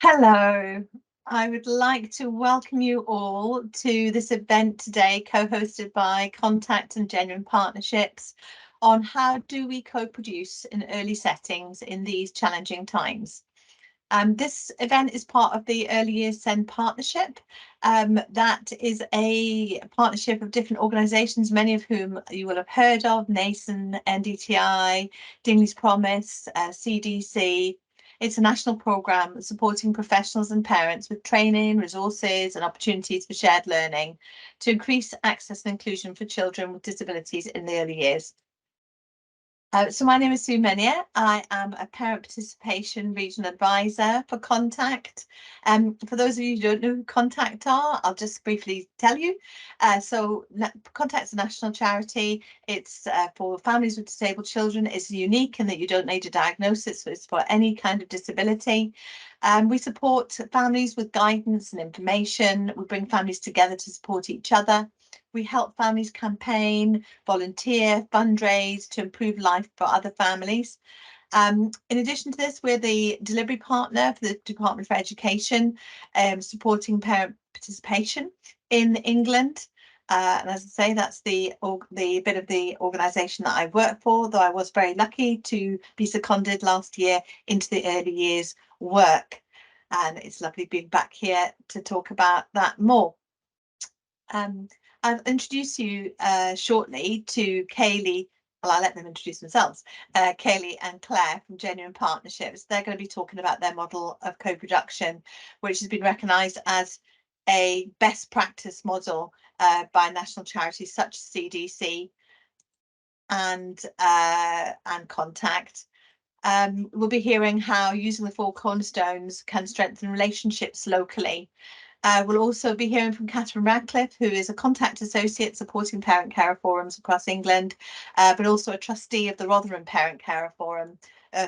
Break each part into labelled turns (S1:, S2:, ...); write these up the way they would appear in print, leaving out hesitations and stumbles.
S1: Hello, I would like to welcome you all to this event today, co-hosted by Contact and Genuine Partnerships, on how do we co-produce in early settings in these challenging times. This event is part of the Early Years Send Partnership. That is a partnership of different organisations, many of whom you will have heard of: NASON, NDTi, Dingley's Promise, CDC. It's a national programme supporting professionals and parents with training, resources and opportunities for shared learning to increase access and inclusion for children with disabilities in the early years. So my name is Sue Menier. I am a parent participation regional advisor for Contact. For those of you who don't know who Contact are, I'll just briefly tell you. Contact's a national charity. It's for families with disabled children. It's unique in that you don't need a diagnosis, so it's for any kind of disability. We support families with guidance and information. We bring families together to support each other. We help families campaign, volunteer, fundraise to improve life for other families. In addition to this, we're the delivery partner for the Department for Education, supporting parent participation in England. And as I say, that's the bit of the organisation that I work for, though I was very lucky to be seconded last year into the early years work. And it's lovely being back here to talk about that more. I'll introduce you shortly to Kaylee. Well, I'll let them introduce themselves. Kaylee and Claire from Genuine Partnerships. They're going to be talking about their model of co-production, which has been recognised as a best practice model by national charities such as CDC and Contact. We'll be hearing how using the Four Cornerstones can strengthen relationships locally. We'll also be hearing from Catherine Radcliffe, who is a Contact Associate supporting parent carer forums across England, but also a trustee of the Rotherham Parent Carer Forum,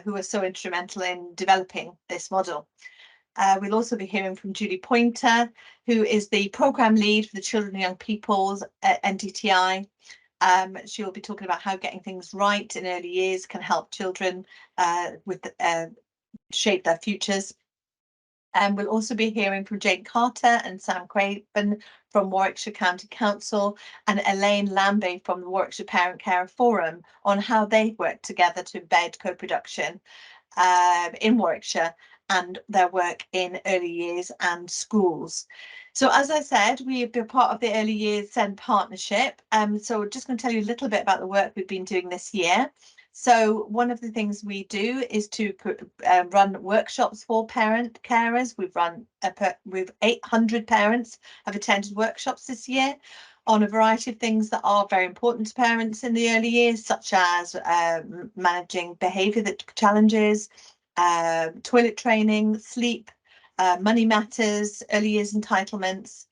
S1: who was so instrumental in developing this model. We'll also be hearing from Julie Pointer, who is the programme lead for the Children and Young People's at NDTi. She'll be talking about how getting things right in early years can help children shape their futures. And we'll also be hearing from Jane Carter and Sam Craven from Warwickshire County Council and Elaine Lambie from the Warwickshire Parent Carer Forum on how they've worked together to embed co-production in Warwickshire and their work in early years and schools. So as I said, we've been part of the Early Years Send Partnership. So we're just going to tell you a little bit about the work we've been doing this year. So one of the things we do is to run workshops for parent carers. We've 800 parents have attended workshops this year on a variety of things that are very important to parents in the early years, such as managing behaviour challenges, toilet training, sleep, money matters, early years entitlements.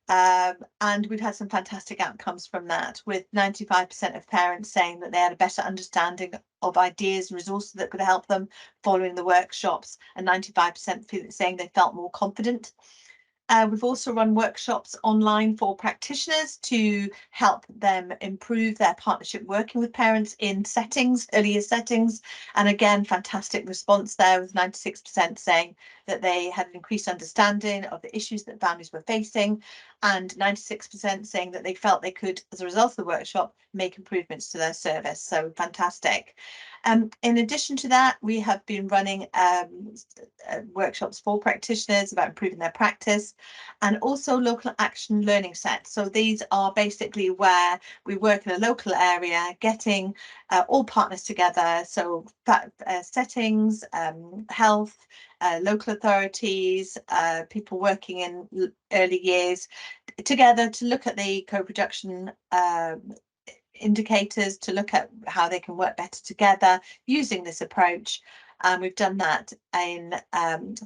S1: And we've had some fantastic outcomes from that, with 95% of parents saying that they had a better understanding of ideas and resources that could help them following the workshops, and 95% saying they felt more confident. We've also run workshops online for practitioners to help them improve their partnership working with parents in early year settings. And again, fantastic response there, with 96% saying that they had an increased understanding of the issues that families were facing, and 96% saying that they felt they could, as a result of the workshop, make improvements to their service. So fantastic. In addition to that, we have been running workshops for practitioners about improving their practice, and also local action learning sets. So these are basically where we work in a local area, getting all partners together. So settings, health, local authorities, people working in early years, together to look at the co-production indicators, to look at how they can work better together using this approach. And we've done that in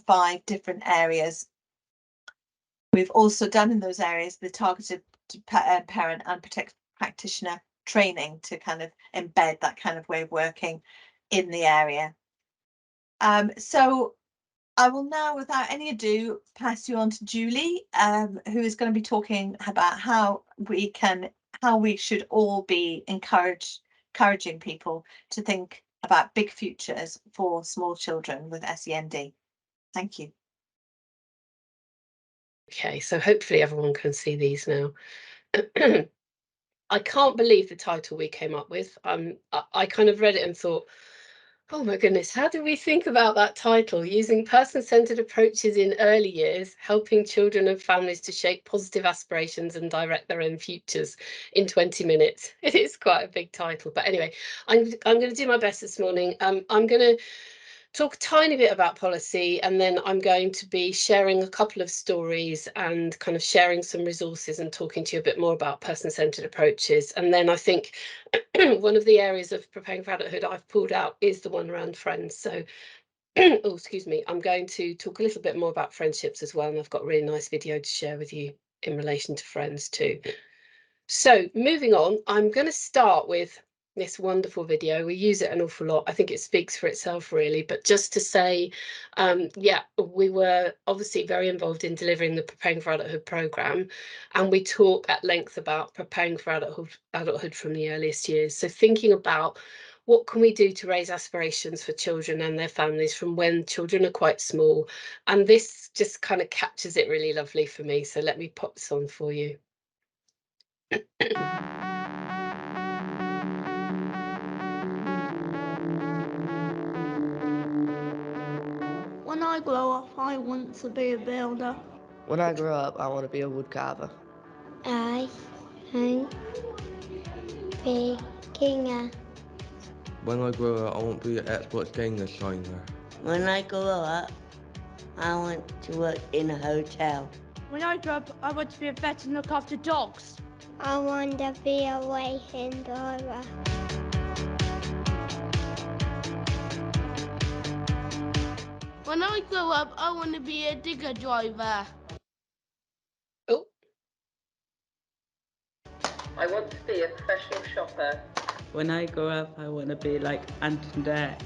S1: 5 different areas. We've also done in those areas the targeted parent and practitioner training to kind of embed that kind of way of working in the area. So I will now, without any ado, pass you on to Julie, who is going to be talking about how we should all be encouraging people to think about big futures for small children with SEND. Thank you.
S2: Okay, so hopefully everyone can see these now. I can't believe the title we came up with. I kind of read it and thought, oh my goodness, how do we think about that title? Using person-centered approaches in early years, helping children and families to shape positive aspirations and direct their own futures in 20 minutes. It is quite a big title, but anyway, I'm going to do my best this morning. I'm going to talk a tiny bit about policy, and then I'm going to be sharing a couple of stories and kind of sharing some resources and talking to you a bit more about person-centered approaches. And then I think one of the areas of preparing for adulthood I've pulled out is the one around friends. So oh, excuse me, I'm going to talk a little bit more about friendships as well, and I've got a really nice video to share with you in relation to friends too. So moving on, I'm going to start with this wonderful video. We use it an awful lot. I think it speaks for itself really, but just to say, yeah, we were obviously very involved in delivering the Preparing for Adulthood programme, and we talk at length about preparing for adulthood from the earliest years. So thinking about what can we do to raise aspirations for children and their families from when children are quite small, and this just kind of captures it really lovely for me. So let me pop this on for you.
S3: When I grow up, I want to be a builder.
S4: When I grow up, I want to be a woodcarver.
S5: I want to be king.
S6: When I grow up, I want to be an Xbox game designer.
S7: When I grow up, I want to work in a hotel.
S3: When I grow up, I want to be a vet and look after dogs.
S5: I want to be a racing driver.
S3: When I grow up, I want to be a digger driver.
S2: Oh.
S8: I want to be a professional shopper.
S9: When I grow up, I want to be like Anton Dare.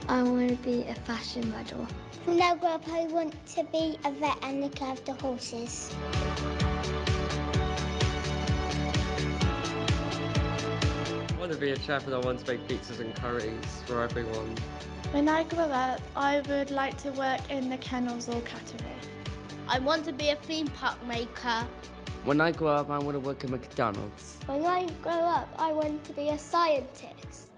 S5: I want to be a fashion model. When I grow up, I want to be a vet and look after horses.
S10: I want to be a chef and I want to make pizzas and curries for everyone.
S11: When I grow up, I would like to work in the kennels or cattery.
S3: I want to be a theme park maker.
S4: When I grow up, I want to work at McDonald's.
S5: When I grow up, I want to be a scientist.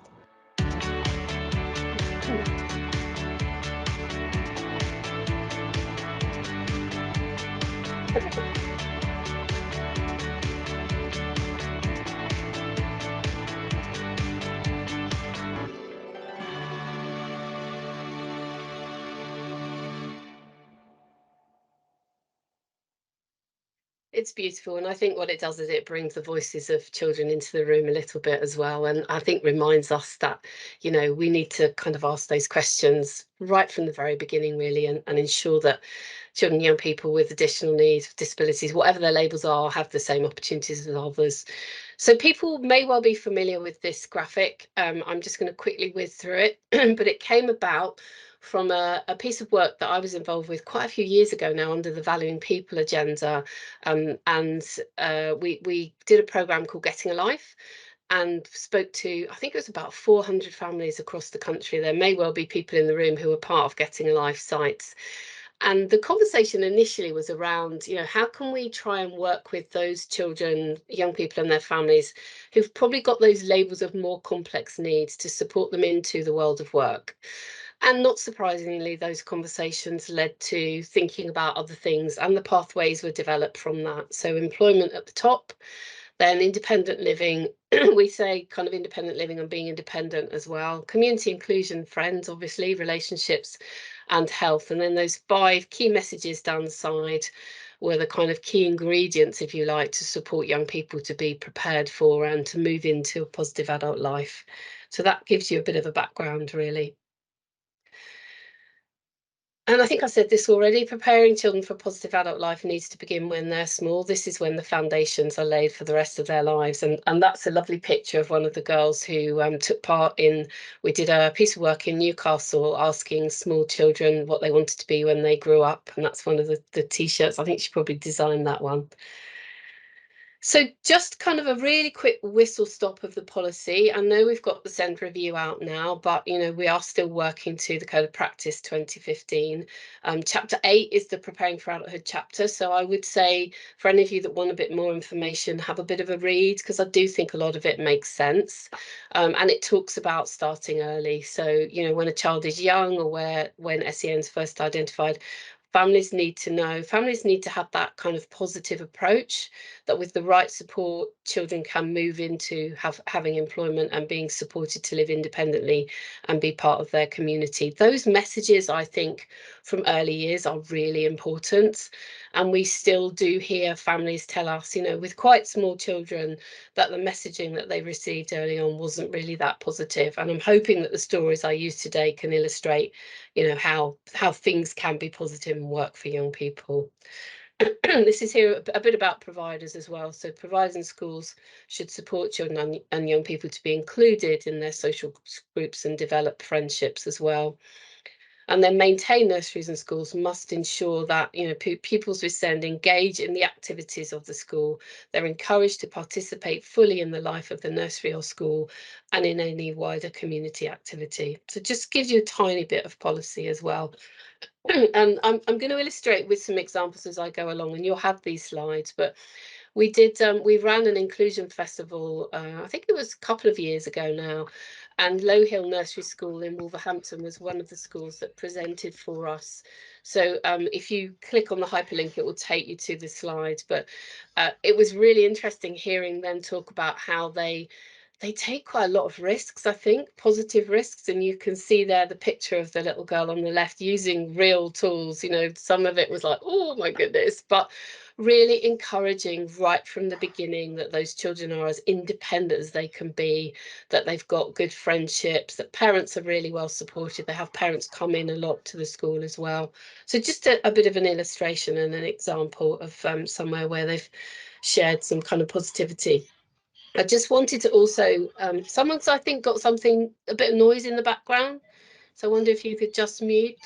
S2: It's beautiful, and I think what it does is it brings the voices of children into the room a little bit as well, and I think reminds us that, you know, we need to kind of ask those questions right from the very beginning really, and ensure that children and young people with additional needs, disabilities, whatever their labels are, have the same opportunities as others. So people may well be familiar with this graphic. I'm just going to quickly whiz through it, but it came about from a piece of work that I was involved with quite a few years ago now under the Valuing People agenda, and we did a programme called Getting a Life, and spoke to, I think it was about 400 families across the country. There may well be people in the room who are part of Getting a Life sites. And the conversation initially was around, you know, how can we try and work with those children, young people and their families who've probably got those labels of more complex needs to support them into the world of work. And not surprisingly, those conversations led to thinking about other things, and the pathways were developed from that. So employment at the top, then independent living, we say kind of independent living and being independent as well, community inclusion, friends, obviously, relationships and health. And then those 5 key messages down the side were the kind of key ingredients, if you like, to support young people to be prepared for and to move into a positive adult life. So that gives you a bit of a background, really. And I think I said this already, preparing children for positive adult life needs to begin when they're small. This is when the foundations are laid for the rest of their lives. And that's a lovely picture of one of the girls who took part in, we did a piece of work in Newcastle asking small children what they wanted to be when they grew up. And that's one of the T-shirts. I think she probably designed that one. So just kind of a really quick whistle stop of the policy. I know we've got the SEND review out now, but we are still working to the Code of Practice 2015. Chapter 8 is the Preparing for Adulthood chapter. So I would say for any of you that want a bit more information, have a bit of a read, because I do think a lot of it makes sense. And it talks about starting early. So, when a child is young, or when SEN is first identified, families need to have that kind of positive approach, that with the right support, children can move into having employment and being supported to live independently and be part of their community. Those messages, I think, from early years are really important. And we still do hear families tell us, with quite small children, that the messaging that they received early on wasn't really that positive. And I'm hoping that the stories I use today can illustrate how things can be positive and work for young people. This is here a bit about providers as well. So providers in schools should support children and young people to be included in their social groups and develop friendships as well. And then maintain nurseries and schools must ensure that pupils with SEND engage in the activities of the school. They're encouraged to participate fully in the life of the nursery or school and in any wider community activity. So just gives you a tiny bit of policy as well. And I'm going to illustrate with some examples as I go along, and you'll have these slides, but we ran an inclusion festival, I think it was a couple of years ago now, and Low Hill Nursery School in Wolverhampton was one of the schools that presented for us. So if you click on the hyperlink, it will take you to the slides, but it was really interesting hearing them talk about how they take quite a lot of risks, I think, positive risks. And you can see there the picture of the little girl on the left using real tools. Some of it was like, oh my goodness, but really encouraging right from the beginning that those children are as independent as they can be, that they've got good friendships, that parents are really well supported. They have parents come in a lot to the school as well. So just a bit of an illustration and an example of somewhere where they've shared some kind of positivity. I just wanted to also, someone's, I think, got a bit of noise in the background. So I wonder if you could just mute.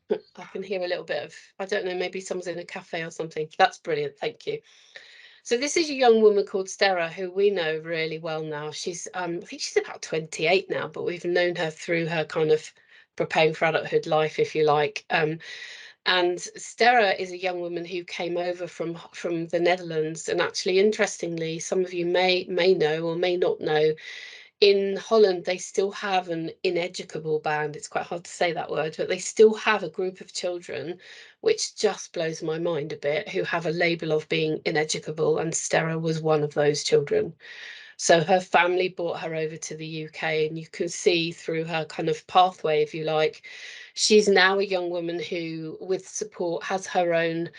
S2: I can hear a little bit of, I don't know, maybe someone's in a cafe or something. That's brilliant. Thank you. So this is a young woman called Stella, who we know really well now. She's, I think she's about 28 now, but we've known her through her kind of preparing for adulthood life, if you like. And Stella is a young woman who came over from the Netherlands. And actually, interestingly, some of you may know or may not know, in Holland, they still have an ineducable band. It's quite hard to say that word, but they still have a group of children, which just blows my mind a bit, who have a label of being ineducable. And Stella was one of those children. So her family brought her over to the UK, and you can see through her kind of pathway, if you like, she's now a young woman who, with support, has her own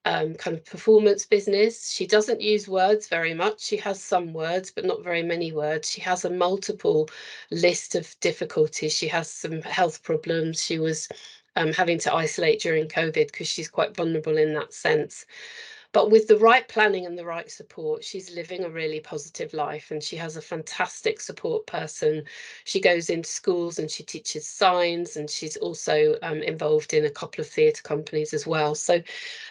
S2: kind of performance business. She doesn't use words very much. She has some words, but not very many words. She has a multiple list of difficulties. She has some health problems. She was having to isolate during COVID because she's quite vulnerable in that sense. But with the right planning and the right support, she's living a really positive life, and she has a fantastic support person. She goes into schools and she teaches signs, and she's also involved in a couple of theatre companies as well. So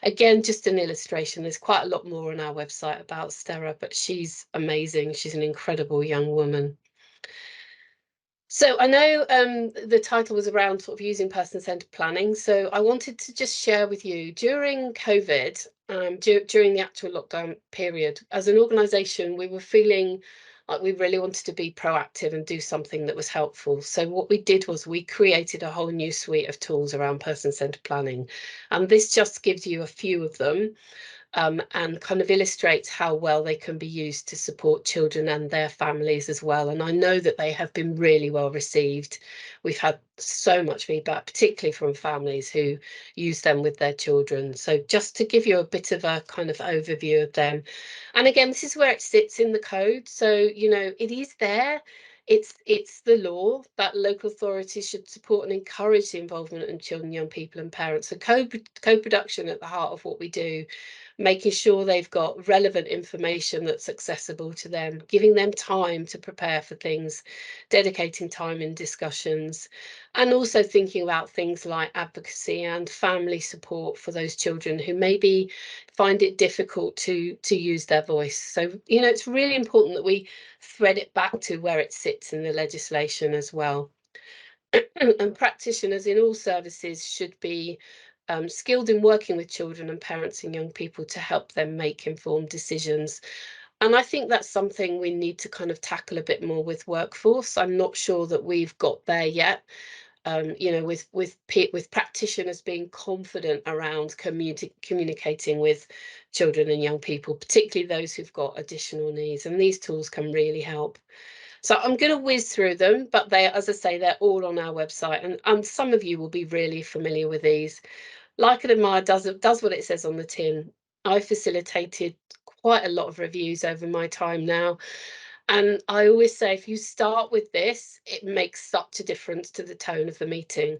S2: again, just an illustration. There's quite a lot more on our website about Stella, but she's amazing. She's an incredible young woman. So I know the title was around sort of using person-centered planning. So I wanted to just share with you, during COVID, during the actual lockdown period, as an organisation, we were feeling like we really wanted to be proactive and do something that was helpful. So what we did was we created a whole new suite of tools around person-centered planning. And this just gives you a few of them. And kind of illustrates how well they can be used to support children and their families as well. And I know that they have been really well received. We've had so much feedback, particularly from families who use them with their children. So just to give you a bit of a kind of overview of them. And again, this is where it sits in the code. So, it is there. It's the law that local authorities should support and encourage the involvement of children, young people and parents. So co-production at the heart of what we do. making sure they've got relevant information that's accessible to them, giving them time to prepare for things, dedicating time in discussions, and also thinking about things like advocacy and family support for those children who maybe find it difficult to use their voice. So, you know, it's really important that we thread it back to where it sits in the legislation as well. And practitioners in all services should be skilled in working with children and parents and young people to help them make informed decisions. And I think that's something we need to kind of tackle a bit more with workforce. I'm not sure that we've got there yet. You know, with practitioners being confident around communicating with children and young people, particularly those who've got additional needs, and these tools can really help. So I'm going to whiz through them, but they, as I say, they're all on our website, and some of you will be really familiar with these. Like and Admire does what it says on the tin. I facilitated quite a lot of reviews over my time now, and I always say if you start with this, it makes such a difference to the tone of the meeting.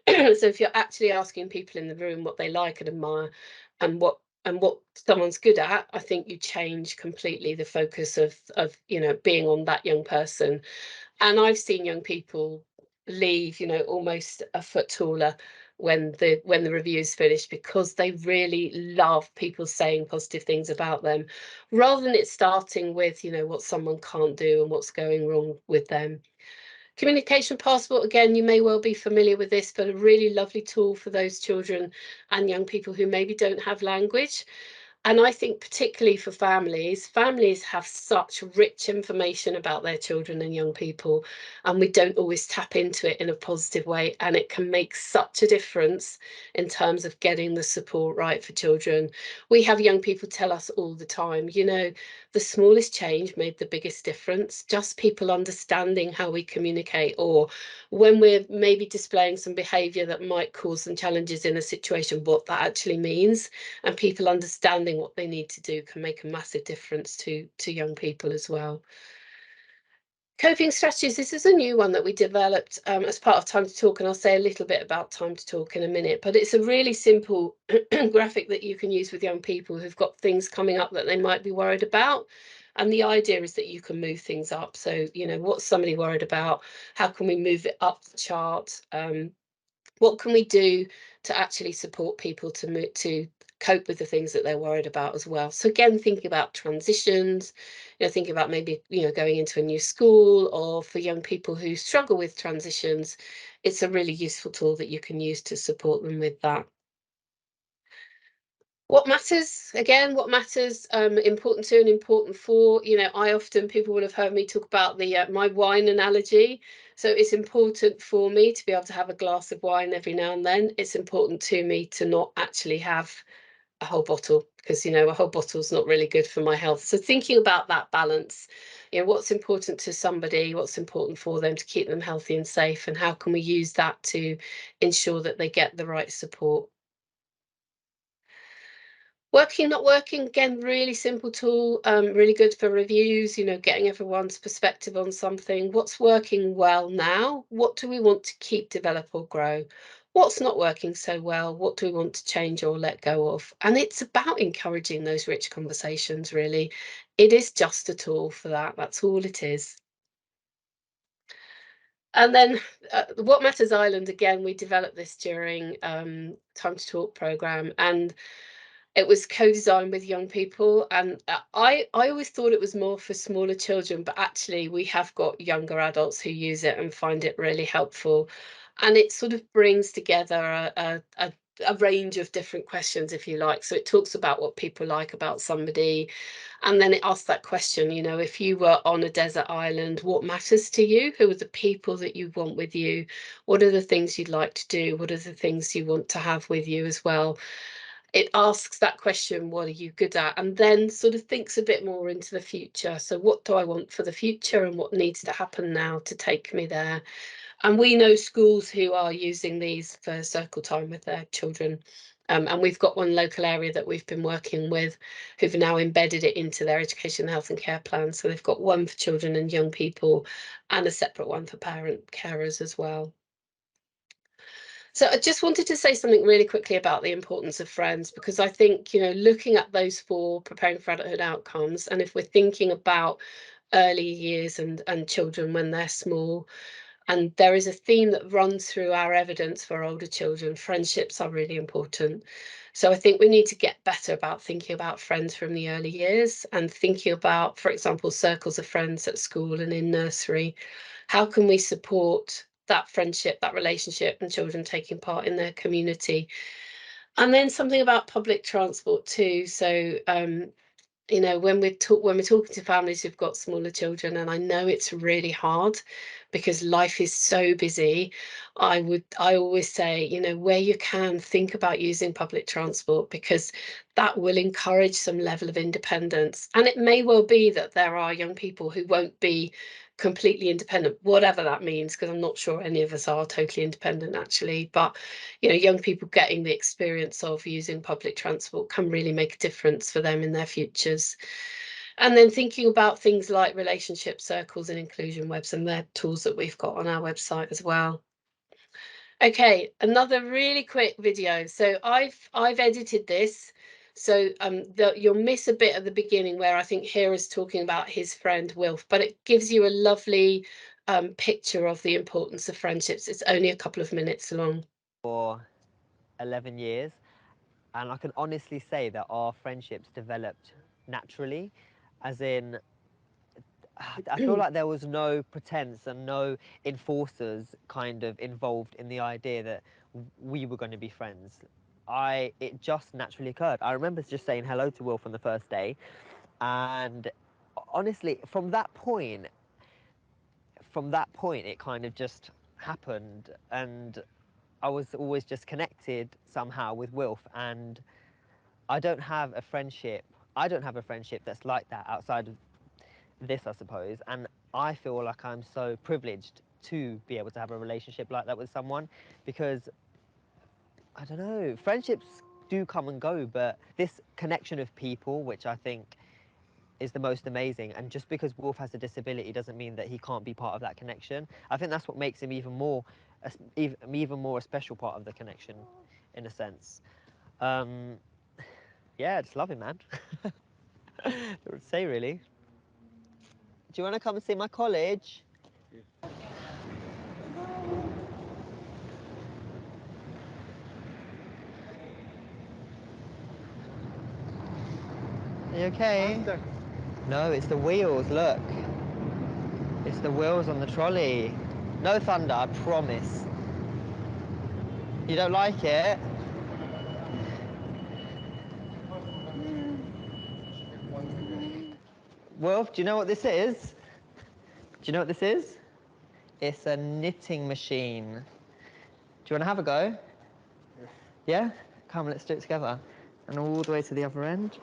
S2: So if you're actually asking people in the room what they like and admire and what someone's good at, I think you change completely the focus of you know, being on that young person. And I've seen young people leave, you know, almost a foot taller when the review's finished, because they really love people saying positive things about them, rather than it starting with, you know, what someone can't do and what's going wrong with them. Communication passport, again, you may well be familiar with this, but a really lovely tool for those children and young people who maybe don't have language. And I think particularly for families have such rich information about their children and young people, and we don't always tap into it in a positive way. And it can make such a difference in terms of getting the support right for children. We have young people tell us all the time, you know, the smallest change made the biggest difference. Just people understanding how we communicate, or when we're maybe displaying some behaviour that might cause some challenges in a situation, what that actually means, and people understanding what they need to do can make a massive difference to young people as well. Coping strategies, this is a new one that we developed as part of Time to Talk, and I'll say a little bit about Time to Talk in a minute, but it's a really simple graphic that you can use with young people who've got things coming up that they might be worried about. And the idea is that you can move things up. So, you know, what's somebody worried about? How can we move it up the chart? What can we do to actually support people to cope with the things that they're worried about as well? So again, thinking about transitions, you know, thinking about maybe, you know, going into a new school, or for young people who struggle with transitions, it's a really useful tool that you can use to support them with that. What matters, again, what matters, important to and important for, you know, people will have heard me talk about the my wine analogy. So it's important for me to be able to have a glass of wine every now and then. It's important to me to not actually have a whole bottle, because, you know, a whole bottle is not really good for my health. So thinking about that balance, you know, what's important to somebody, what's important for them to keep them healthy and safe, and how can we use that to ensure that they get the right support. Working, not working, again, really simple tool, really good for reviews, you know, getting everyone's perspective on something. What's working well now? What do we want to keep, develop, or grow? What's not working so well? What do we want to change or let go of? And it's about encouraging those rich conversations, really. It is just a tool for that. That's all it is. And then What Matters Ireland, again, we developed this during Time to Talk programme, and it was co-designed with young people, and I always thought it was more for smaller children, but actually we have got younger adults who use it and find it really helpful. And it sort of brings together a range of different questions, if you like. So it talks about what people like about somebody, and then it asks that question, you know, if you were on a desert island, what matters to you? Who are the people that you want with you? What are the things you'd like to do? What are the things you want to have with you as well? It asks that question, what are you good at? And then sort of thinks a bit more into the future. So what do I want for the future, and what needs to happen now to take me there? And we know schools who are using these for circle time with their children. And we've got one local area that we've been working with who've now embedded it into their education, health and care plan. So they've got one for children and young people and a separate one for parent carers as well. So I just wanted to say something really quickly about the importance of friends, because I think, you know, looking at those 4 preparing for adulthood outcomes, and if we're thinking about early years and children when they're small, and there is a theme that runs through our evidence for older children, friendships are really important. So I think we need to get better about thinking about friends from the early years and thinking about, for example, circles of friends at school and in nursery. How can we support that friendship, that relationship, and children taking part in their community? And then something about public transport too. So you know, when we're talking to families who've got smaller children, and I know it's really hard because life is so busy, I always say, you know, where you can, think about using public transport, because that will encourage some level of independence. And it may well be that there are young people who won't be completely independent, whatever that means, because I'm not sure any of us are totally independent actually. But you know, young people getting the experience of using public transport can really make a difference for them in their futures. And then thinking about things like relationship circles and inclusion webs, and they're tools that we've got on our website as well. Okay, another really quick video. So I've edited this. So you'll miss a bit at the beginning where I think Hira's talking about his friend Wilf, but it gives you a lovely picture of the importance of friendships. It's only a couple of minutes long.
S12: For 11 years, and I can honestly say that our friendships developed naturally, as in I feel like there was no pretense and no enforcers kind of involved in the idea that we were going to be friends. It just naturally occurred. I remember just saying hello to Wilf on the first day, and honestly, from that point, it kind of just happened, and I was always just connected somehow with Wilf, and I don't have a friendship that's like that outside of this, I suppose, and I feel like I'm so privileged to be able to have a relationship like that with someone, because I don't know, friendships do come and go, but this connection of people, which I think is the most amazing, and just because Wolf has a disability doesn't mean that he can't be part of that connection. I think that's what makes him even more a special part of the connection, in a sense. Yeah, just love him, man. What to say, really. Do you want to come and see my college? Are you okay? No, it's the wheels, look. It's the wheels on the trolley. No thunder, I promise. You don't like it? Wolf, do you know what this is? Do you know what this is? It's a knitting machine. Do you want to have a go? Yeah? Come, let's do it together. And all the way to the other end.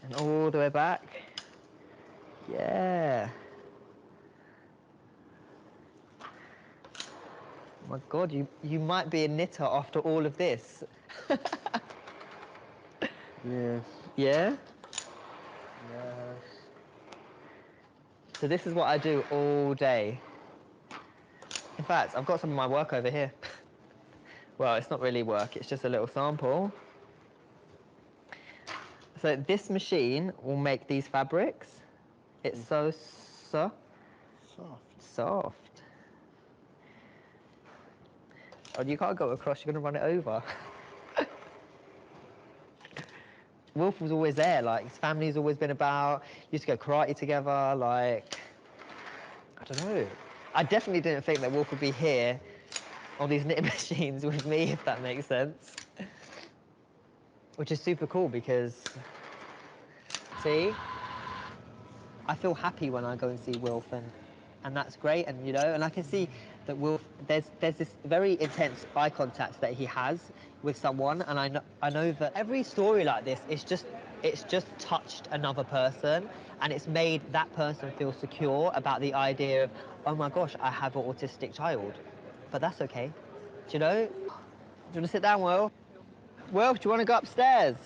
S12: And all the way back. Yeah. Oh my God, you might be a knitter after all of this.
S6: Yes.
S12: Yeah?
S6: Yes.
S12: So this is what I do all day. In fact, I've got some of my work over here. Well, it's not really work, it's just a little sample. So this machine will make these fabrics. It's so soft. Oh, you can't go across, you're gonna run it over. Wolf was always there, like, his family's always been about, used to go karate together, like, I don't know. I definitely didn't think that Wolf would be here on these knitting machines with me, if that makes sense. Which is super cool because, see, I feel happy when I go and see Wilf, and that's great, and you know, and I can see that Wilf, there's this very intense eye contact that he has with someone, and I know that every story like this is it's just touched another person, and it's made that person feel secure about the idea of, oh my gosh, I have an autistic child, but that's okay. Do you know? Do you want to sit down, Wilf? Wilf, do you want to go upstairs?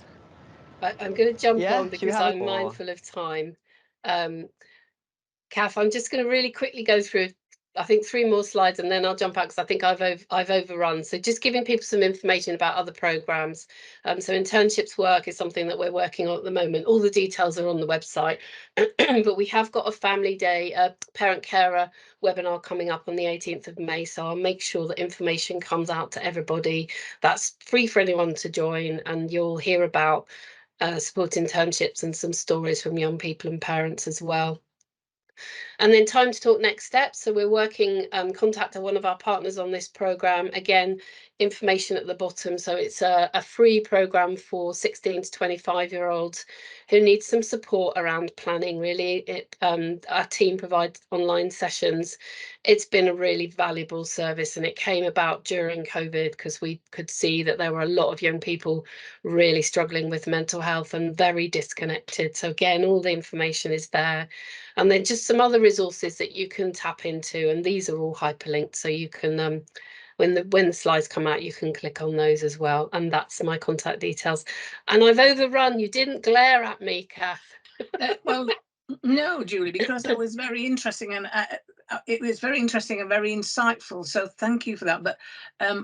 S2: I'm going to jump on because I'm
S12: mindful
S2: of time. Kath, I'm just going to really quickly go through I think 3 more slides and then I'll jump out because I think I've overrun. So just giving people some information about other programmes. So internships work is something that we're working on at the moment. All the details are on the website, but we have got a family day, a parent carer webinar coming up on the 18th of May. So I'll make sure that information comes out to everybody. That's free for anyone to join, and you'll hear about support internships and some stories from young people and parents as well. And then time to talk next steps. So we're working, contact one of our partners on this programme. Again, information at the bottom. So it's a free programme for 16 to 25-year-olds who need some support around planning, really. Our team provides online sessions. It's been a really valuable service, and it came about during COVID because we could see that there were a lot of young people really struggling with mental health and very disconnected. So again, all the information is there. And then just some other resources that you can tap into, and these are all hyperlinked, so you can when the slides come out, you can click on those as well. And that's my contact details. And I've overrun. You didn't glare at me, Kath.
S13: Well, no, Julie, because it was very interesting, and it was very interesting and very insightful. So thank you for that. But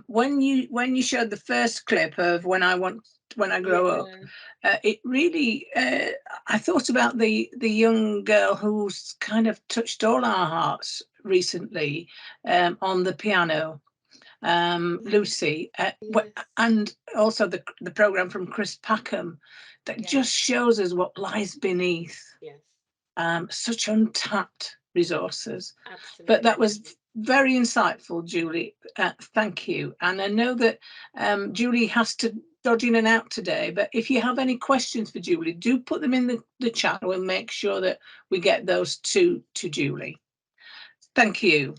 S13: when you showed the first clip of when I grow up, it really I thought about the young girl who's kind of touched all our hearts recently on the piano. Lucy, and also the program from Chris Packham that just shows us what lies beneath. Such untapped resources. Absolutely. But that was very insightful, Julie. Thank you. And I know that Julie has to dodge in and out today, but if you have any questions for Julie, do put them in the chat. We'll make sure that we get those to Julie. Thank you.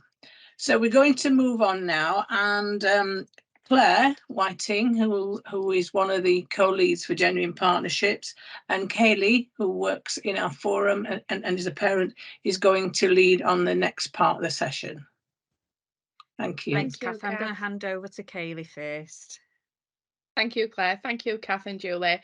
S13: So we're going to move on now, and Claire Whiting, who is one of the co-leads for Genuine Partnerships, and Kaylee, who works in our forum and is a parent, is going to lead on the next part of the session. Thank you.
S14: Thanks, Kath. I'm going to hand over to Kaylee first. Thank you, Claire. Thank you, Kath and Julie.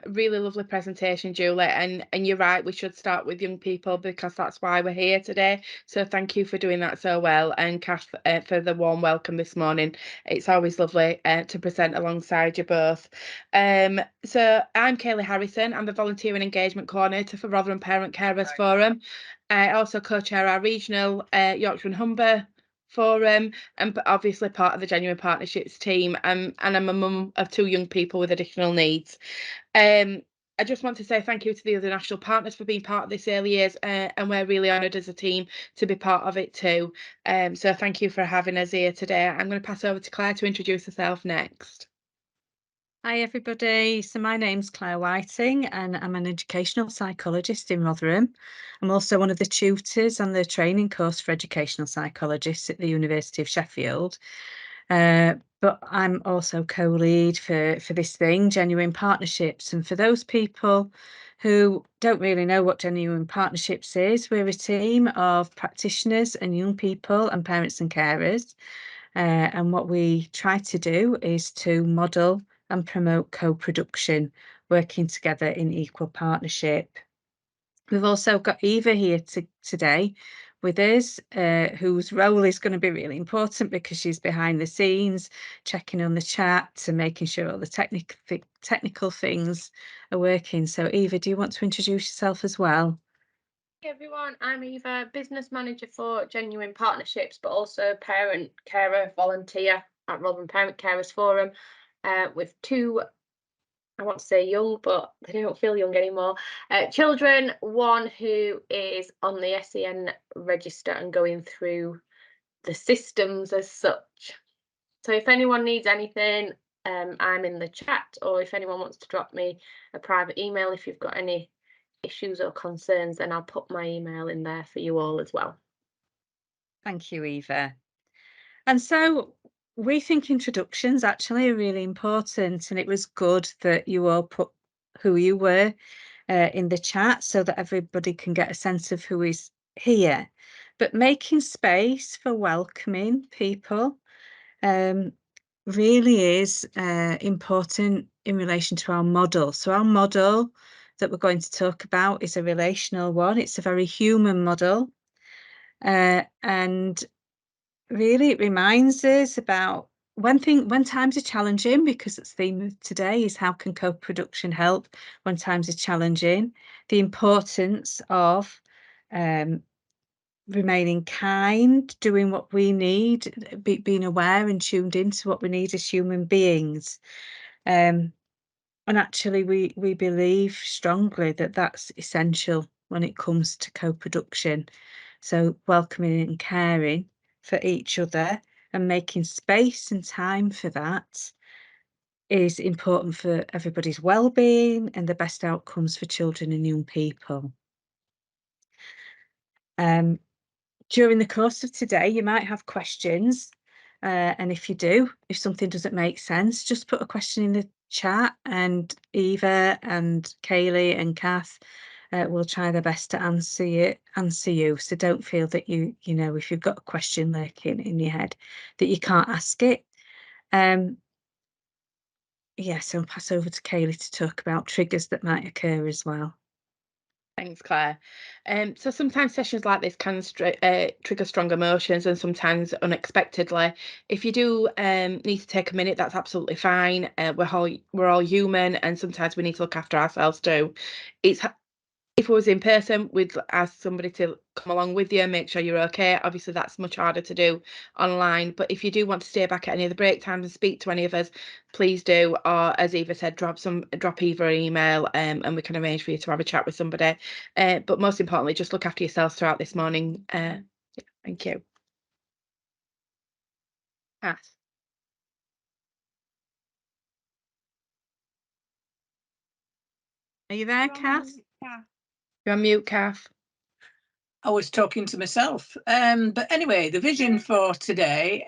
S14: Really lovely presentation, Julie. And you're right, we should start with young people because that's why we're here today. So thank you for doing that so well. And Kath, for the warm welcome this morning. It's always lovely to present alongside you both. So I'm Kaylee Harrison. I'm the Volunteer and Engagement Coordinator for Rotherham Parent Carers Forum. I also co-chair our regional Yorkshire and Humber Forum, and obviously part of the Genuine Partnerships team, and I'm a mum of 2 young people with additional needs. I just want to say thank you to the other national partners for being part of this early years, and we're really honoured as a team to be part of it too. So thank you for having us here today. I'm going to pass over to Claire to introduce herself next.
S15: Hi everybody, so my name's Claire Whiting and I'm an educational psychologist in Rotherham. I'm also one of the tutors on the training course for educational psychologists at the University of Sheffield. But I'm also co-lead for this thing, Genuine Partnerships. And for those people who don't really know what Genuine Partnerships is, we're a team of practitioners and young people and parents and carers. And what we try to do is to model and promote co-production, working together in equal partnership. We've also got Eva here today with us, whose role is going to be really important because she's behind the scenes, checking on the chat and making sure all the technical things are working. So Eva, do you want to introduce yourself as well?
S16: Hey everyone, I'm Eva, business manager for Genuine Partnerships, but also parent carer volunteer at Rotherham Parent Carers Forum. With 2, I want to say young, but they don't feel young anymore, children, one who is on the SEN register and going through the systems as such. So if anyone needs anything, I'm in the chat, or if anyone wants to drop me a private email if you've got any issues or concerns, then I'll put my email in there for you all as well.
S15: Thank you, Eva. And so we think introductions actually are really important, and it was good that you all put who you were in the chat so that everybody can get a sense of who is here. But making space for welcoming people really is important in relation to our model. So our model that we're going to talk about is a relational one. It's a very human model. And really it reminds us about when times are challenging, because the theme of today is how can co-production help when times are challenging, the importance of remaining kind, doing what we need, being aware and tuned into what we need as human beings. And actually we believe strongly that that's essential when it comes to co-production. So welcoming and caring for each other and making space and time for that is important for everybody's well-being and the best outcomes for children and young people. During the course of today, you might have questions, and if you do, if something doesn't make sense, just put a question in the chat, and Eva and Kaylee and Kath will try their best to answer you. So don't feel that you know, if you've got a question lurking in your head, that you can't ask it. Yes, I'll pass over to Kaylee to talk about triggers that might occur as well.
S14: Thanks, Claire. So sometimes sessions like this can trigger strong emotions, and sometimes unexpectedly. If you do need to take a minute, that's absolutely fine. We're all human, and sometimes we need to look after ourselves too. If it was in person, we'd ask somebody to come along with you and make sure you're okay. Obviously, that's much harder to do online. But if you do want to stay back at any of the break times and speak to any of us, please do. Or as Eva said, drop Eva an email and we can arrange for you to have a chat with somebody. But most importantly, just look after yourselves throughout this morning. Yeah, thank you. Kath. Are you there, Kath? You're on mute, Kath.
S13: I was talking to myself. But anyway, the vision for today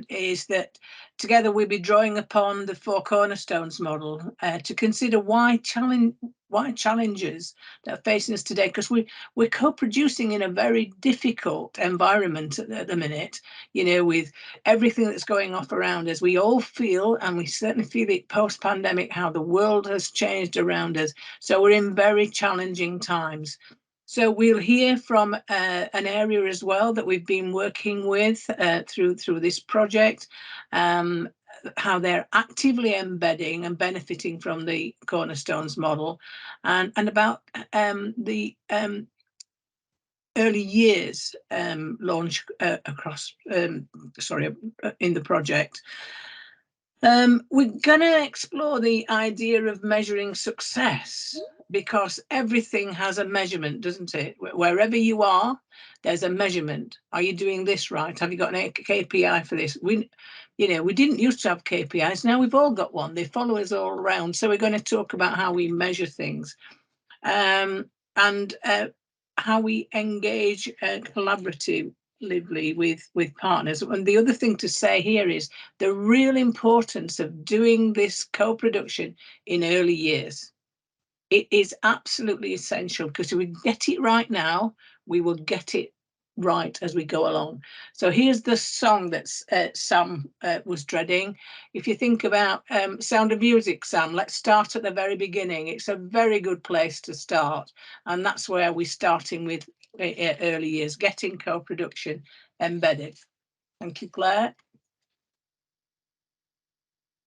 S13: is that together we'll be drawing upon the Four Cornerstones model to consider why challenges that are facing us today, because we're co-producing in a very difficult environment at the minute, you know, with everything that's going off around us. We all feel, and we certainly feel it post-pandemic, how the world has changed around us. So we're in very challenging times. So we'll hear from an area as well that we've been working with through this project, how they're actively embedding and benefiting from the Cornerstones model, and about the early years launch across, in the project. We're going to explore the idea of measuring success, because everything has a measurement, doesn't it? Wherever you are, there's a measurement. Are you doing this right? Have you got an KPI for this? We didn't used to have KPIs. Now we've all got one. They follow us all around. So we're going to talk about how we measure things, and how we engage collaboratively with partners. And the other thing to say here is the real importance of doing this co-production in early years. It is absolutely essential, because if we get it right now, we will get it right as we go along. So here's the song that Sam was dreading. If you think about Sound of Music, Sam, let's start at the very beginning. It's a very good place to start, and that's where we're starting with early years, getting co-production embedded. Thank you, Claire.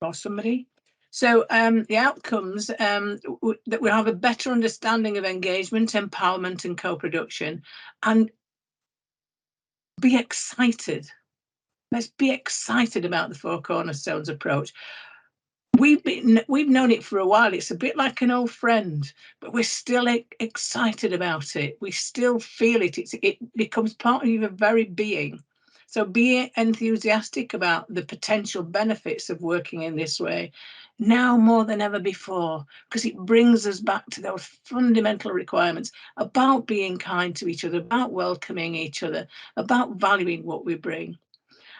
S13: Or somebody. So the outcomes, that we'll have a better understanding of engagement, empowerment and co-production, and be excited. Let's be excited about the Four Cornerstones approach. We've known it for a while. It's a bit like an old friend, but we're still excited about it. We still feel it. It becomes part of your very being. So be enthusiastic about the potential benefits of working in this way, now more than ever before, because it brings us back to those fundamental requirements about being kind to each other, about welcoming each other, about valuing what we bring.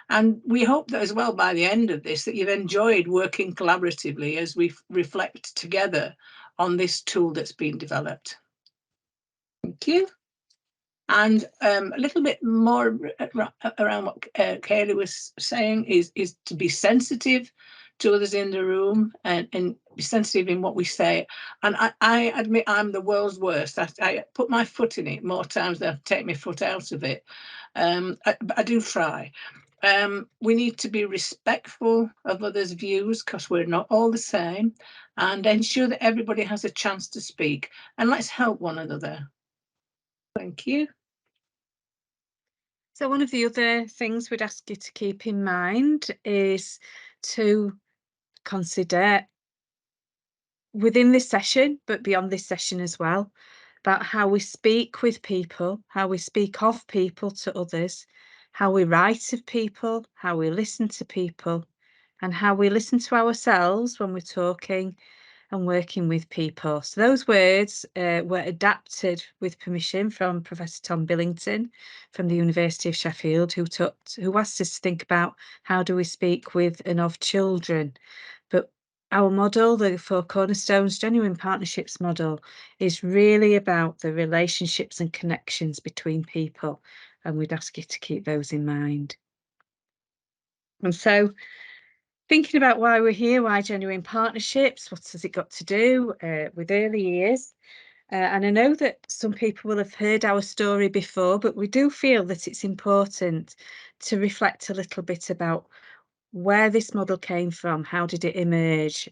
S13: And we hope that as well, by the end of this, that you've enjoyed working collaboratively as we reflect together on this tool that's been developed. Thank you. And a little bit more around what Kaylee was saying is to be sensitive to others in the room, and be sensitive in what we say. And I admit I'm the world's worst. I put my foot in it more times than I take my foot out of it. I do try. We need to be respectful of others' views because we're not all the same, and ensure that everybody has a chance to speak. And let's help one another. Thank you.
S15: So one of the other things we'd ask you to keep in mind is to consider within this session, but beyond this session as well, about how we speak with people, how we speak of people to others, how we write of people, how we listen to people, and how we listen to ourselves when we're talking and working with people. So those words were adapted with permission from Professor Tom Billington from the University of Sheffield, who asked us to think about how do we speak with and of children. But our model, the Four Cornerstones Genuine Partnerships model, is really about the relationships and connections between people, and we'd ask you to keep those in mind. And so, thinking about why we're here, why genuine partnerships, what has it got to do with early years? And I know that some people will have heard our story before, but we do feel that it's important to reflect a little bit about where this model came from, how did it emerge?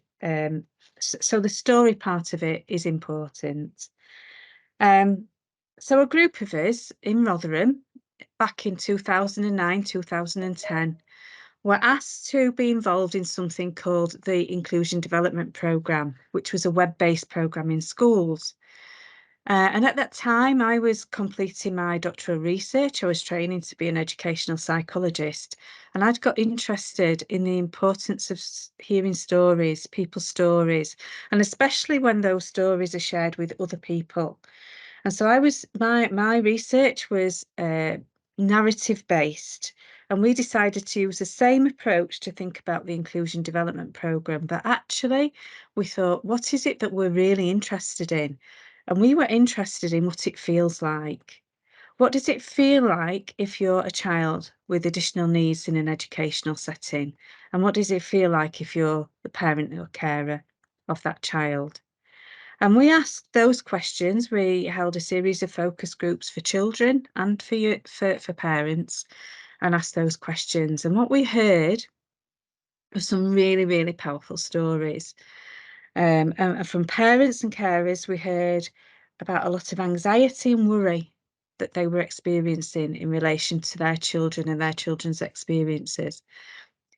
S15: So the story part of it is important. So a group of us in Rotherham back in 2009, 2010, were asked to be involved in something called the Inclusion Development Programme, which was a web-based programme in schools. And at that time, I was completing my doctoral research. I was training to be an educational psychologist, and I'd got interested in the importance of hearing stories, people's stories, and especially when those stories are shared with other people. And so my research was narrative based, and we decided to use the same approach to think about the Inclusion Development Programme. But actually, we thought, what is it that we're really interested in? And we were interested in what it feels like. What does it feel like if you're a child with additional needs in an educational setting? And what does it feel like if you're the parent or carer of that child? And we asked those questions. We held a series of focus groups for children and for parents, and asked those questions. And what we heard were some really, really powerful stories. And from parents and carers, we heard about a lot of anxiety and worry that they were experiencing in relation to their children and their children's experiences.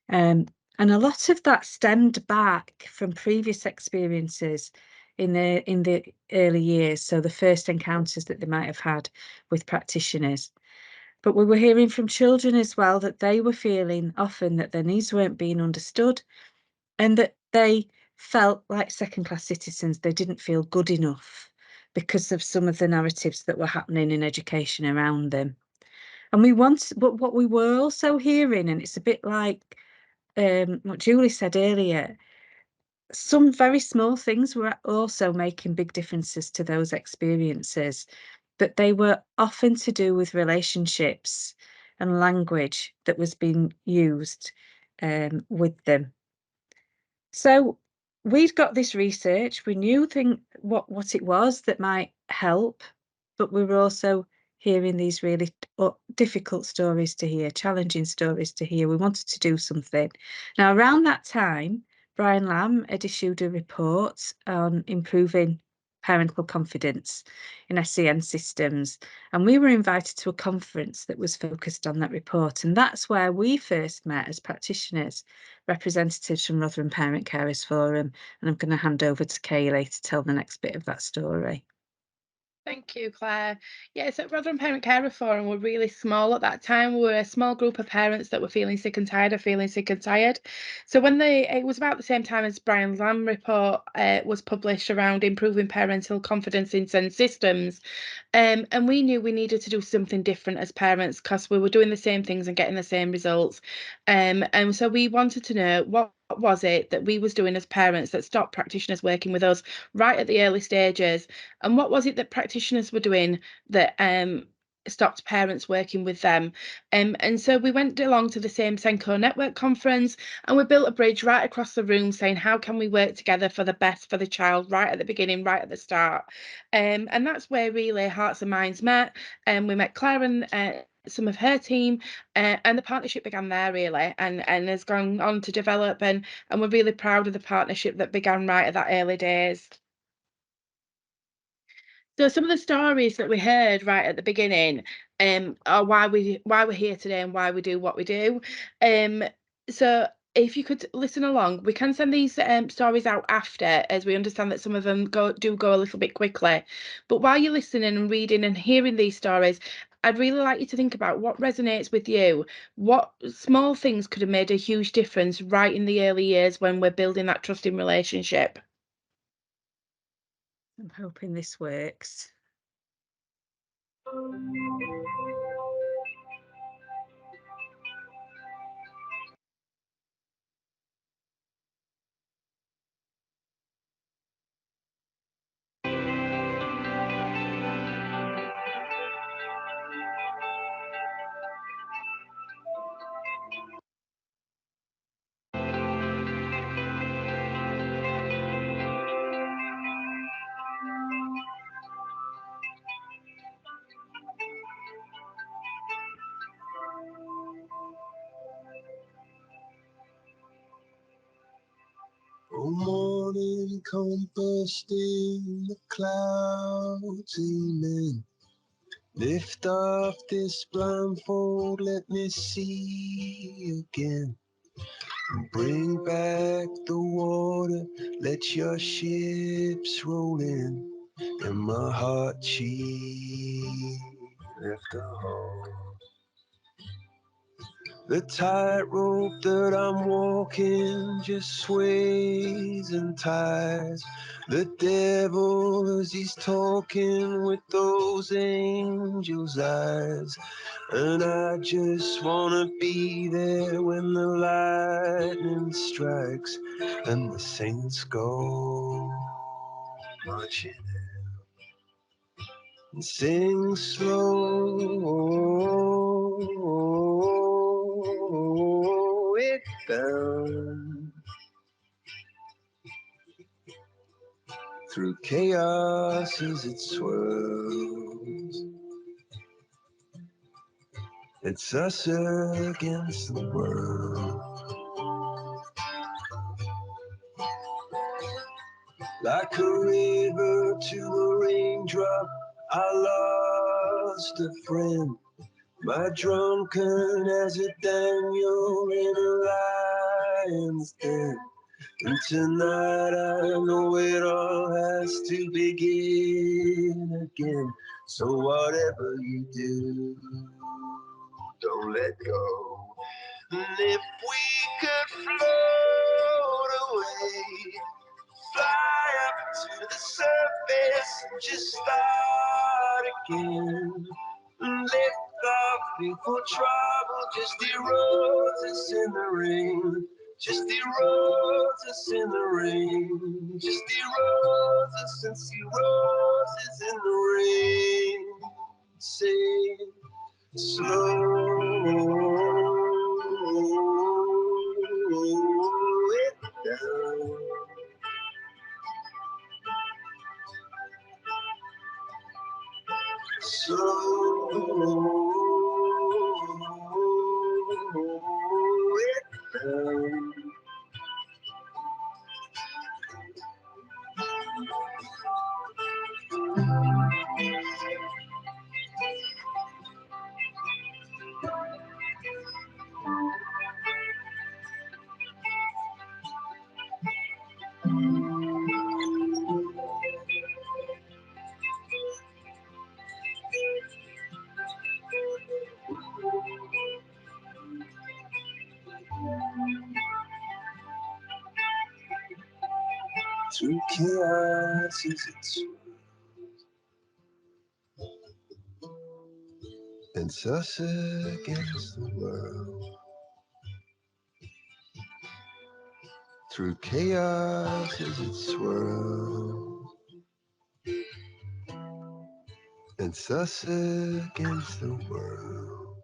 S15: And a lot of that stemmed back from previous experiences in the early years, so the first encounters that they might have had with practitioners. But we were hearing from children as well that they were feeling often that their needs weren't being understood, and that they felt like second-class citizens. They didn't feel good enough because of some of the narratives that were happening in education around them. And but what we were also hearing, and it's a bit like what Julie said earlier, some very small things were also making big differences to those experiences, but they were often to do with relationships and language that was being used with them. So we'd got this research, we knew what it was that might help, but we were also hearing these really difficult stories to hear, challenging stories to hear. We wanted to do something. Now, around that time, Brian Lamb had issued a report on improving parental confidence in SEN systems, and we were invited to a conference that was focused on that report, and that's where we first met as practitioners, representatives from Rotherham Parent Carers Forum, and I'm going to hand over to Kaylee to tell the next bit of that story.
S14: Thank you, Claire. Yeah, so Rotherham Parent Carer Forum were really small at that time. We were a small group of parents that were feeling sick and tired of feeling sick and tired. So when it was about the same time as Brian Lamb report was published around improving parental confidence in SEN systems, and we knew we needed to do something different as parents because we were doing the same things and getting the same results. And so we wanted to know what was it that we was doing as parents that stopped practitioners working with us right at the early stages, and what was it that practitioners were doing that stopped parents working with them. And so we went along to the same Senko Network conference, and we built a bridge right across the room saying, how can we work together for the best for the child right at the beginning, right at the start? And that's where really Hearts and Minds met. And we met Claire and some of her team, and the partnership began there really, and has gone on to develop, and we're really proud of the partnership that began right at that early days. So some of the stories that we heard right at the beginning are why we're here today and why we do what we do. So if you could listen along, we can send these stories out after, as we understand that some of them do go a little bit quickly. But while you're listening and reading and hearing these stories, I'd really like you to think about what resonates with you. What small things could have made a huge difference right in the early years when we're building that trusting relationship?
S15: I'm hoping this works.
S17: Oh, morning come bursting, the clouds amen. Lift off this blindfold, let me see again. Bring back the water, let your ships roll in. And my heart she left a home. The tightrope that I'm walking just sways and ties. The devil as he's talking with those angels' eyes. And I just wanna be there when the lightning strikes and the saints go marching in. And sing slow it down through chaos as it swirls. It's us against the world. Like a river to a raindrop, I lost a friend. My drunken as a Daniel in a lion's den. And tonight I know it all has to begin again. So whatever you do, don't let go. And if we could float away, fly up to the surface and just start again. Lift off before trouble just erodes us in the rain. Just erodes us in the rain. Just erodes us and erodes us in the rain. Say slow it down. Slow it down. Through chaos as it swirls, it's us against the world. Through chaos as it swirls, It's us against the world.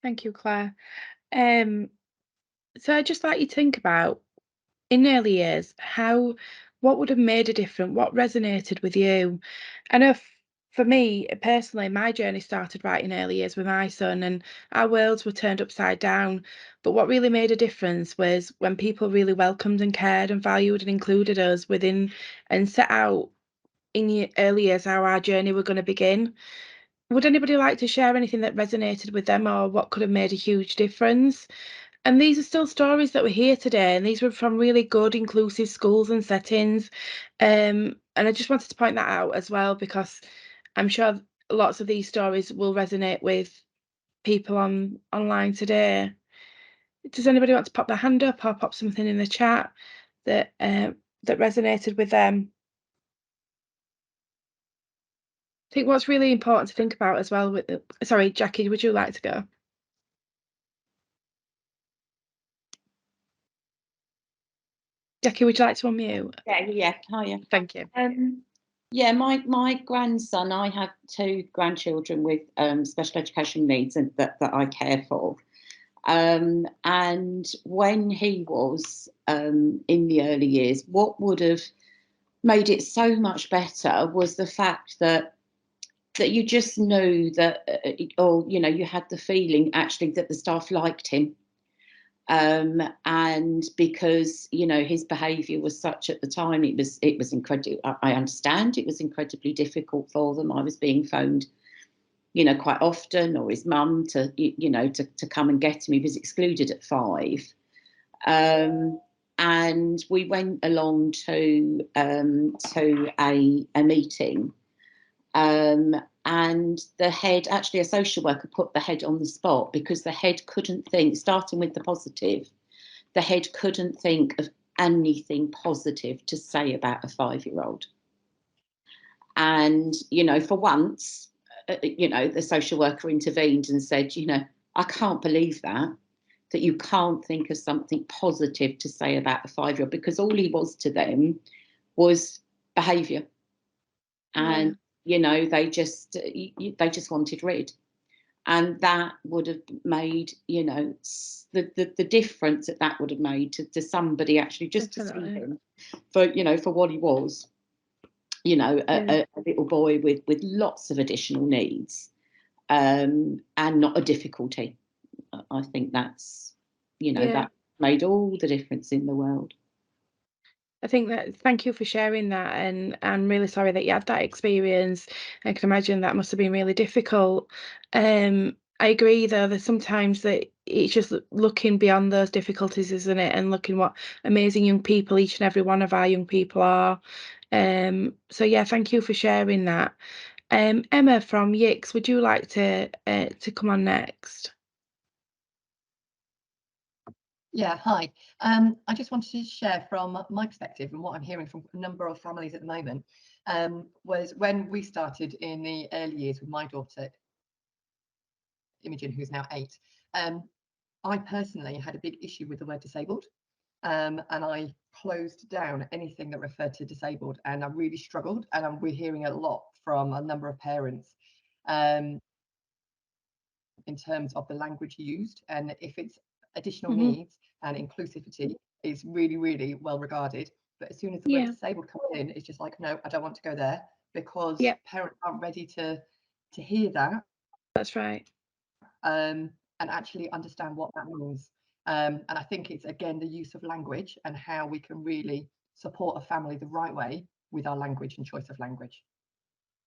S14: Thank you, Claire. So I'd just like you to think about, in early years, what would have made a difference, what resonated with you. I know for me personally, my journey started right in early years with my son, and our worlds were turned upside down. But what really made a difference was when people really welcomed and cared and valued and included us within, and set out in early years how our journey were going to begin. Would anybody like to share anything that resonated with them, or what could have made a huge difference? And these are still stories that were here today, and these were from really good, inclusive schools and settings. And I just wanted to point that out as well, because I'm sure lots of these stories will resonate with people online today. Does anybody want to pop their hand up or pop something in the chat that that resonated with them? I think what's really important to think about as well with sorry, Jackie, would you like to go? Jackie, would you like to unmute?
S18: Yeah, hiya.
S14: Thank you.
S18: Yeah, my grandson, I have 2 grandchildren with special education needs and that I care for. And when he was in the early years, what would have made it so much better was the fact that you just knew that, or you know, you had the feeling actually that the staff liked him. And because, you know, his behaviour was such at the time, it was incredible. I understand it was incredibly difficult for them. I was being phoned, you know, quite often, or his mum to, you know, to come and get him. He was excluded at 5. And we went along to a meeting. And the head, actually a social worker, put the head on the spot because the head couldn't think, starting with the positive, the head couldn't think of anything positive to say about a 5-year-old. And, you know, for once, you know, the social worker intervened and said, you know, I can't believe that you can't think of something positive to say about a 5-year-old, because all he was to them was behaviour. And you know, they just wanted rid, and that would have made, you know, the difference that would have made to somebody actually just to see him for, you know, for what he was, you know, a little boy with lots of additional needs, and not a difficulty. I think that's, you know, that made all the difference in the world.
S14: I think that, thank you for sharing that, and I'm really sorry that you had that experience. I can imagine that must have been really difficult. I agree though that sometimes that it's just looking beyond those difficulties, isn't it, and looking what amazing young people each and every one of our young people are. So yeah, thank you for sharing that. Emma from Yix, would you like to come on next?
S19: Yeah, hi. I just wanted to share from my perspective and what I'm hearing from a number of families at the moment, was when we started in the early years with my daughter, Imogen, who's now 8. I personally had a big issue with the word disabled, and I closed down anything that referred to disabled, and I really struggled, and we're hearing a lot from a number of parents in terms of the language used, and if it's additional needs and inclusivity is really, really well regarded. But as soon as the word disabled comes in, it's just like, no, I don't want to go there, because parents aren't ready to hear that.
S14: That's right.
S19: And actually understand what that means. And I think it's, again, the use of language and how we can really support a family the right way with our language and choice of language.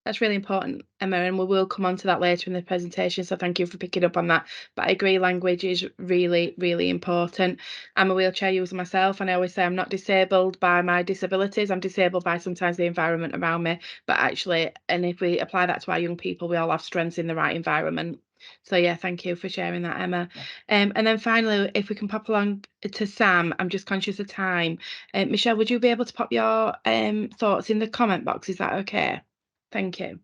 S14: That's really important, Emma, and we will come on to that later in the presentation, so thank you for picking up on that. But I agree, language is really, really important. I'm a wheelchair user myself, and I always say I'm not disabled by my disabilities, I'm disabled by sometimes the environment around me. But actually, and if we apply that to our young people, we all have strengths in the right environment. So yeah, thank you for sharing that, Emma. And then finally, if we can pop along to Sam, I'm just conscious of time. Michelle, would you be able to pop your thoughts in the comment box? Is that okay? Thank you.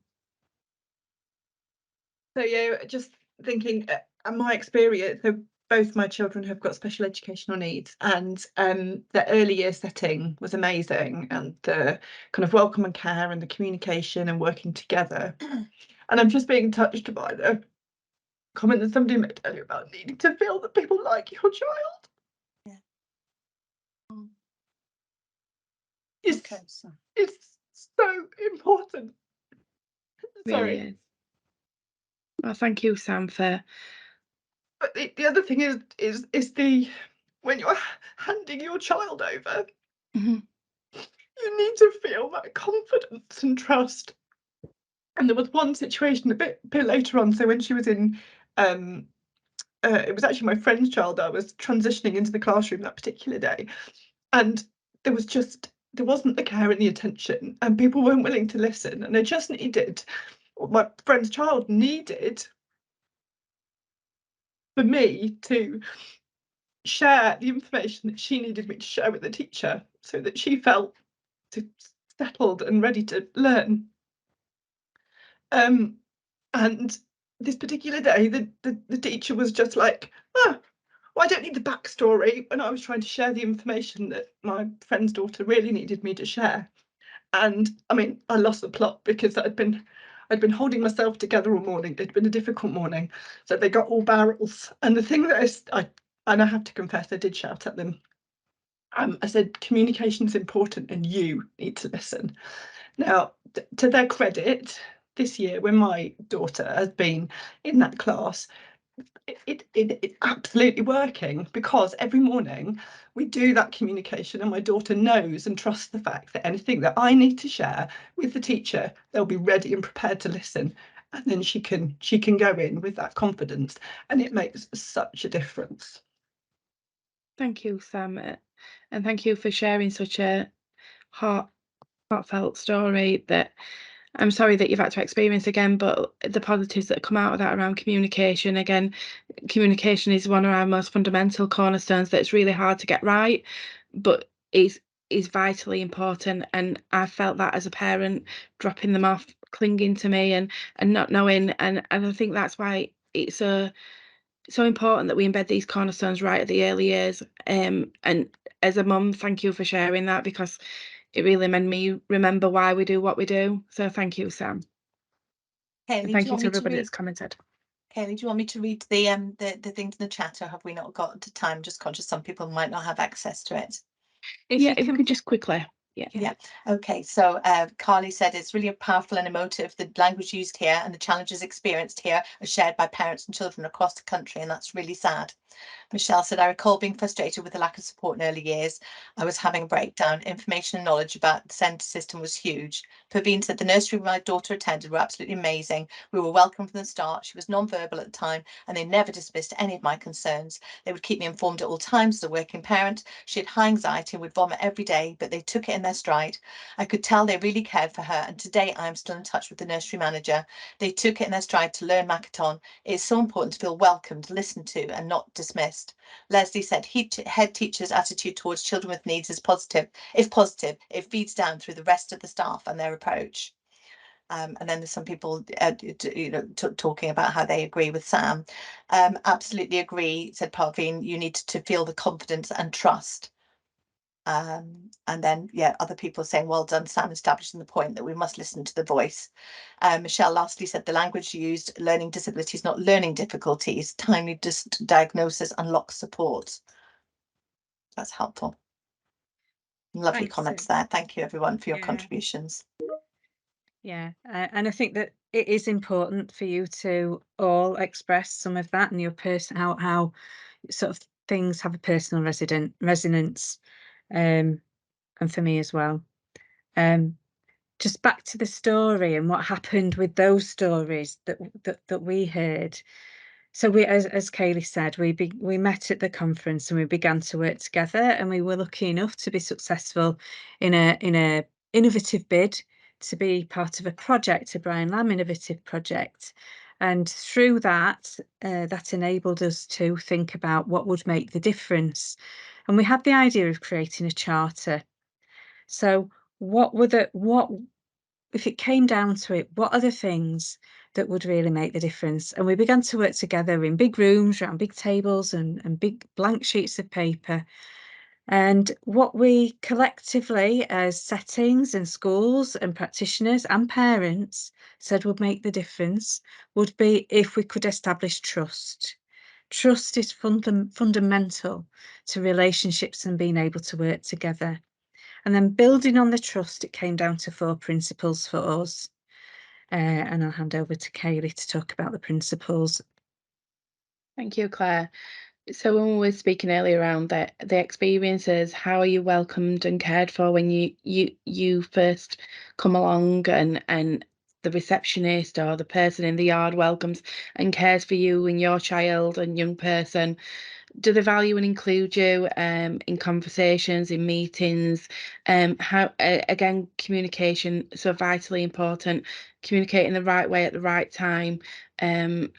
S20: So yeah, just thinking, my experience, so both my children have got special educational needs, and the early year setting was amazing, and the kind of welcome and care and the communication and working together. And I'm just being touched by the comment that somebody made earlier about needing to feel that people like your child.
S1: Yeah.
S20: It's so important.
S14: Really
S20: Sorry.
S14: is. Well, thank you, Sam, for.
S20: But the other thing is the when you're handing your child over,
S14: Mhm.
S20: you need to feel that confidence and trust. And there was one situation a bit later on. So when she was in, it was actually my friend's child. I was transitioning into the classroom that particular day, and there wasn't the care and the attention, and people weren't willing to listen. And I just needed, or my friend's child needed, for me to share the information that she needed me to share with the teacher, so that she felt settled and ready to learn. And this particular day, the teacher was just like, oh, well, I don't need the backstory, when I was trying to share the information that my friend's daughter really needed me to share. And I mean, I lost the plot because I'd been holding myself together all morning. It'd been a difficult morning, so they got all barrels. And the thing that I have to confess, I did shout at them. I said, communication is important and you need to listen. Now, to their credit, this year when my daughter has been in that class, it's absolutely working, because every morning we do that communication and my daughter knows and trusts the fact that anything that I need to share with the teacher, they'll be ready and prepared to listen, and then she can go in with that confidence, and it makes such a difference.
S14: Thank you, Sam, and thank you for sharing such a heartfelt story that I'm sorry that you've had to experience again, but the positives that come out of that around communication, again, communication is one of our most fundamental cornerstones that's really hard to get right, but is vitally important. And I felt that as a parent, dropping them off, clinging to me and not knowing, and I think that's why it's so important that we embed these cornerstones right at the early years. And as a mum, thank you for sharing that, because it really made me remember why we do what we do. So thank you, Sam.
S1: Hayley,
S14: And thank you to everybody that's commented.
S1: Hayley, do you want me to read the things in the chat, or have we not got to time? Just conscious some people might not have access to it.
S14: If you could just quickly.
S1: Yeah. Okay. So Carly said it's really powerful and emotive. The language used here and the challenges experienced here are shared by parents and children across the country, and that's really sad. Michelle said, I recall being frustrated with the lack of support in early years. I was having a breakdown. Information and knowledge about the SEND system was huge. Paveen said, the nursery my daughter attended were absolutely amazing. We were welcome from the start. She was non-verbal at the time, and they never dismissed any of my concerns. They would keep me informed at all times as a working parent. She had high anxiety and would vomit every day, but they took it in their stride. I could tell they really cared for her, and today I am still in touch with the nursery manager. They took it in their stride to learn Makaton. It's so important to feel welcomed, listened to, and not dismissed. Leslie said head teachers' attitude towards children with needs is positive. If positive, it feeds down through the rest of the staff and their approach. And then there's some people talking about how they agree with Sam. Absolutely agree, said Parveen. You need to feel the confidence and trust. And then, yeah, other people saying, well done, Sam, establishing the point that we must listen to the voice. Michelle lastly said the language used, learning disabilities, not learning difficulties, timely diagnosis, unlock support. That's helpful. Lovely
S15: Thanks,
S1: comments there. Thank you, everyone, for your contributions.
S15: Yeah, and I think that it is important for you to all express some of that and your how sort of things have a personal resonance, and for me as well. Just back to the story and what happened with those stories that we heard. So we, as Kaylee said, we met at the conference and we began to work together, and we were lucky enough to be successful in a innovative bid to be part of a project, a Brian Lamb innovative project. And through that, that enabled us to think about what would make the difference. And we had the idea of creating a charter. So what if it came down to it, what are the things that would really make the difference? And we began to work together in big rooms around big tables and big blank sheets of paper. And what we collectively as settings and schools and practitioners and parents said would make the difference would be if we could establish trust. Trust is fundamental to relationships and being able to work together. And then building on the trust, it came down to 4 principles for us. And I'll hand over to Kaylee to talk about the principles.
S14: Thank you, Claire. So when we were speaking earlier around the experiences, how are you welcomed and cared for when you first come along, and the receptionist or the person in the yard welcomes and cares for you and your child and young person? Do they value and include you in conversations, in meetings? How again, communication, so vitally important. Communicating the right way at the right time, and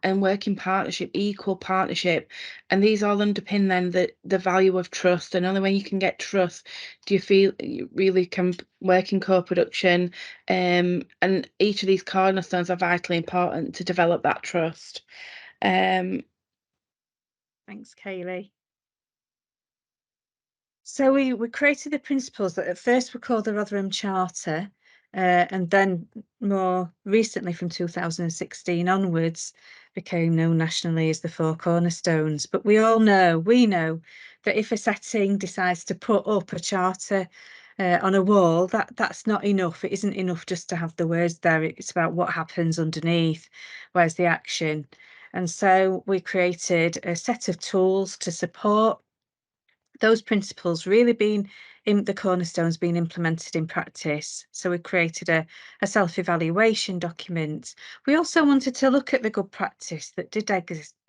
S14: work in partnership, equal partnership, and these all underpin then the value of trust. And only when you can get trust do you feel you really can work in co-production. And each of these cornerstones are vitally important to develop that trust.
S15: Thanks, Kaylee. So we created the principles that at first were called the Rotherham Charter, and then more recently from 2016 onwards became known nationally as the Four Cornerstones. But we know that if a setting decides to put up a charter on a wall, that's not enough. It isn't enough just to have the words there. It's about what happens underneath. Where's the action? And so we created a set of tools to support those principles really being in the cornerstones being implemented in practice. So we created a self-evaluation document. We also wanted to look at the good practice that did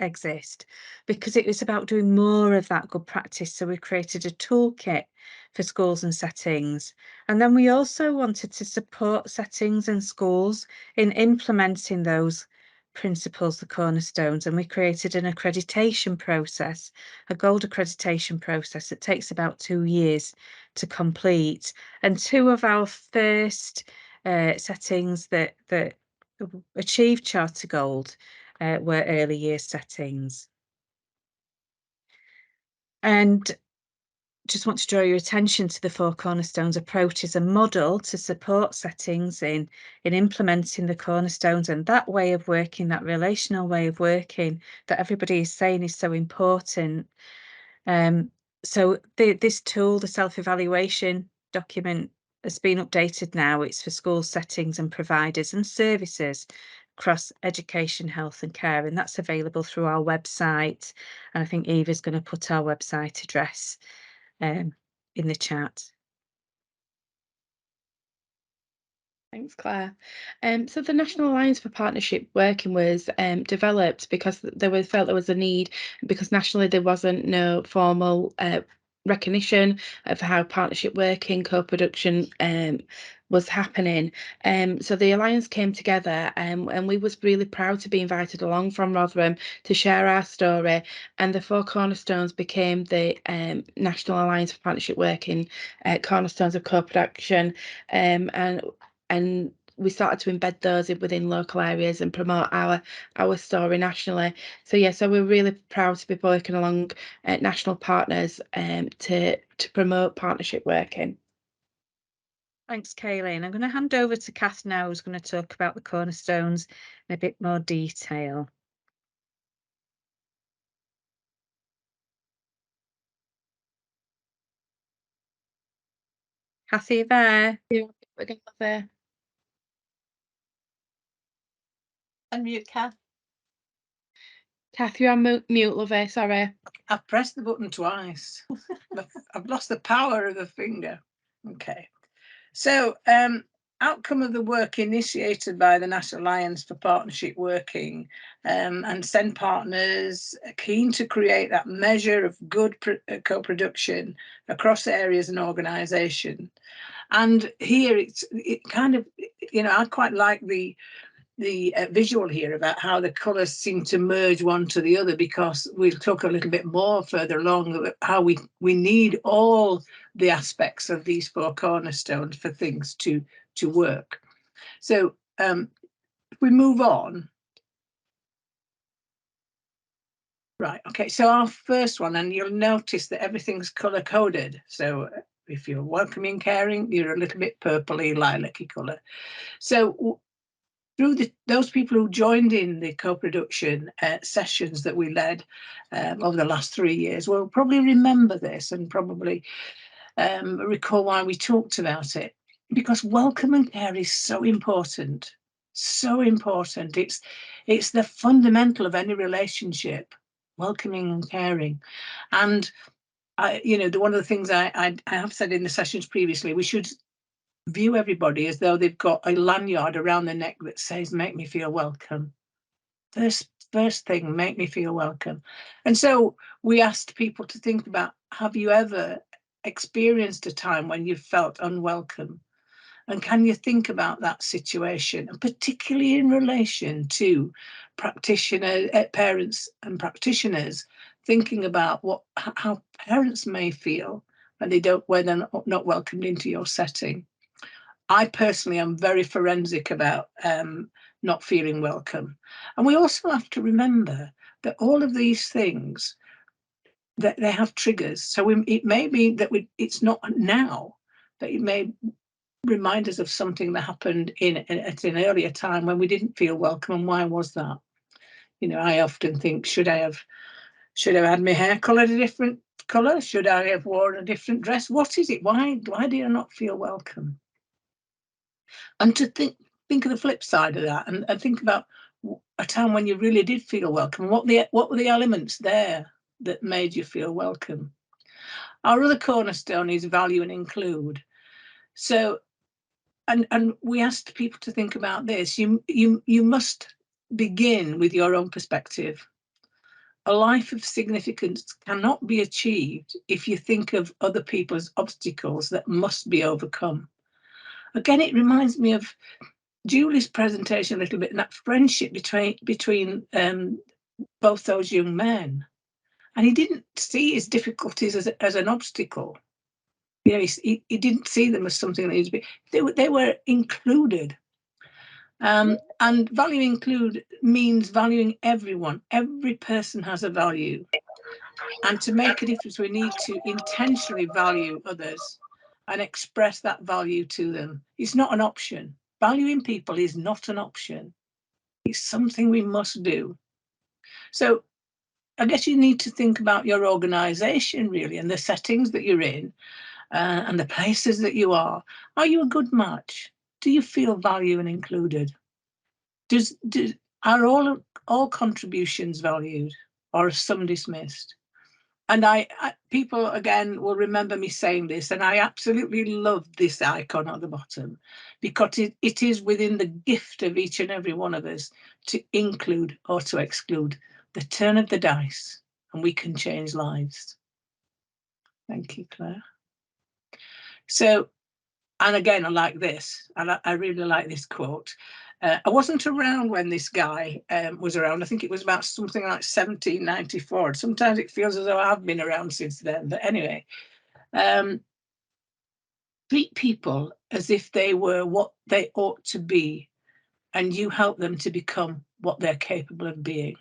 S15: exist, because it was about doing more of that good practice. So we created a toolkit for schools and settings. And then we also wanted to support settings and schools in implementing those principles, the cornerstones, and we created an accreditation process, a gold accreditation process that takes about 2 years to complete. And 2 of our first settings that achieved Charter Gold were early years settings. And just want to draw your attention to the Four Cornerstones approach as a model to support settings in implementing the cornerstones, and that way of working, that relational way of working that everybody is saying is so important. So this tool, the self-evaluation document, has been updated now. It's for school settings and providers and services across education, health and care, and that's available through our website. And I think Eva's going to put our website address in the chat.
S14: Thanks, Claire. So the National Alliance for Partnership Working was developed because felt there was a need, because nationally there wasn't no formal recognition of how partnership working, co-production was happening. So the Alliance came together, and we was really proud to be invited along from Rotherham to share our story, and the Four Cornerstones became the National Alliance for Partnership Working cornerstones of co-production, and we started to embed those within local areas and promote our story nationally. So yeah, so we're really proud to be working along national partners to promote partnership working.
S15: Thanks, Kaylee. And I'm going to hand over to Kath now, who's going to talk about the cornerstones in a bit more detail. Kath, are you there?
S14: There.
S1: Unmute, Kath.
S14: Kath, you're on mute, lovey, sorry.
S13: I've pressed the button twice. I've lost the power of the finger. Okay. So, outcome of the work initiated by the National Alliance for Partnership Working and SEND partners are keen to create that measure of good co-production across areas and organisation. And here it kind of, I quite like the visual here about how the colours seem to merge one to the other, because we'll talk a little bit more further along about how we need all the aspects of these four cornerstones for things to work. So if we move on. Right, okay, so our first one, and you'll notice that everything's colour coded. So if you're welcoming, caring, you're a little bit purpley, lilac-y colour. So through those people who joined in the co-production sessions that we led over the last 3 years will probably remember this and probably recall why we talked about it. Because welcome and care is so important, so important. It's the fundamental of any relationship, welcoming and caring. And one of the things I have said in the sessions previously, we should view everybody as though they've got a lanyard around their neck that says, make me feel welcome. First thing, make me feel welcome. And so we asked people to think about, have you ever experienced a time when you felt unwelcome? And can you think about that situation, and particularly in relation to parents and practitioners, thinking about how parents may feel when they're not welcomed into your setting. I personally am very forensic about not feeling welcome. And we also have to remember that all of these things, that they have triggers. So it may be that it's not now, but it may remind us of something that happened at an earlier time when we didn't feel welcome. And why was that? I often think, should I have had my hair coloured a different colour? Should I have worn a different dress? What is it? Why did I not feel welcome? And to think of the flip side of that, and think about a time when you really did feel welcome. What were the elements there that made you feel welcome? Our other cornerstone is value and include. So, and we asked people to think about this. You must begin with your own perspective. A life of significance cannot be achieved if you think of other people's obstacles that must be overcome. Again, it reminds me of Julie's presentation a little bit, and that friendship between both those young men. And he didn't see his difficulties as an obstacle. He didn't see them as something that needs to be. They were included. And value include means valuing everyone. Every person has a value. And to make a difference, we need to intentionally value others and express that value to them. It's not an option. Valuing people is not an option. It's something we must do. So I guess you need to think about your organisation, really, and the settings that you're in and the places that you are. Are you a good match? Do you feel valued and included? Are all contributions valued, or are some dismissed? And people, again, will remember me saying this, and I absolutely love this icon at the bottom, because it is within the gift of each and every one of us to include or to exclude. The turn of the dice, and we can change lives. Thank you, Claire. So, and again, I like this. I really like this quote. I wasn't around when this guy was around. I think it was about something like 1794. Sometimes it feels as though I've been around since then. But anyway, treat people as if they were what they ought to be, and you help them to become what they're capable of being.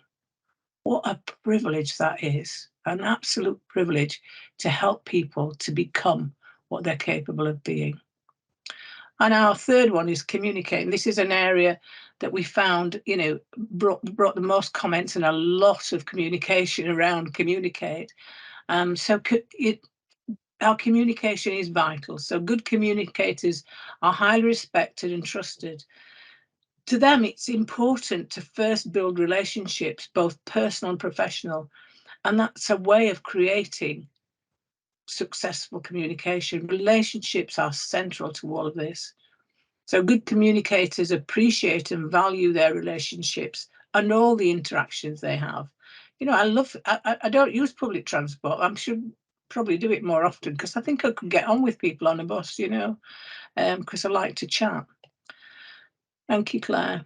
S13: What a privilege that is, an absolute privilege to help people to become what they're capable of being. And our third one is communicating. This is an area that we found, brought the most comments and a lot of communication around communicate. So our communication is vital. So good communicators are highly respected and trusted. To them, it's important to first build relationships, both personal and professional. And that's a way of creating successful communication. Relationships are central to all of this. So good communicators appreciate and value their relationships and all the interactions they have. I don't use public transport. I should probably do it more often, because I think I could get on with people on a bus, because I like to chat. Thank you, Claire.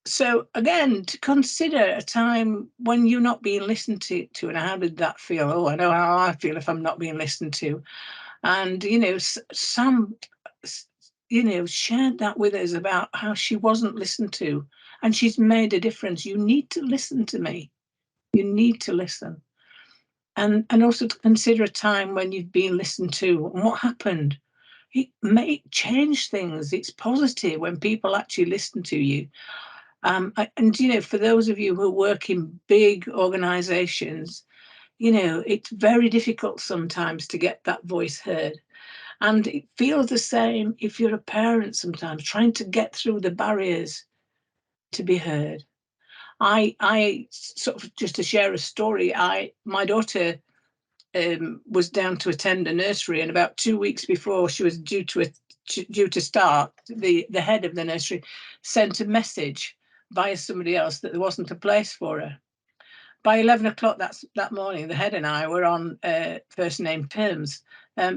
S13: So again, to consider a time when you're not being listened to, and how did that feel? Oh, I know how I feel if I'm not being listened to. And, you know, shared that with us about how she wasn't listened to, and she's made a difference. You need to listen to me. You need to listen. And also to consider a time when you've been listened to and what happened. It may change things. It's positive when people actually listen to you. And, you know, for those of you who work in big organisations, you know, it's very difficult sometimes to get that voice heard. And it feels the same if you're a parent sometimes, trying to get through the barriers to be heard. I sort of, just to share a story, my daughter was down to attend a nursery, and about 2 weeks before she was due to start, the head of the nursery sent a message via somebody else that there wasn't a place for her. By 11 o'clock that morning, the head and I were on first name terms,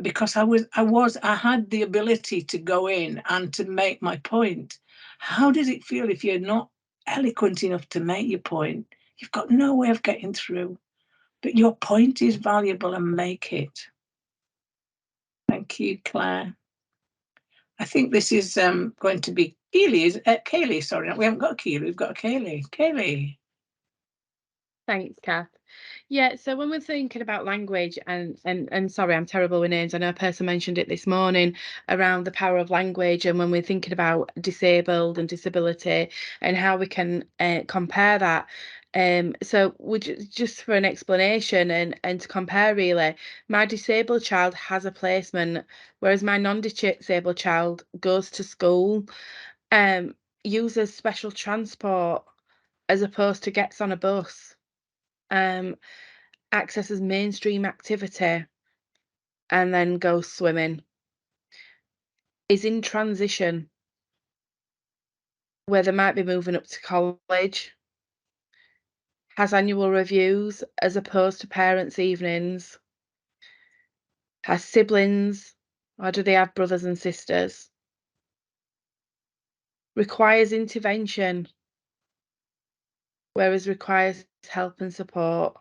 S13: because I had the ability to go in and to make my point. How does it feel if you're not eloquent enough to make your point? You've got no way of getting through, but your point is valuable and make it. Thank you, Claire. I think this is going to be Kaylee. Sorry, we haven't got a Keely, we've got a Kaylee. Kaylee.
S14: Thanks, Kath. Yeah, so when we're thinking about language, and sorry, I'm terrible with names. I know a person mentioned it this morning around the power of language, and when we're thinking about disabled and disability and how we can compare that. So just for an explanation and to compare, really, my disabled child has a placement, whereas my non-disabled child goes to school, uses special transport as opposed to gets on a bus. Accesses mainstream activity and then goes swimming, is in transition where they might be moving up to college, has annual reviews as opposed to parents' evenings, has siblings, or do they have brothers and sisters, requires intervention, whereas requires help and support,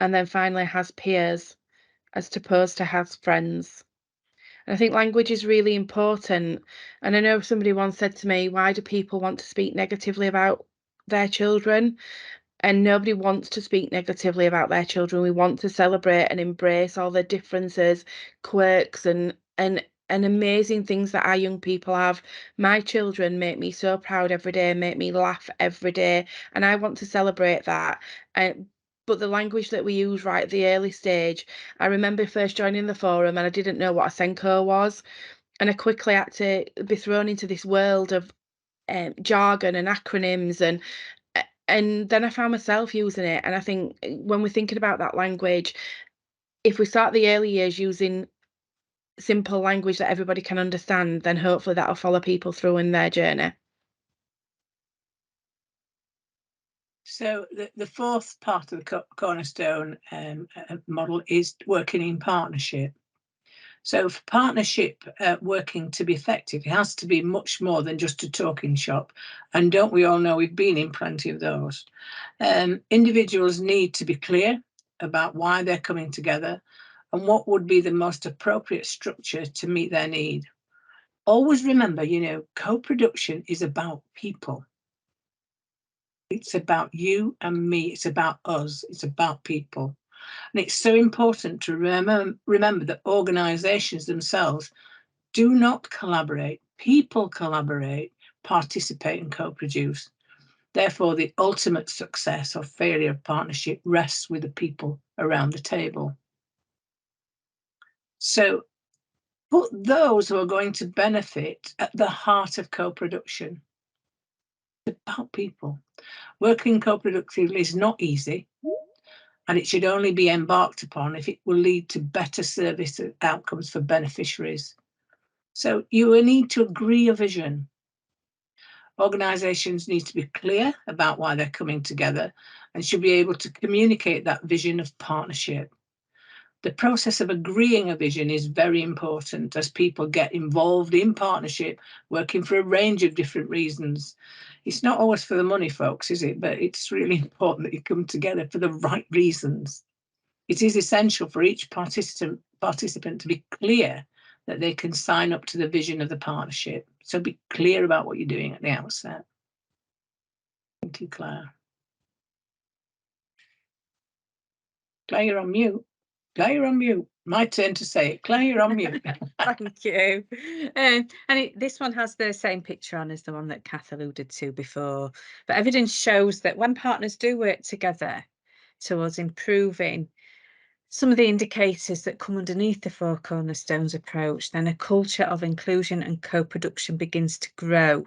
S14: and then finally has peers as opposed to has friends. And I think language is really important. And I know somebody once said to me, why do people want to speak negatively about their children? And nobody wants to speak negatively about their children. We want to celebrate and embrace all their differences, quirks, and amazing things that our young people have. My children make me so proud every day, make me laugh every day, and I want to celebrate that. But the language that we use right at the early stage, I remember first joining the forum and I didn't know what a Senko was, and I quickly had to be thrown into this world of jargon and acronyms, and then I found myself using it. And I think when we're thinking about that language, if we start the early years using simple language that everybody can understand, then hopefully that'll follow people through in their journey.
S13: So the fourth part of the Cornerstone model is working in partnership. So for partnership working to be effective, it has to be much more than just a talking shop. And don't we all know we've been in plenty of those? Individuals need to be clear about why they're coming together and what would be the most appropriate structure to meet their need. Always remember, you know, co-production is about people. It's about you and me. It's about us. It's about people. And it's so important to remember that organisations themselves do not collaborate. People collaborate, participate and co-produce. Therefore, the ultimate success or failure of partnership rests with the people around the table. So put those who are going to benefit at the heart of co-production. It's about people. Working co-productively is not easy, and it should only be embarked upon if it will lead to better service outcomes for beneficiaries. So you will need to agree a vision. Organisations need to be clear about why they're coming together and should be able to communicate that vision of partnership. The process of agreeing a vision is very important as people get involved in partnership, working for a range of different reasons. It's not always for the money, folks, is it? But it's really important that you come together for the right reasons. It is essential for each participant to be clear that they can sign up to the vision of the partnership. So be clear about what you're doing at the outset. Thank you, Claire. Claire, you're on mute. Claire, you're on mute. My turn to say it. Claire, you're on mute.
S15: Thank you. This one has the same picture on as the one that Kath alluded to before. But evidence shows that when partners do work together towards improving some of the indicators that come underneath the Four Cornerstones approach, then a culture of inclusion and co-production begins to grow.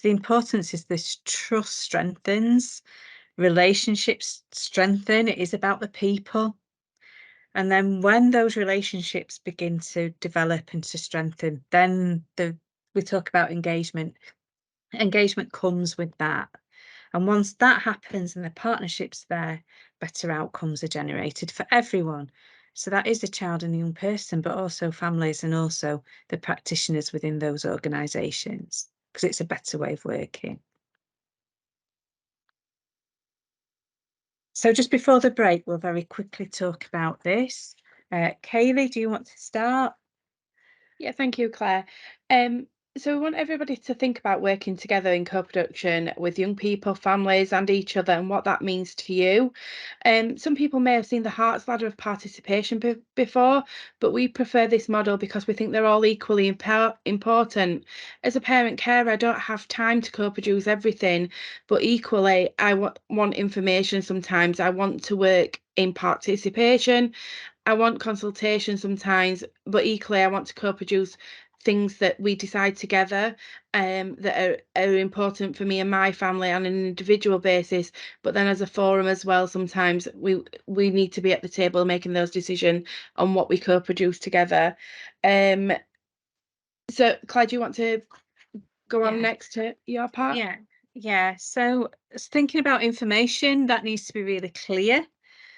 S15: The importance is this trust strengthens, relationships strengthen. It is about the people. And then when those relationships begin to develop and to strengthen, then we talk about engagement. Engagement comes with that. And once that happens and the partnership's there, better outcomes are generated for everyone. So that is the child and young person, but also families and also the practitioners within those organisations, because it's a better way of working. So just before the break, we'll very quickly talk about this. Kaylee, do you want to start?
S14: Yeah, thank you, Claire. So we want everybody to think about working together in co-production with young people, families and each other, and what that means to you. Some people may have seen the Hearts Ladder of participation before, but we prefer this model because we think they're all equally important. As a parent carer, I don't have time to co-produce everything, but equally I want information sometimes. I want to work in participation. I want consultation sometimes, but equally I want to co-produce things that we decide together that are important for me and my family on an individual basis, but then as a forum as well, sometimes we need to be at the table making those decisions on what we co-produce together. So Claire, do you want to go on next to your part?
S15: Yeah. So thinking about information, that needs to be really clear.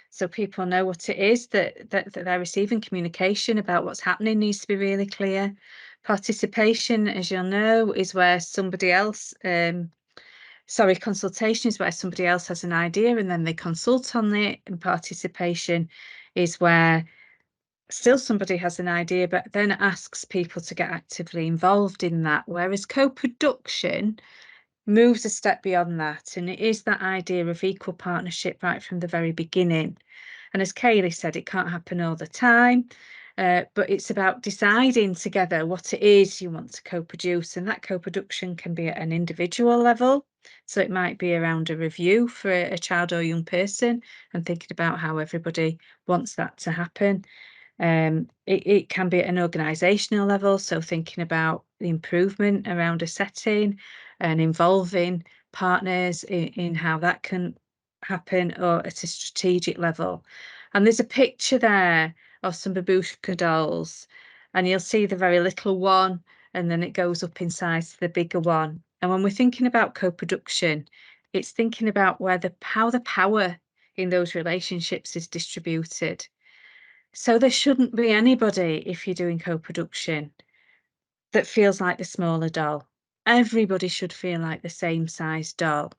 S15: So people know what it is that they're receiving. Communication about what's happening needs to be really clear. Participation, as you'll know, is where somebody else, consultation is where somebody else has an idea and then they consult on it. And participation is where still somebody has an idea, but then asks people to get actively involved in that. Whereas co-production moves a step beyond that, and it is that idea of equal partnership right from the very beginning. And as Kaylee said, it can't happen all the time, but it's about deciding together what it is you want to co-produce, and that co-production can be at an individual level. So it might be around a review for a child or young person and thinking about how everybody wants that to happen. It can be at an organisational level, so thinking about the improvement around a setting and involving partners in how that can happen, or at a strategic level. And there's a picture there of some babushka dolls, and you'll see the very little one, and then it goes up in size to the bigger one. And when we're thinking about co-production, it's thinking about how the power in those relationships is distributed. So there shouldn't be anybody, if you're doing co-production, that feels like the smaller doll. Everybody should feel like the same size doll.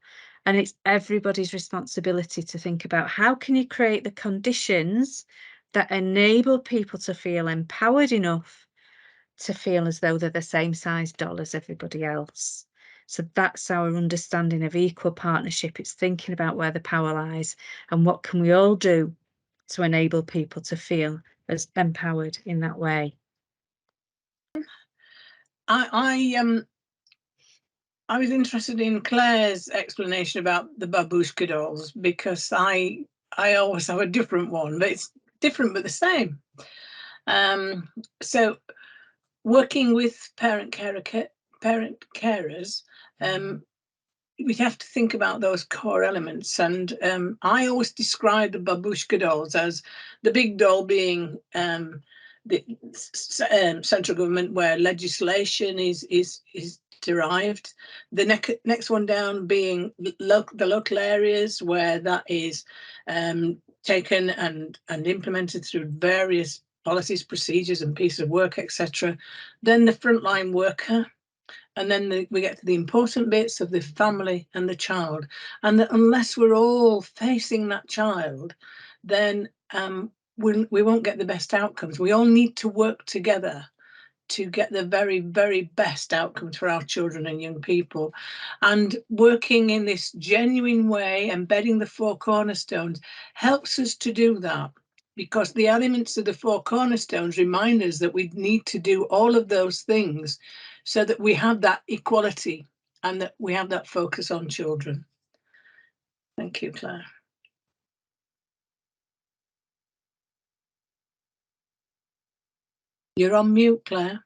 S15: And it's everybody's responsibility to think about how can you create the conditions that enable people to feel empowered enough to feel as though they're the same size doll as everybody else. So that's our understanding of equal partnership. It's thinking about where the power lies and what can we all do to enable people to feel as empowered in that way.
S13: I was interested in Claire's explanation about the babushka dolls, because I always have a different one, but it's different but the same. So working with parent carers, we have to think about those core elements, and I always describe the babushka dolls as the big doll being the central government, where legislation is derived. The next one down being the local areas, where that is taken and implemented through various policies, procedures and pieces of work, etc. Then the frontline worker. And then we get to the important bits of the family and the child. And that unless we're all facing that child, then we won't get the best outcomes. We all need to work together to get the very, very best outcomes for our children and young people. And working in this genuine way, embedding the Four Cornerstones, helps us to do that, because the elements of the Four Cornerstones remind us that we need to do all of those things so that we have that equality and that we have that focus on children. Thank you, Claire. You're on mute, Claire.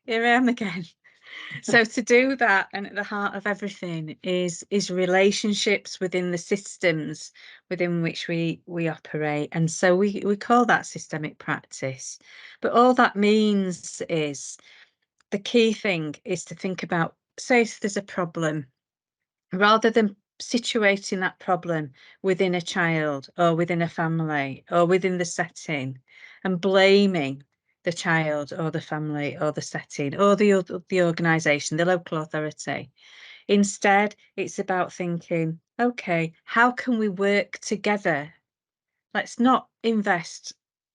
S15: Here I am again. So to do that, and at the heart of everything is relationships within the systems within which we operate. And so we call that systemic practice. But all that means is, the key thing is to think about, say if there's a problem, rather than situating that problem within a child or within a family or within the setting and blaming the child or the family or the setting or the organisation, the local authority. Instead, it's about thinking, okay, how can we work together? Let's not invest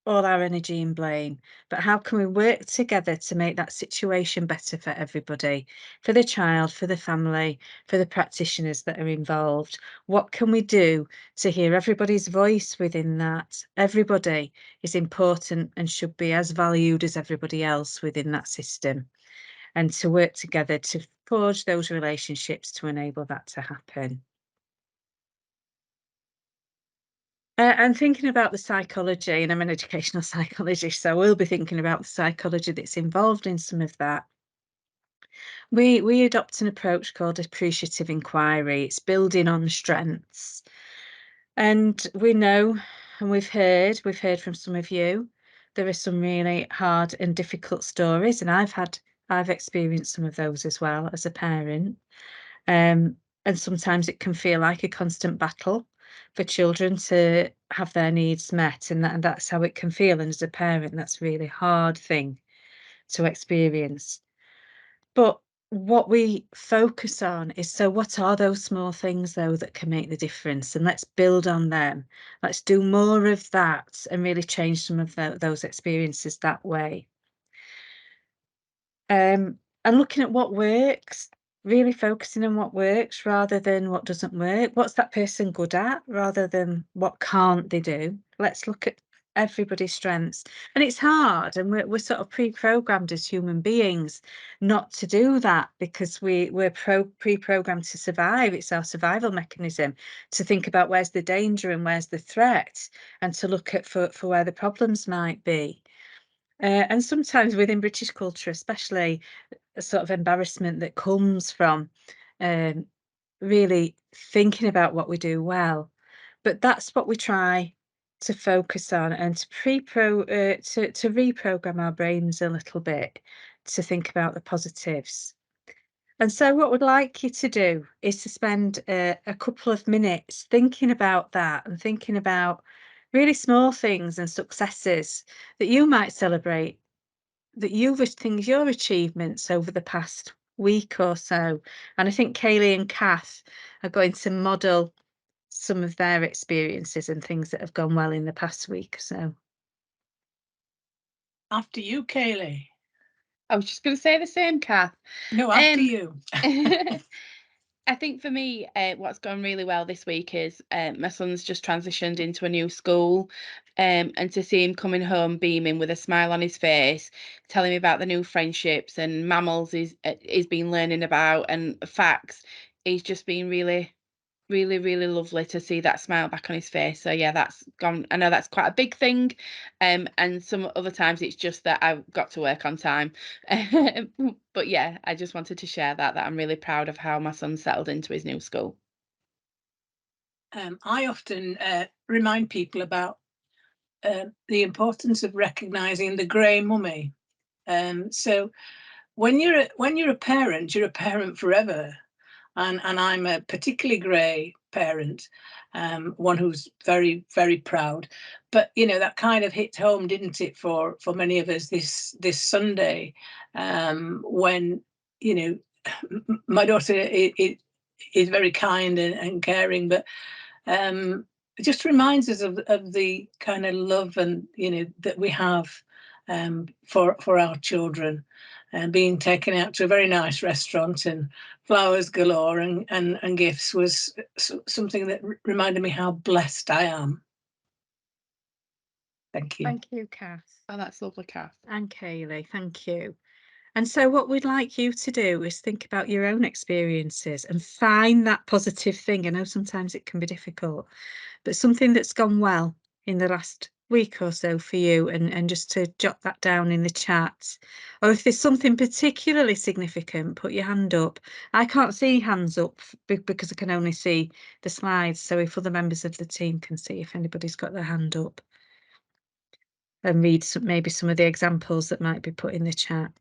S15: all our energy in blame, but how can we work together to make that situation better for everybody, for the child, for the family, for the practitioners that are involved? What can we do to hear everybody's voice within that? Everybody is important and should be as valued as everybody else within that system, and to work together to forge those relationships to enable that to happen. And thinking about the psychology, and I'm an educational psychologist, so we'll be thinking about the psychology that's involved in some of that. We adopt an approach called appreciative inquiry. It's building on strengths. And we know, and we've heard from some of you, there are some really hard and difficult stories, and I've experienced some of those as well as a parent. And sometimes it can feel like a constant battle for children to have their needs met, and that's how it can feel. And as a parent, that's a really hard thing to experience. But what we focus on is, so what are those small things though that can make the difference, and let's build on them. Let's do more of that and really change some of those experiences that way. And looking at what works, really focusing on what works rather than what doesn't work. What's that person good at rather than what can't they do? Let's look at everybody's strengths. And it's hard, and we're sort of pre-programmed as human beings not to do that, because we're pre-programmed to survive. It's our survival mechanism to think about where's the danger and where's the threat, and to look at for where the problems might be. And sometimes within British culture, especially, a sort of embarrassment that comes from really thinking about what we do well. But that's what we try to focus on, and to reprogram our brains a little bit to think about the positives. And so what we'd like you to do is to spend a couple of minutes thinking about that, and thinking about really small things and successes that you might celebrate, that your achievements over the past week or so. And I think Kaylee and Kath are going to model some of their experiences and things that have gone well in the past week or so.
S13: After you, Kaylee.
S14: I was just going to say the same, Kath.
S13: No, after you.
S14: I think for me, what's gone really well this week is my son's just transitioned into a new school, and to see him coming home beaming with a smile on his face, telling me about the new friendships and mammals he's been learning about, and facts. He's just been really, really, really lovely to see that smile back on his face. So yeah, that's gone. I know that's quite a big thing, and some other times it's just that I've got to work on time. But yeah, I just wanted to share that I'm really proud of how my son settled into his new school.
S13: I often remind people about the importance of recognising the grey mummy. So when you're a parent, you're a parent forever. And I'm a particularly grey parent, one who's very, very proud. But you know, that kind of hit home, didn't it, for many of us this Sunday, when you know, my daughter is very kind and caring, but it just reminds us of the kind of love and, you know, that we have for our children, and being taken out to a very nice restaurant and flowers galore and gifts was something that reminded me how blessed I am. Thank you.
S15: Thank you, Kath.
S14: Oh, that's lovely, Kath.
S15: And Kaylee, thank you. And so what we'd like you to do is think about your own experiences and find that positive thing. I know sometimes it can be difficult, but something that's gone well in the last week or so for you, and just to jot that down in the chat. Or if there's something particularly significant, put your hand up. I can't see hands up because I can only see the slides. So if other members of the team can see if anybody's got their hand up, and read maybe some of the examples that might be put in the chat.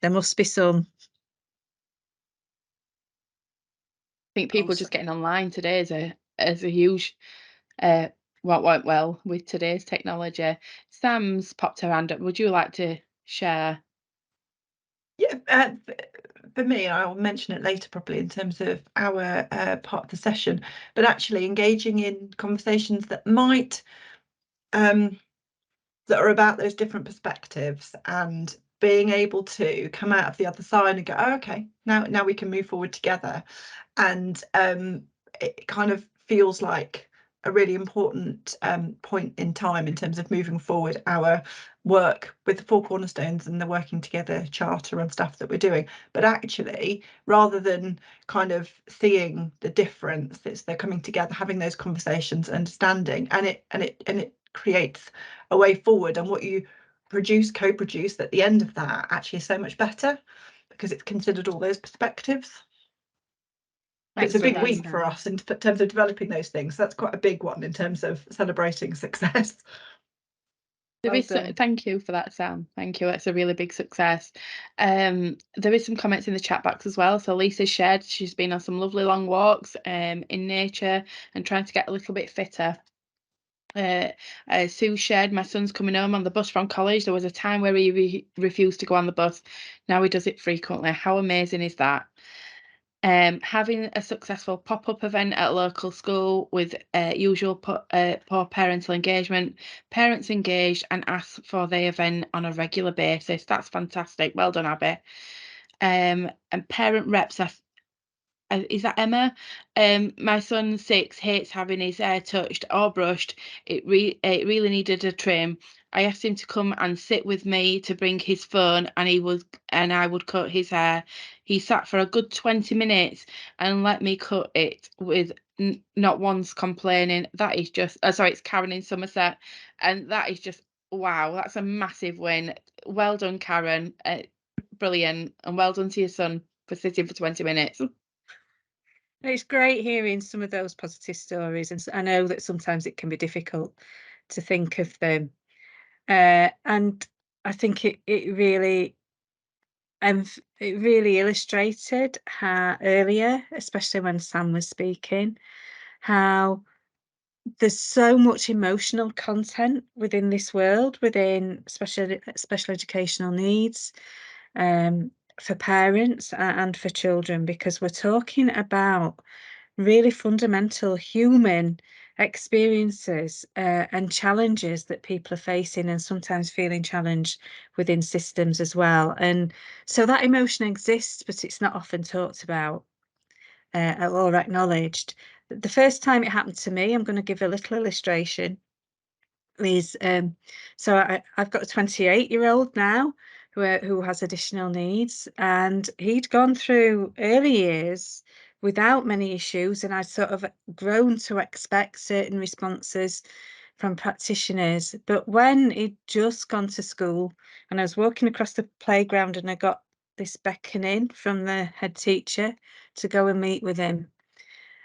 S15: There must be some.
S14: I think people just getting online today is a huge what went well with today's technology. Sam's popped her hand up. Would you like to share?
S20: Yeah, for me, I'll mention it later probably in terms of our part of the session, but actually engaging in conversations that might that are about those different perspectives, and being able to come out of the other side and go, oh, okay, now we can move forward together. And it kind of feels like a really important point in time in terms of moving forward our work with the Four Cornerstones and the working together charter and stuff that we're doing. But actually, rather than kind of seeing the difference, it's they're coming together, having those conversations, understanding, and it creates a way forward. And what you co-produce at the end of that actually is so much better because it's considered all those perspectives. It's a big week for us in terms of developing those things. So that's quite a big one in terms of celebrating success.
S14: Thank you for that, Sam. Thank you. That's a really big success. There is some comments in the chat box as well. So Lisa shared she's been on some lovely long walks in nature and trying to get a little bit fitter. Sue shared, my son's coming home on the bus from college. There was a time where he refused to go on the bus. Now he does it frequently. How amazing is that? Having a successful pop-up event at a local school with usual poor parental engagement, parents engaged and asked for the event on a regular basis. That's fantastic. Well done, Abby. And parent reps are, is that Emma? My son 6 hates having his hair touched or brushed. It really needed a trim. I asked him to come and sit with me to bring his phone, and I would cut his hair. He sat for a good 20 minutes and let me cut it with not once complaining. That is just, sorry, it's Karen in Somerset, and that is just, wow, that's a massive win. Well done, Karen. Brilliant, and well done to your son for sitting for 20 minutes.
S15: It's great hearing some of those positive stories, and I know that sometimes it can be difficult to think of them. And I think it really illustrated how earlier, especially when Sam was speaking, how there's so much emotional content within this world, within special educational needs, for parents and for children, because we're talking about really fundamental human experiences and challenges that people are facing, and sometimes feeling challenged within systems as well. And so that emotion exists, but it's not often talked about or acknowledged. The first time it happened to me, I'm going to give a little illustration, is so I've got a 28-year-old now who has additional needs, and he'd gone through early years without many issues, and I'd sort of grown to expect certain responses from practitioners. But when he'd just gone to school and I was walking across the playground and I got this beckoning from the head teacher to go and meet with him,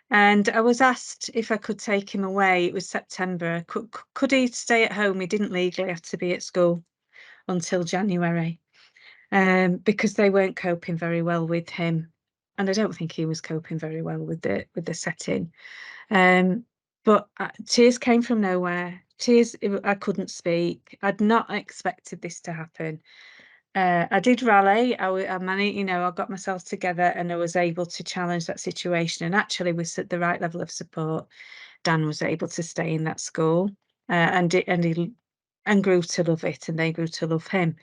S15: and I was asked if I could take him away. It was September. Could he stay at home? He didn't legally have to be at school until January, because they weren't coping very well with him, and I don't think he was coping very well with the setting. But tears came from nowhere. Tears. I couldn't speak. I'd not expected this to happen. I did rally. I managed, I got myself together and I was able to challenge that situation, and actually with the right level of support, Dan was able to stay in that school, and grew to love it, and they grew to love him.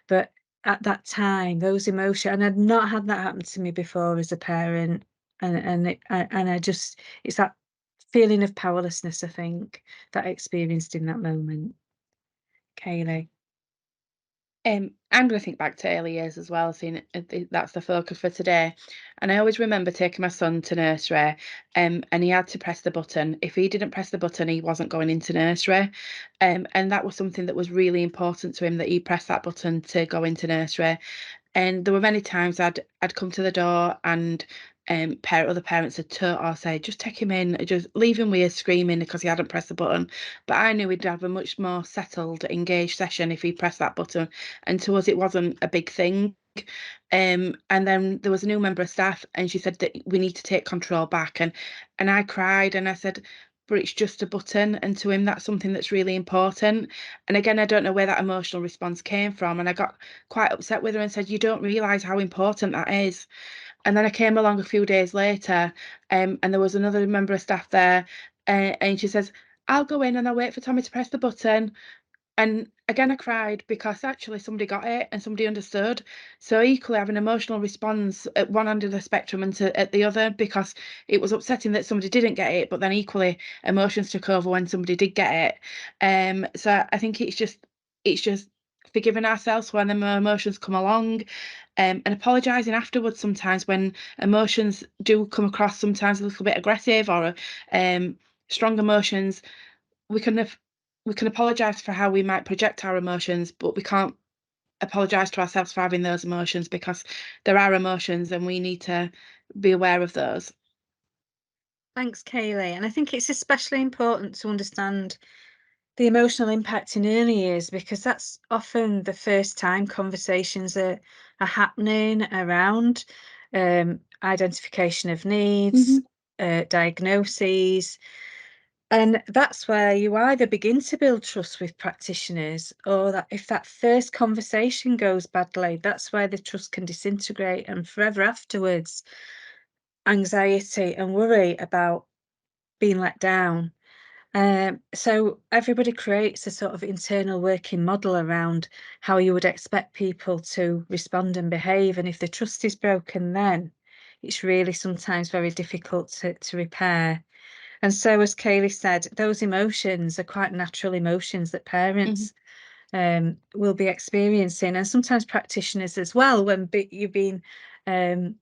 S15: But at that time, those emotions, and I'd not had that happen to me before as a parent, and I just, it's that feeling of powerlessness, I think, that I experienced in that moment. Kaylee.
S14: I'm going to think back to early years as well, seeing that's the focus for today. And I always remember taking my son to nursery, and he had to press the button. If he didn't press the button, he wasn't going into nursery. And that was something that was really important to him, that he pressed that button to go into nursery. And there were many times I'd come to the door and other parents had or say, just take him in, just leave him with screaming because he hadn't pressed the button. But I knew he'd have a much more settled, engaged session if he pressed that button. And to us, it wasn't a big thing. And then there was a new member of staff, and she said that we need to take control back. And I cried, and I said, but it's just a button. And to him, that's something that's really important. And again, I don't know where that emotional response came from. And I got quite upset with her and said, you don't realise how important that is. And then I came along a few days later, and there was another member of staff there, and she says, I'll go in and I'll wait for Tommy to press the button. And again, I cried because actually somebody got it and somebody understood. So equally, I have an emotional response at one end of the spectrum and at the other, because it was upsetting that somebody didn't get it, but then equally emotions took over when somebody did get it. So I think it's just forgiving ourselves when the emotions come along, and apologising afterwards sometimes when emotions do come across sometimes a little bit aggressive or strong emotions. We can apologise for how we might project our emotions, but we can't apologise to ourselves for having those emotions, because there are emotions and we need to be aware of those.
S15: Thanks, Kaylee. And I think it's especially important to understand the emotional impact in early years, because that's often the first time conversations are happening around identification of needs, diagnoses. And that's where you either begin to build trust with practitioners, or that if that first conversation goes badly, that's where the trust can disintegrate, and forever afterwards, anxiety and worry about being let down. So everybody creates a sort of internal working model around how you would expect people to respond and behave. And if the trust is broken, then it's really sometimes very difficult to repair. And so, as Kaylee said, those emotions are quite natural emotions that parents will be experiencing, and sometimes practitioners as well, when you've been when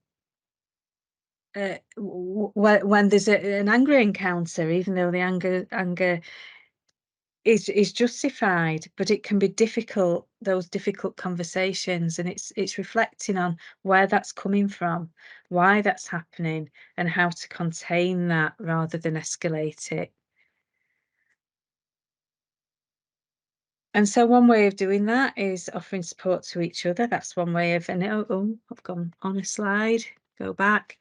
S15: there's an angry encounter, even though the anger is justified, but it can be difficult, those difficult conversations, and it's reflecting on where that's coming from, why that's happening, and how to contain that rather than escalate it. And so one way of doing that is offering support to each other. That's one way of, and I've gone on a slide, go back,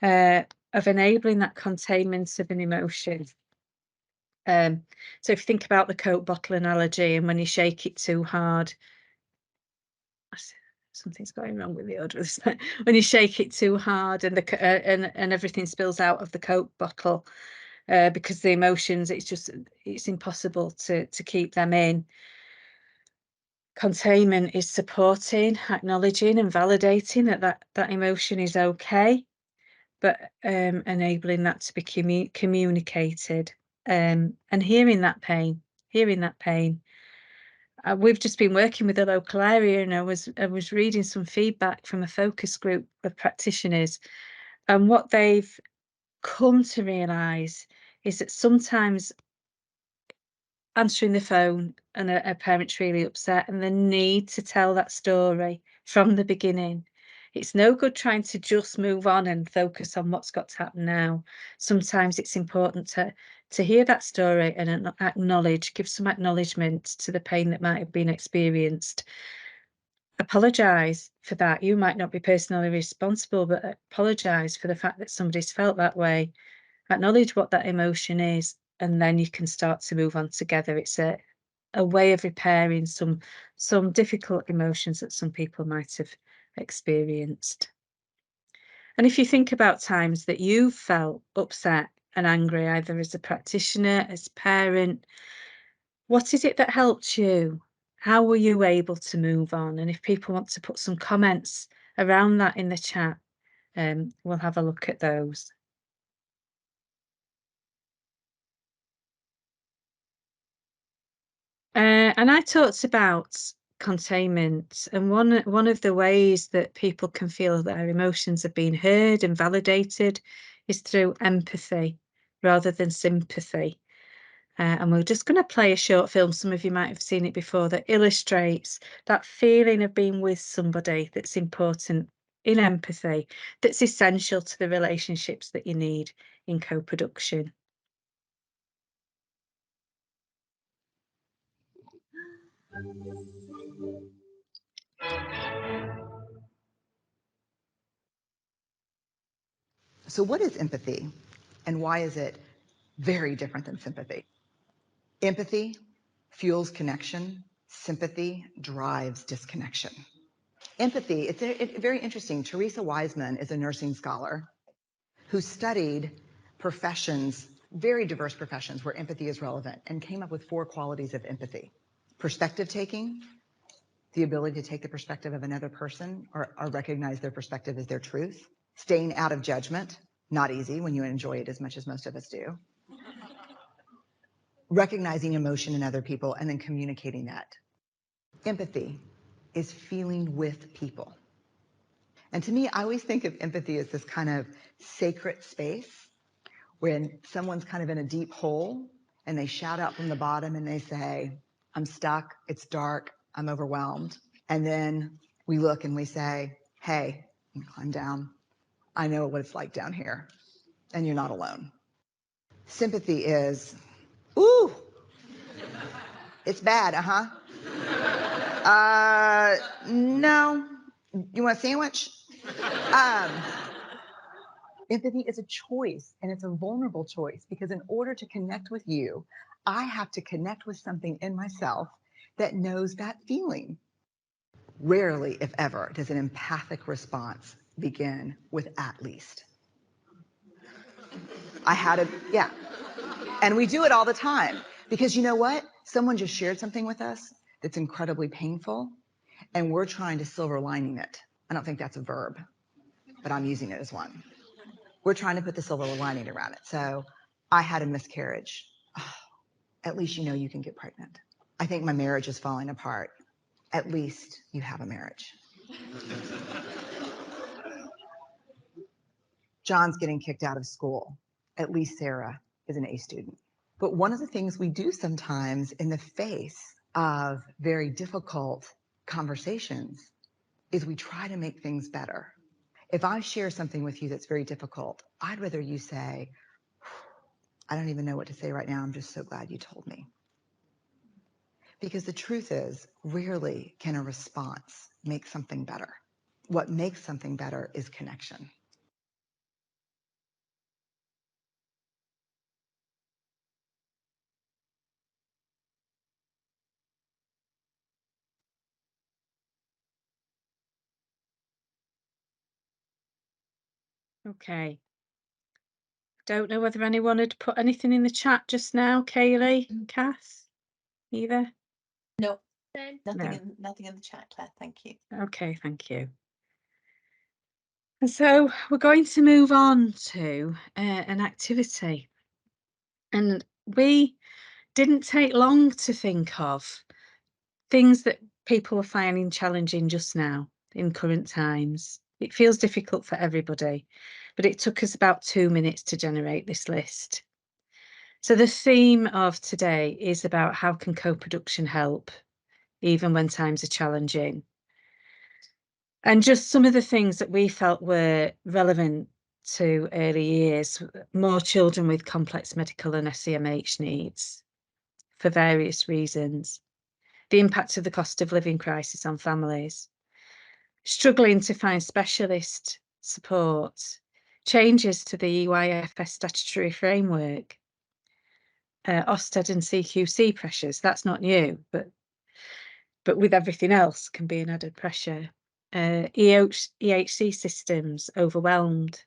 S15: of enabling that containment of an emotion. So if you think about the Coke bottle analogy, and when you shake it too hard, something's going wrong with the order. When you shake it too hard and and everything spills out of the Coke bottle, because the emotions, it's impossible to keep them in. Containment is supporting, acknowledging and validating that emotion is okay, but enabling that to be communicated, and hearing that pain. We've just been working with a local area, and I was reading some feedback from a focus group of practitioners, and what they've come to realise is that sometimes answering the phone and a parent's really upset, and the need to tell that story from the beginning. It's no good trying to just move on and focus on what's got to happen now. Sometimes it's important to hear that story and give some acknowledgement to the pain that might have been experienced. Apologise for that. You might not be personally responsible, but apologise for the fact that somebody's felt that way. Acknowledge what that emotion is, and then you can start to move on together. It's a way of repairing some difficult emotions that some people might have experienced. And if you think about times that you felt upset and angry, either as a practitioner, as a parent. What is it that helped you? How were you able to move on? And if people want to put some comments around that in the chat, we'll have a look at those. And I talked about containment, and one of the ways that people can feel their emotions are being heard and validated is through empathy rather than sympathy. And we're just going to play a short film, some of you might have seen it before, that illustrates that feeling of being with somebody that's important in empathy, that's essential to the relationships that you need in co-production.
S21: So what is empathy, and why is it very different than sympathy? Empathy fuels connection. Sympathy drives disconnection. Empathy, it's very interesting. Teresa Wiseman is a nursing scholar who studied professions, very diverse professions where empathy is relevant, and came up with 4 qualities of empathy. Perspective taking, the ability to take the perspective of another person or recognize their perspective as their truth. Staying out of judgment, not easy when you enjoy it as much as most of us do. Recognizing emotion in other people and then communicating that. Empathy is feeling with people. And to me, I always think of empathy as this kind of sacred space when someone's kind of in a deep hole and they shout out from the bottom and they say, I'm stuck, it's dark, I'm overwhelmed. And then we look and we say, hey, climb down. I know what it's like down here, and you're not alone. Sympathy is, ooh, it's bad, no, you want a sandwich? Empathy is a choice, and it's a vulnerable choice, because in order to connect with you, I have to connect with something in myself that knows that feeling. Rarely, if ever, does an empathic response begin with at least. Yeah. And we do it all the time, because you know what? Someone just shared something with us that's incredibly painful, and we're trying to silver lining it. I don't think that's a verb, but I'm using it as one. We're trying to put the silver lining around it. So I had a miscarriage. Oh, at least you know you can get pregnant. I think my marriage is falling apart. At least you have a marriage. John's getting kicked out of school. At least Sarah is an A student. But one of the things we do sometimes in the face of very difficult conversations is we try to make things better. If I share something with you that's very difficult, I'd rather you say, I don't even know what to say right now. I'm just so glad you told me. Because the truth is, rarely can a response make something better. What makes something better is connection.
S15: Okay. Don't know whether anyone had put anything in the chat just now, Kaylee, Kath, either?
S1: No,
S15: No.
S1: nothing in the chat, Claire. Thank you.
S15: Okay, thank you. And so we're going to move on to an activity. And we didn't take long to think of things that people are finding challenging just now in current times. It feels difficult for everybody, but it took us about 2 minutes to generate this list. So the theme of today is about how can co-production help, even when times are challenging. And just some of the things that we felt were relevant to early years, more children with complex medical and SEMH needs for various reasons, the impact of the cost of living crisis on families, struggling to find specialist support, changes to the EYFS statutory framework, Ofsted and CQC pressures. That's not new, but with everything else can be an added pressure. EHC systems overwhelmed,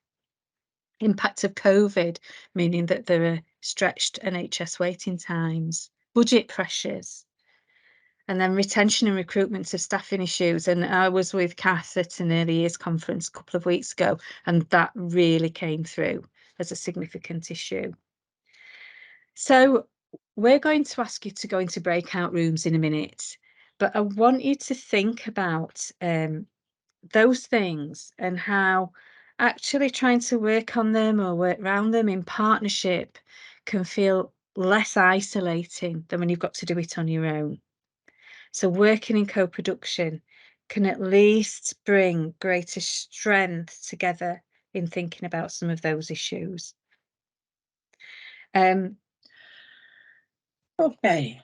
S15: Impact of COVID, meaning that there are stretched NHS waiting times, budget pressures, and then retention and recruitment of staffing issues. And I was with Kath at an early years conference a couple of weeks ago, and that really came through as a significant issue. So we're going to ask you to go into breakout rooms in a minute, but I want you to think about those things and how actually trying to work on them or work around them in partnership can feel less isolating than when you've got to do it on your own. So working in co-production can at least bring greater strength together in thinking about some of those issues.
S13: Okay,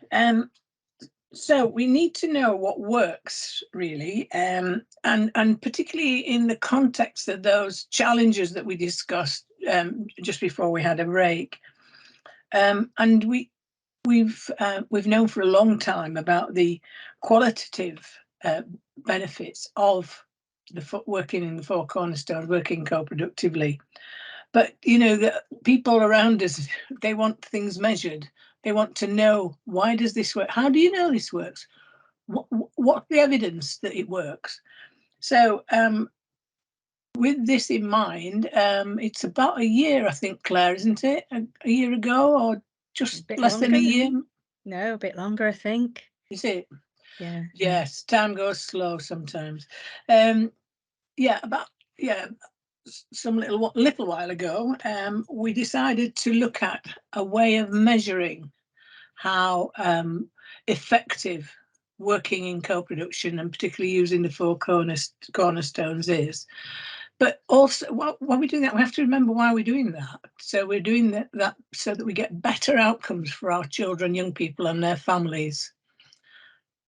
S13: so we need to know what works really, and particularly in the context of those challenges that we discussed just before we had a break. And we've known for a long time about the qualitative benefits of the working in the Four Cornerstones, working co-productively. But you know, the people around us, they want things measured. They want to know, why does this work? How do you know this works? What's the evidence that it works? So with this in mind, it's about a year, I think, Claire, isn't it? A year ago, or just less than a year?
S15: No, a bit longer, I think.
S13: Is it?
S15: Yeah.
S13: Yes, time goes slow sometimes. Some little while ago, we decided to look at a way of measuring how effective working in co-production, and particularly using the Four Cornerstones, is. But also, while we're doing that, we have to remember why we're doing that. So we're doing that so that we get better outcomes for our children, young people and their families.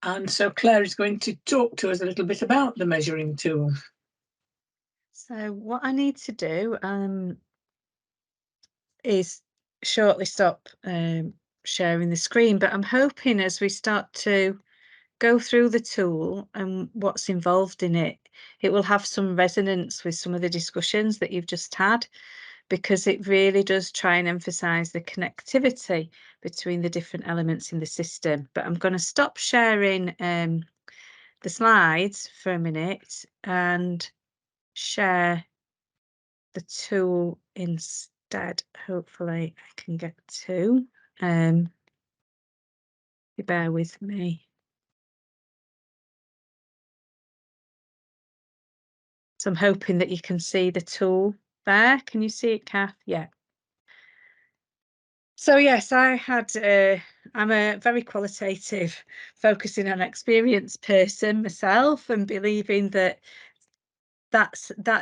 S13: And so Claire is going to talk to us a little bit about the measuring tool.
S15: So what I need to do is shortly stop sharing the screen, but I'm hoping as we start to go through the tool and what's involved in it, it will have some resonance with some of the discussions that you've just had, because it really does try and emphasize the connectivity between the different elements in the system. But I'm going to stop sharing the slides for a minute and share the tool instead. Hopefully I can get to. You bear with me. So I'm hoping that you can see the tool there. Can you see it, Kath? Yeah. So yes, I'm a very qualitative, focusing on experience person myself, and believing that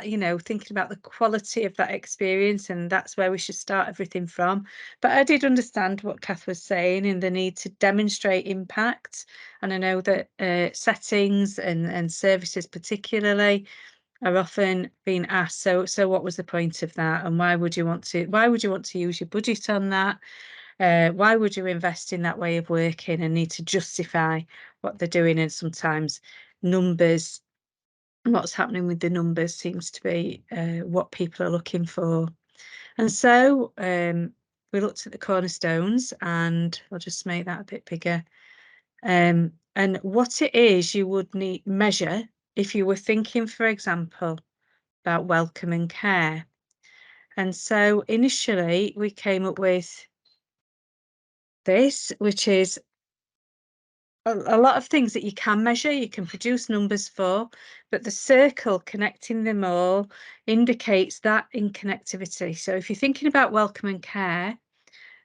S15: you know, thinking about the quality of that experience, and that's where we should start everything from. But I did understand what Kath was saying in the need to demonstrate impact, and I know that settings and services particularly are often being asked, so what was the point of that, and why would you want to use your budget on that? Why would you invest in that way of working and need to justify what they're doing? And sometimes numbers, what's happening with the numbers seems to be what people are looking for. And so we looked at the cornerstones, and I'll just make that a bit bigger. And what it is you would need measure if you were thinking, for example, about welcome and care. And so initially we came up with this, which is a lot of things that you can measure, you can produce numbers for, but the circle connecting them all indicates that in connectivity. So if you're thinking about welcome and care,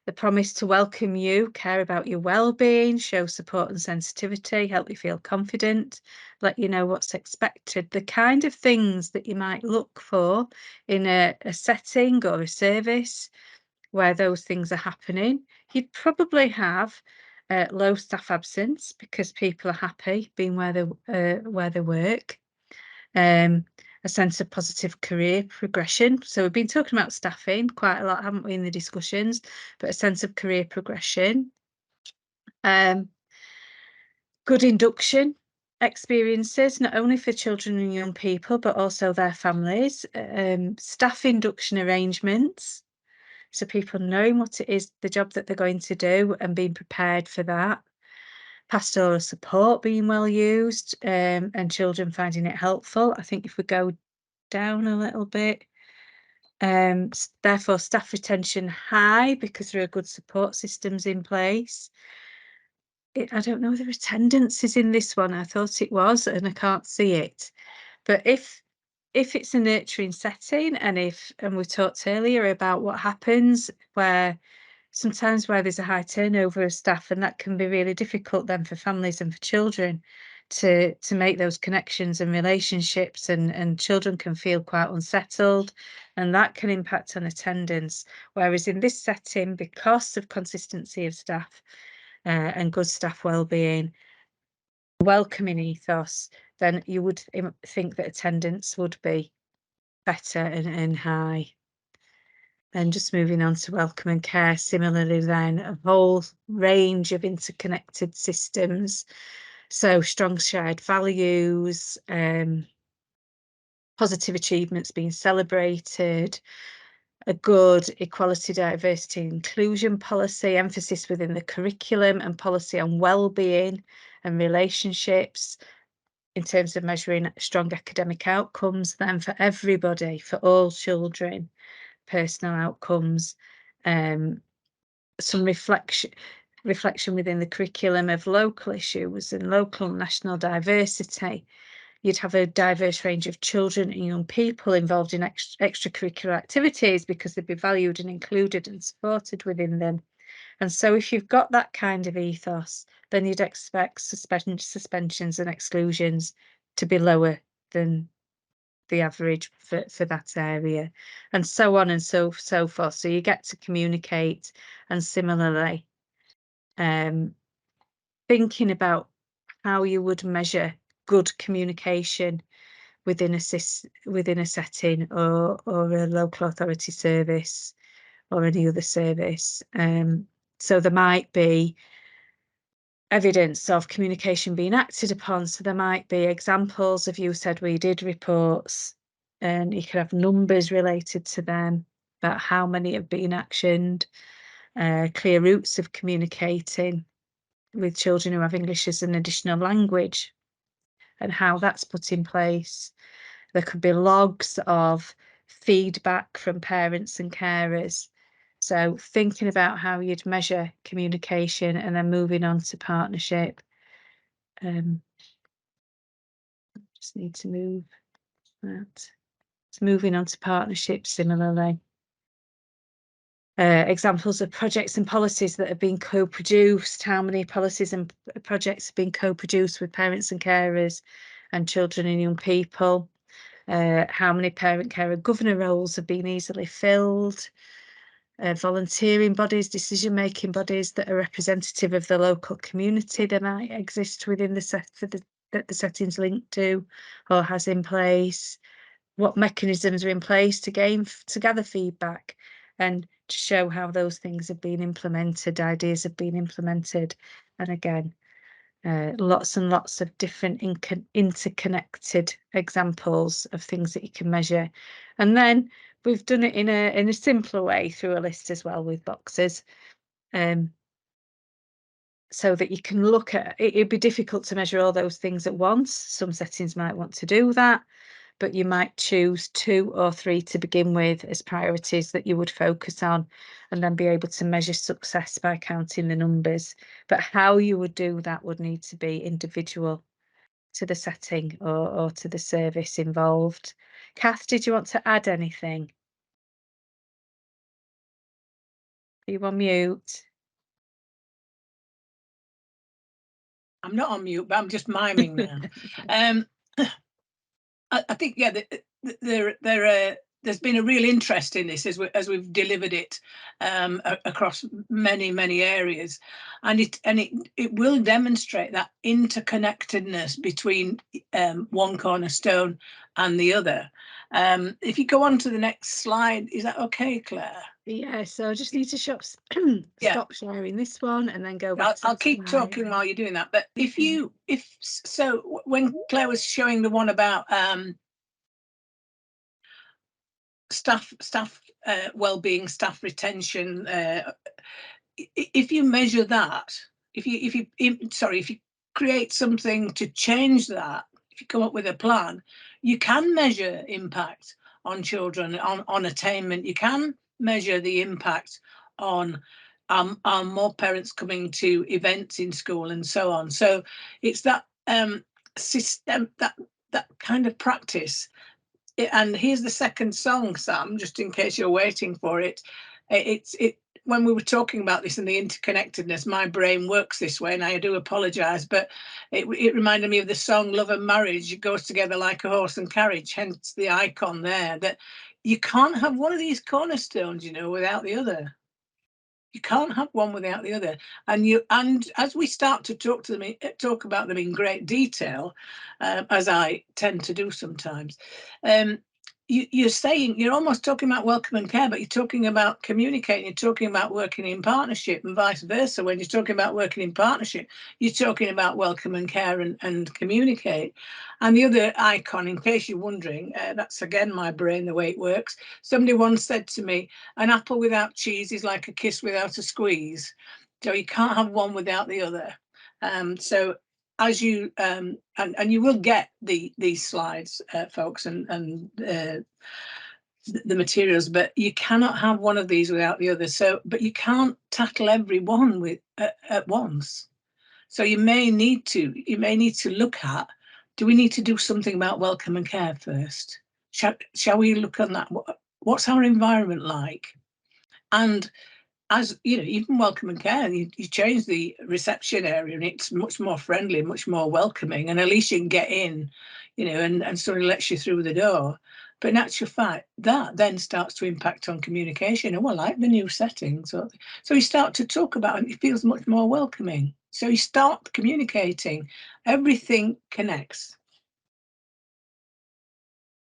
S15: the promise to welcome you, care about your well-being, show support and sensitivity, help you feel confident, let you know what's expected, the kind of things that you might look for in a setting or a service where those things are happening. You'd probably have low staff absence because people are happy being where they work. A sense of positive career progression. So we've been talking about staffing quite a lot, haven't we, in the discussions, but a sense of career progression. Good induction, experiences, not only for children and young people, but also their families. Staff induction arrangements, so people knowing what it is, the job that they're going to do, and being prepared for that. Pastoral support being well used, and children finding it helpful. I think if we go down a little bit, therefore staff retention high because there are good support systems in place. I don't know if attendance is in this one. I thought it was, and I can't see it. But if it's a nurturing setting, and we talked earlier about what happens where there's a high turnover of staff, and that can be really difficult then for families and for children to make those connections and relationships, and children can feel quite unsettled, and that can impact on attendance. Whereas in this setting, because of consistency of staff and good staff wellbeing, welcoming ethos, then you would think that attendance would be better and high. And just moving on to welcome and care, similarly then, a whole range of interconnected systems. So strong shared values, positive achievements being celebrated, a good equality, diversity, inclusion policy, emphasis within the curriculum and policy on well-being and relationships in terms of measuring strong academic outcomes then for everybody, for all children, personal outcomes, some reflection within the curriculum of local issues and local and national diversity. You'd have a diverse range of children and young people involved in extracurricular activities because they'd be valued and included and supported within them. And so if you've got that kind of ethos, then you'd expect suspensions and exclusions to be lower than the average for that area, and so on and so forth. So you get to communicate, and similarly thinking about how you would measure good communication within a setting or a local authority service or any other service. So there might be evidence of communication being acted upon. So there might be examples of, you said we did reports, and you could have numbers related to them about how many have been actioned, clear routes of communicating with children who have English as an additional language and how that's put in place. There could be logs of feedback from parents and carers. So thinking about how you'd measure communication, and then moving on to partnership. Just need to move that. So moving on to partnership similarly. Examples of projects and policies that have been co-produced. How many policies and projects have been co-produced with parents and carers and children and young people? How many parent carer governor roles have been easily filled? Volunteering bodies, decision-making bodies that are representative of the local community that might exist within the that the setting's linked to or has in place. What mechanisms are in place to gather feedback and to show how those things have been implemented, ideas have been implemented. And again, lots and lots of different interconnected examples of things that you can measure. And then we've done it in a simpler way through a list as well with boxes, so that you can look at it. It'd be difficult to measure all those things at once. Some settings might want to do that, but you might choose 2 or 3 to begin with as priorities that you would focus on, and then be able to measure success by counting the numbers. But how you would do that would need to be individual to the setting or to the service involved. Kath, did you want to add anything? Are you on mute?
S13: I'm not on mute, but I'm just miming now. I think, yeah, there there's been a real interest in this as we've delivered it across many areas, and it will demonstrate that interconnectedness between one cornerstone and the other. If you go on to the next slide, is that okay, Claire?
S15: Yeah, so I just need to stop sharing this one and then go back.
S13: I'll keep talking while you're doing that. But so when Claire was showing the one about staff well-being, staff retention, if you measure that, if you create something to change that, if you come up with a plan, you can measure impact on children, on attainment. You can measure the impact on more parents coming to events in school and so on. So it's that system, that kind of practice. And here's the second song, Sam, just in case you're waiting for it. When we were talking about this and the interconnectedness, my brain works this way, and I do apologise, but it reminded me of the song Love and Marriage. It goes together like a horse and carriage, hence the icon there, that you can't have one of these cornerstones, you know, without the other. You can't have one without the other. And as we start to talk about them in great detail, as I tend to do sometimes, you're almost talking about welcome and care, but you're talking about communicating, you're talking about working in partnership, and vice versa. When you're talking about working in partnership, you're talking about welcome and care and communicate. And the other icon, in case you're wondering, that's again my brain, the way it works. Somebody once said to me, an apple without cheese is like a kiss without a squeeze. So you can't have one without the other. So as you and you will get these slides, folks, and the materials, but you cannot have one of these without the other. So, but you can't tackle every one at once. So you may need to look at, do we need to do something about welcome and care first? Shall we look on that? What's our environment like? And as you know, even welcome and care, you change the reception area and it's much more friendly, much more welcoming, and at least you can get in, you know, and somebody lets you through the door. But in actual fact, that then starts to impact on communication. Oh, I like the new settings. So you start to talk about it, and it feels much more welcoming. So you start communicating. Everything connects.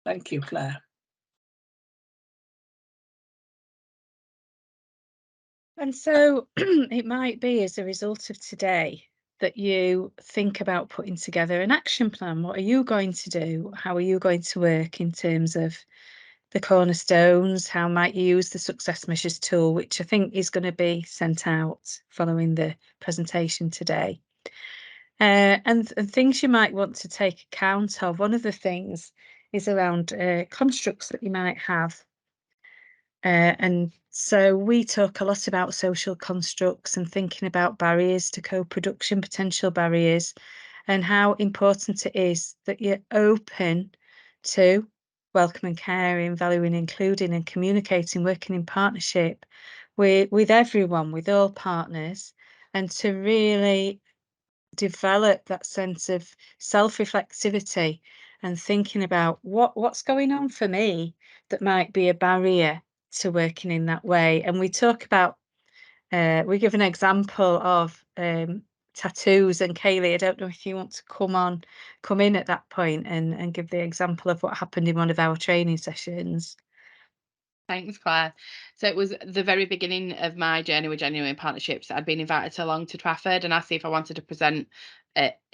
S13: Thank you, Claire.
S15: And so it might be as a result of today that you think about putting together an action plan. What are you going to do? How are you going to work in terms of the cornerstones? How might you use the success measures tool, which I think is going to be sent out following the presentation today? And things you might want to take account of. One of the things is around constructs that you might have. And so we talk a lot about social constructs and thinking about barriers to co-production, potential barriers, and how important it is that you're open to welcoming, caring, valuing, including, and communicating, working in partnership with everyone, with all partners, and to really develop that sense of self-reflexivity and thinking about what's going on for me that might be a barrier to working in that way. And we talk about, we give an example of tattoos, and Kaylee, I don't know if you want to come in at that point and give the example of what happened in one of our training sessions.
S14: Thanks, Claire. So it was the very beginning of my journey with Genuine Partnerships. I'd been invited along to Trafford and asked if I wanted to present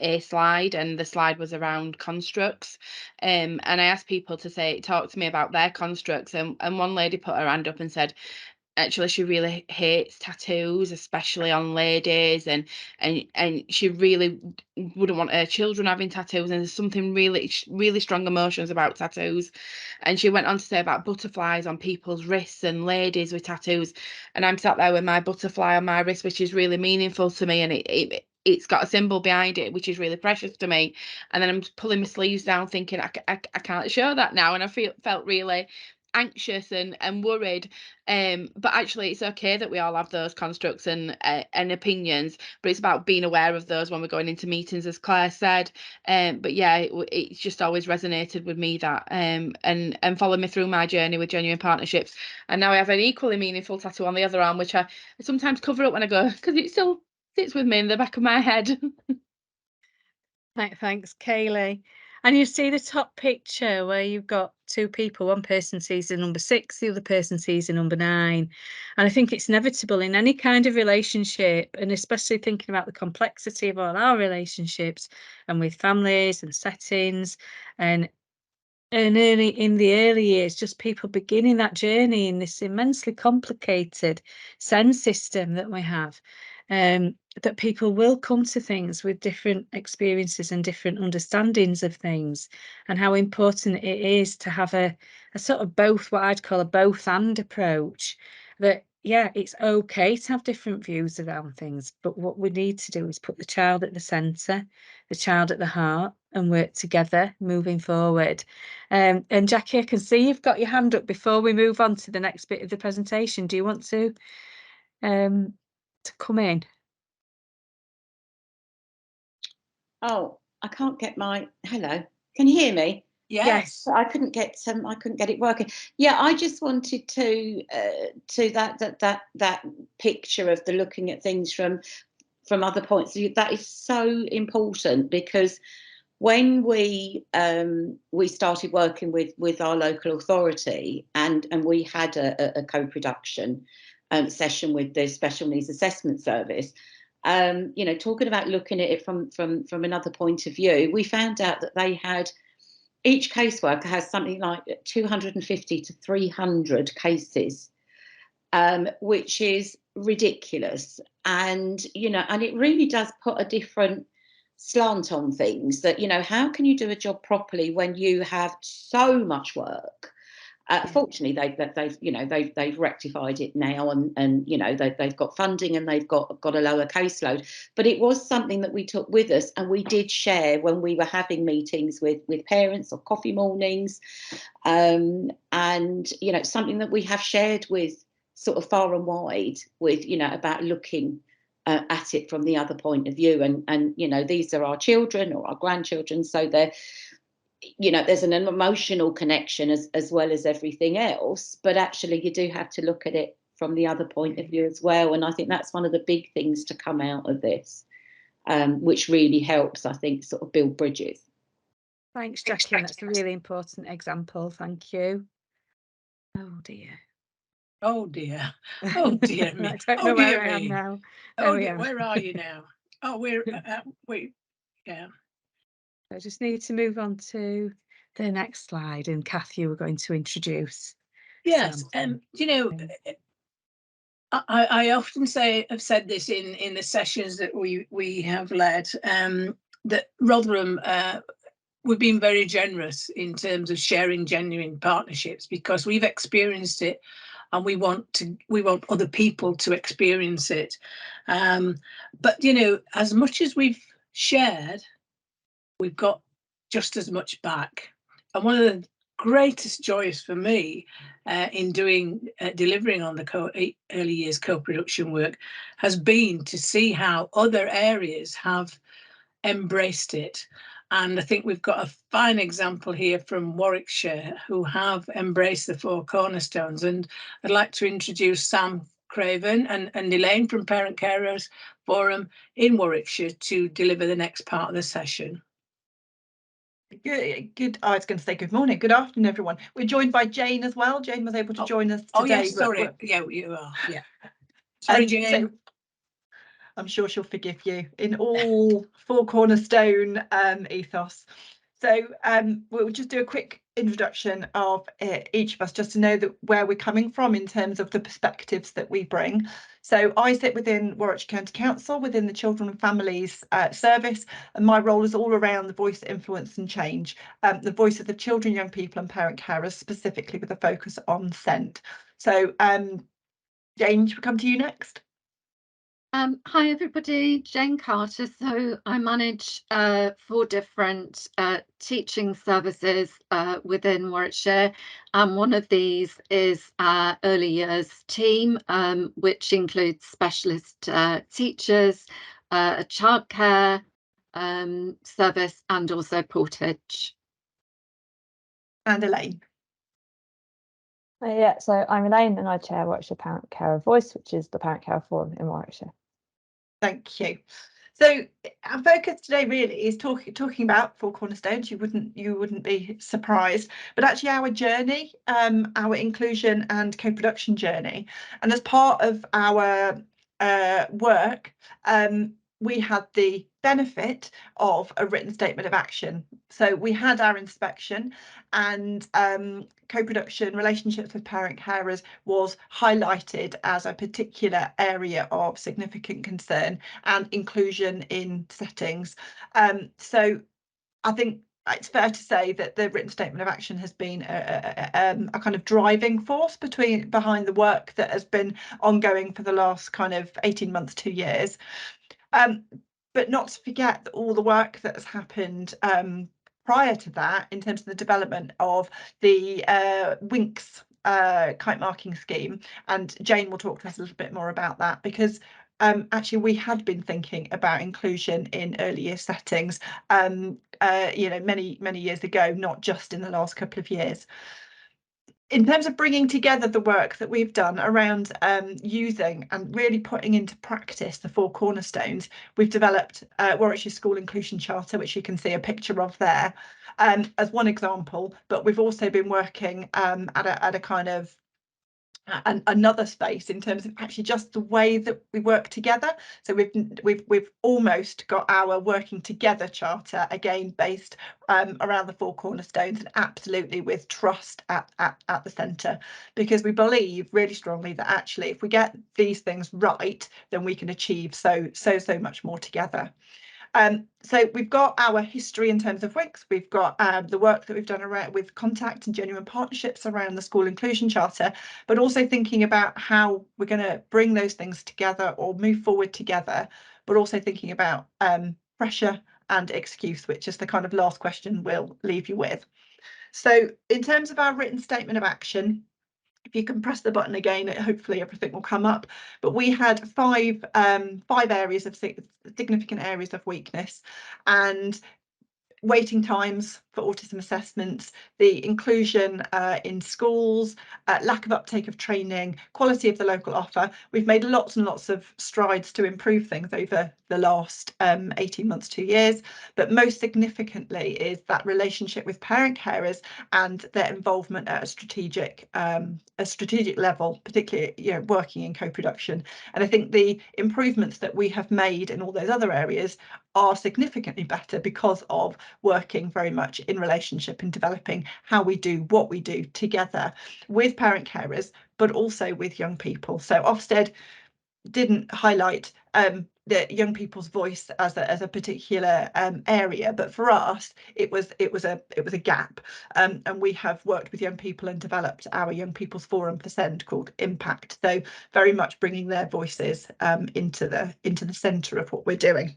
S14: a slide, and the slide was around constructs. And I asked people to talk to me about their constructs, and one lady put her hand up and said, actually, she really hates tattoos, especially on ladies, and she really wouldn't want her children having tattoos, and there's something really strong emotions about tattoos. And she went on to say about butterflies on people's wrists and ladies with tattoos, and I'm sat there with my butterfly on my wrist, which is really meaningful to me, and it's got a symbol behind it which is really precious to me. And then I'm pulling my sleeves down thinking I can't show that now, and I felt really anxious and worried, but actually it's okay that we all have those constructs and opinions, but it's about being aware of those when we're going into meetings, as Claire said. But yeah, it's just always resonated with me, that and followed me through my journey with Genuine Partnerships, and now I have an equally meaningful tattoo on the other arm, which I sometimes cover up when I go, because it still sits with me in the back of my head.
S15: Thanks, Kaylee. And you see the top picture where you've got two people, one person sees the number 6, the other person sees the number 9. And I think it's inevitable in any kind of relationship, and especially thinking about the complexity of all our relationships and with families and settings, and in the early years, just people beginning that journey in this immensely complicated sense system that we have, that people will come to things with different experiences and different understandings of things, and how important it is to have a sort of both, what I'd call a both and approach. That, yeah, it's okay to have different views around things, but what we need to do is put the child at the centre, the child at the heart, and work together moving forward. And Jackie, I can see you've got your hand up. Before we move on to the next bit of the presentation, do you want to come in?
S18: Oh, I can't get my hello. Can you hear me?
S13: Yes.
S18: I couldn't get it working. Yeah, I just wanted to that picture of the looking at things from other points of view. That is so important, because when we started working with our local authority, and we had a co-production session with the Special Needs Assessment Service, you know, talking about looking at it from another point of view, we found out that they had, each caseworker has something like 250 to 300 cases, which is ridiculous. And, you know, and it really does put a different slant on things, that, you know, how can you do a job properly when you have so much work? Fortunately, they've rectified it now, and you know, they've got funding and they've got a lower caseload. But it was something that we took with us, and we did share when we were having meetings with parents or coffee mornings, and you know, something that we have shared with sort of far and wide, with, you know, about looking at it from the other point of view, and you know, these are our children or our grandchildren, so they're, you know, there's an emotional connection as well as everything else, but actually you do have to look at it from the other point of view as well. And I think that's one of the big things to come out of this, which really helps, I think, sort of build bridges.
S15: Thanks, Jackie. That's a really important example. Thank you. Oh dear.
S13: Oh dear. Oh dear me.
S15: I don't know where I am now.
S13: Oh dear, where are you now? Oh, we're wait. Yeah.
S15: I just need to move on to the next slide, and Kathy, you were going to introduce.
S13: Yes, you know, I often have said this in the sessions that we have led, that Rotherham, we've been very generous in terms of sharing genuine partnerships, because we've experienced it, and we want other people to experience it. But you know, as much as we've shared, we've got just as much back. And one of the greatest joys for me in delivering on the early years co-production work has been to see how other areas have embraced it. And I think we've got a fine example here from Warwickshire, who have embraced the Four Cornerstones. And I'd like to introduce Sam Craven and Elaine from Parent Carers Forum in Warwickshire to deliver the next part of the session.
S20: Good. I was going to say good morning, good afternoon, everyone. We're joined by Jane as well. Jane was able to join us today.
S13: Oh yes, sorry. Yeah, you are. Yeah. Sorry, Jane.
S20: So I'm sure she'll forgive you in all Four Cornerstone ethos. So we'll just do a quick introduction of each of us, just to know that where we're coming from in terms of the perspectives that we bring. So I sit within Warwickshire County Council, within the Children and Families Service, and my role is all around the voice, influence and change, the voice of the children, young people and parent carers, specifically with a focus on SEND. So Jane, should we come to you next?
S7: Hi everybody, Jane Carter. So I manage 4 different teaching services within Warwickshire, and one of these is our early years team, which includes specialist teachers, a childcare service, and also portage.
S20: And Elaine.
S22: Yeah, so I'm Elaine and I chair Warwickshire Parent Carer Voice, which is the Parent Carer Forum in Warwickshire.
S20: Thank you. So our focus today really is talking about Four Cornerstones. You wouldn't be surprised, but actually our journey, our inclusion and co-production journey. And as part of our work, we had the benefit of a written statement of action. So we had our inspection, and co-production, relationships with parent carers, was highlighted as a particular area of significant concern, and inclusion in settings. So I think it's fair to say that the written statement of action has been a kind of driving force behind the work that has been ongoing for the last kind of 18 months, 2 years. But not to forget that all the work that has happened prior to that in terms of the development of the WINKS kite marking scheme, and Jane will talk to us a little bit more about that, because actually we had been thinking about inclusion in early year settings you know, many years ago, not just in the last couple of years. In terms of bringing together the work that we've done around using and really putting into practice the Four Cornerstones, we've developed Warwickshire School Inclusion Charter, which you can see a picture of there, as one example. But we've also been working at a kind of another space in terms of actually just the way that we work together. So we've almost got our working together charter again based around the Four Cornerstones, and absolutely with trust at the centre, because we believe really strongly that actually if we get these things right, then we can achieve so much more together. So we've got our history in terms of WINKS, we've got the work that we've done around with Contact and Genuine Partnerships around the School Inclusion Charter, but also thinking about how we're going to bring those things together or move forward together, but also thinking about pressure and excuse, which is the kind of last question we'll leave you with. So in terms of our written statement of action, if you can press the button again, hopefully everything will come up. But we had five areas of significant areas of weakness, and waiting times for autism assessments, the inclusion in schools, lack of uptake of training, quality of the local offer. We've made lots and lots of strides to improve things over the last 18 months, 2 years, but most significantly is that relationship with parent carers and their involvement at a strategic level, particularly, you know, working in co-production. And I think the improvements that we have made in all those other areas are significantly better because of working very much in relationship and developing how we do what we do together with parent carers, but also with young people. So Ofsted didn't highlight the young people's voice as a particular area, but for us it was a gap, and we have worked with young people and developed our young people's forum for SEND called Impact, so very much bringing their voices into the centre of what we're doing.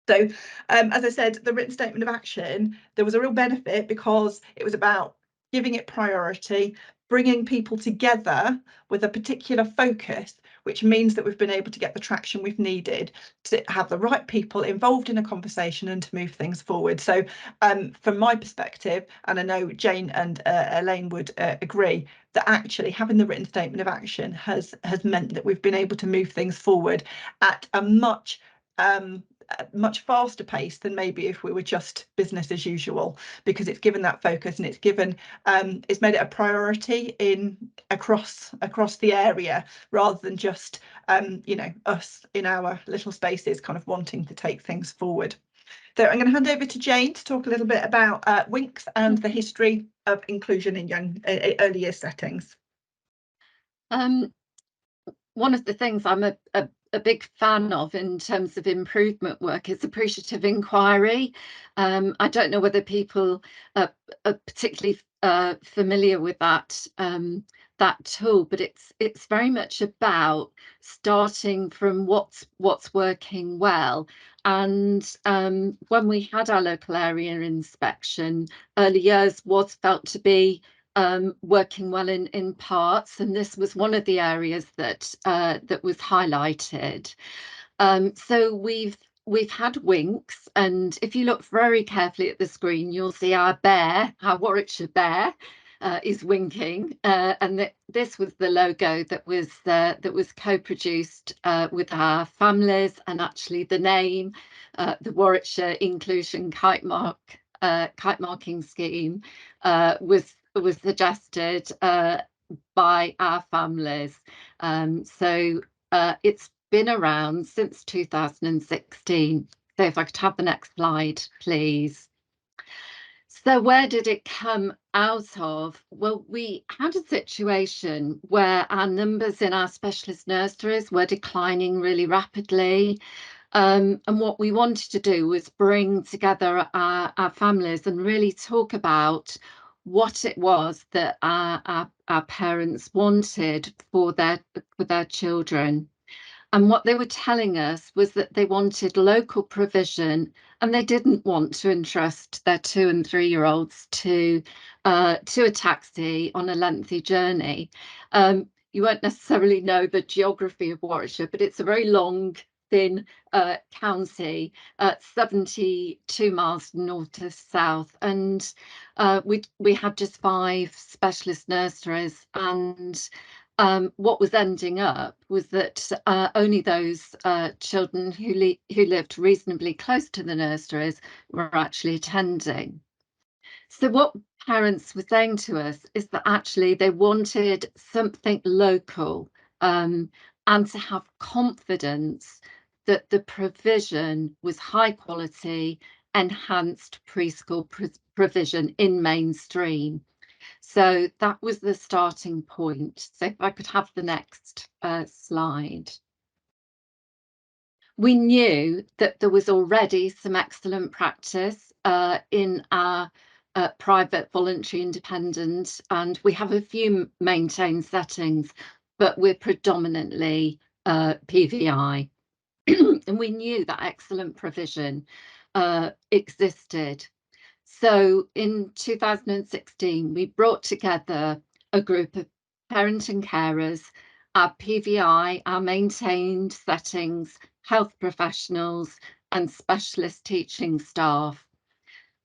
S20: So as I said, the written statement of action, there was a real benefit because it was about giving it priority, bringing people together with a particular focus, which means that we've been able to get the traction we've needed to have the right people involved in a conversation and to move things forward. So from my perspective, and I know Jane and Elaine would agree, that actually having the written statement of action has meant that we've been able to move things forward at a much faster pace than maybe if we were just business as usual, because it's given that focus and it's given it's made it a priority across the area, rather than just you know, us in our little spaces kind of wanting to take things forward. So I'm going to hand over to Jane to talk a little bit about WINKS and the history of inclusion in young early year settings.
S7: One of the things I'm a big fan of in terms of improvement work is appreciative inquiry. I don't know whether people are particularly familiar with that, that tool, but it's very much about starting from what's working well. And when we had our local area inspection, early years was felt to be working well in parts, and this was one of the areas that that was highlighted. So we've had winks, and if you look very carefully at the screen, you'll see our bear, our Warwickshire bear, is winking, and this was the logo that was co-produced with our families, and actually the name, the Warwickshire Inclusion Kite Marking Scheme, was suggested by our families. So it's been around since 2016. So if I could have the next slide, please. So where did it come out of? Well, we had a situation where our numbers in our specialist nurseries were declining really rapidly. And what we wanted to do was bring together our families and really talk about what it was that our parents wanted for their children. And what they were telling us was that they wanted local provision, and they didn't want to entrust their 2- and 3-year-olds to a taxi on a lengthy journey. You won't necessarily know the geography of Warwickshire, but it's a very long, thin county, 72 miles north to south, and we had just 5 specialist nurseries, and what was ending up was that only those children who lived reasonably close to the nurseries were actually attending. So what parents were saying to us is that actually they wanted something local, and to have confidence that the provision was high quality, enhanced preschool provision in mainstream. So that was the starting point. So if I could have the next slide. We knew that there was already some excellent practice in our private, voluntary, independent, and we have a few maintained settings, but we're predominantly PVI. And we knew that excellent provision existed. So in 2016, we brought together a group of parent and carers, our PVI, our maintained settings, health professionals, and specialist teaching staff.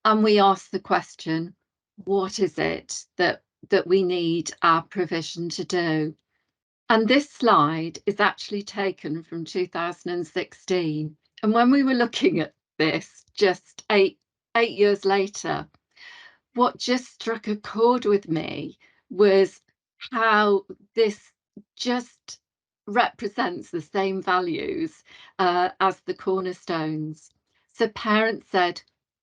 S7: And we asked the question, what is it that we need our provision to do? And this slide is actually taken from 2016. And when we were looking at this just eight years later, what just struck a chord with me was how this just represents the same values as the cornerstones. So parents said,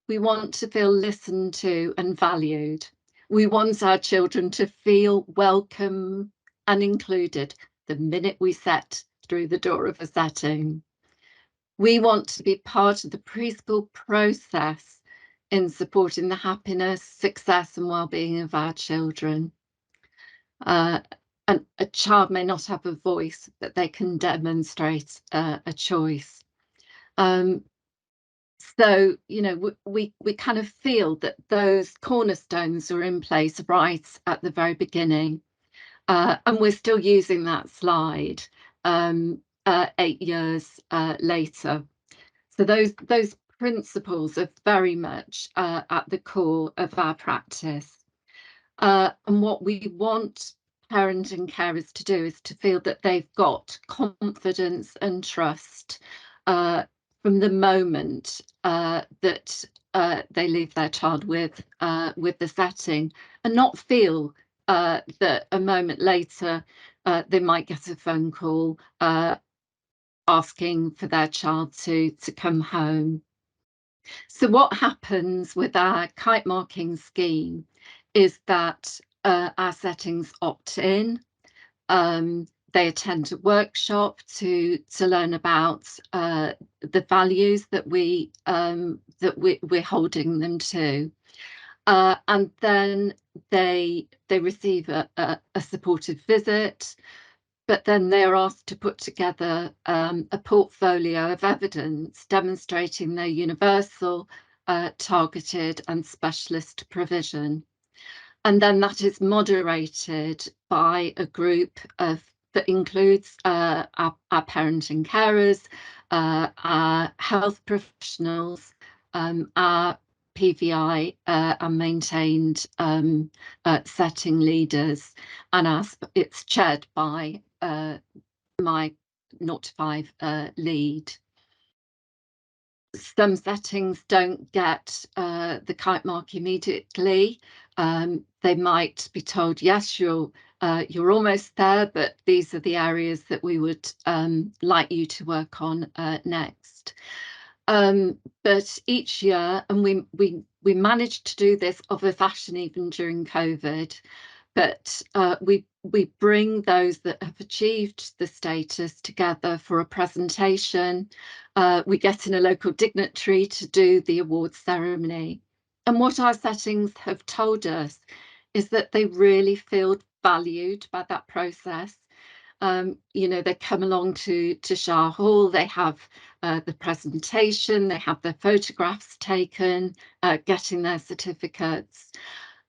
S7: we want to feel listened to and valued. We want our children to feel welcome and included the minute we step through the door of a setting. We want to be part of the preschool process in supporting the happiness, success and well-being of our children. And a child may not have a voice, but they can demonstrate a choice. So, you know, we kind of feel that those cornerstones are in place right at the very beginning. And we're still using that slide 8 years later. So those principles are very much at the core of our practice. And what we want parents and carers to do is to feel that they've got confidence and trust from the moment that they leave their child with the setting, and not feel that a moment later they might get a phone call asking for their child to come home. So what happens with our kite marking scheme is that our settings opt in. They attend a workshop to learn about the values that we're holding them to. And then they receive a supportive visit, but then they are asked to put together a portfolio of evidence demonstrating their universal, targeted and specialist provision. And then that is moderated by a group that includes our parenting carers, our health professionals, our PVI and maintained setting leaders, and it's chaired by my 0 to 5 lead. Some settings don't get the kite mark immediately. They might be told, yes, you're almost there, but these are the areas that we would like you to work on next. But each year, and we managed to do this of a fashion even during COVID, but we bring those that have achieved the status together for a presentation. We get in a local dignitary to do the awards ceremony. And what our settings have told us is that they really feel valued by that process. You know, they come along to Shah Hall, they have the presentation, they have their photographs taken, getting their certificates.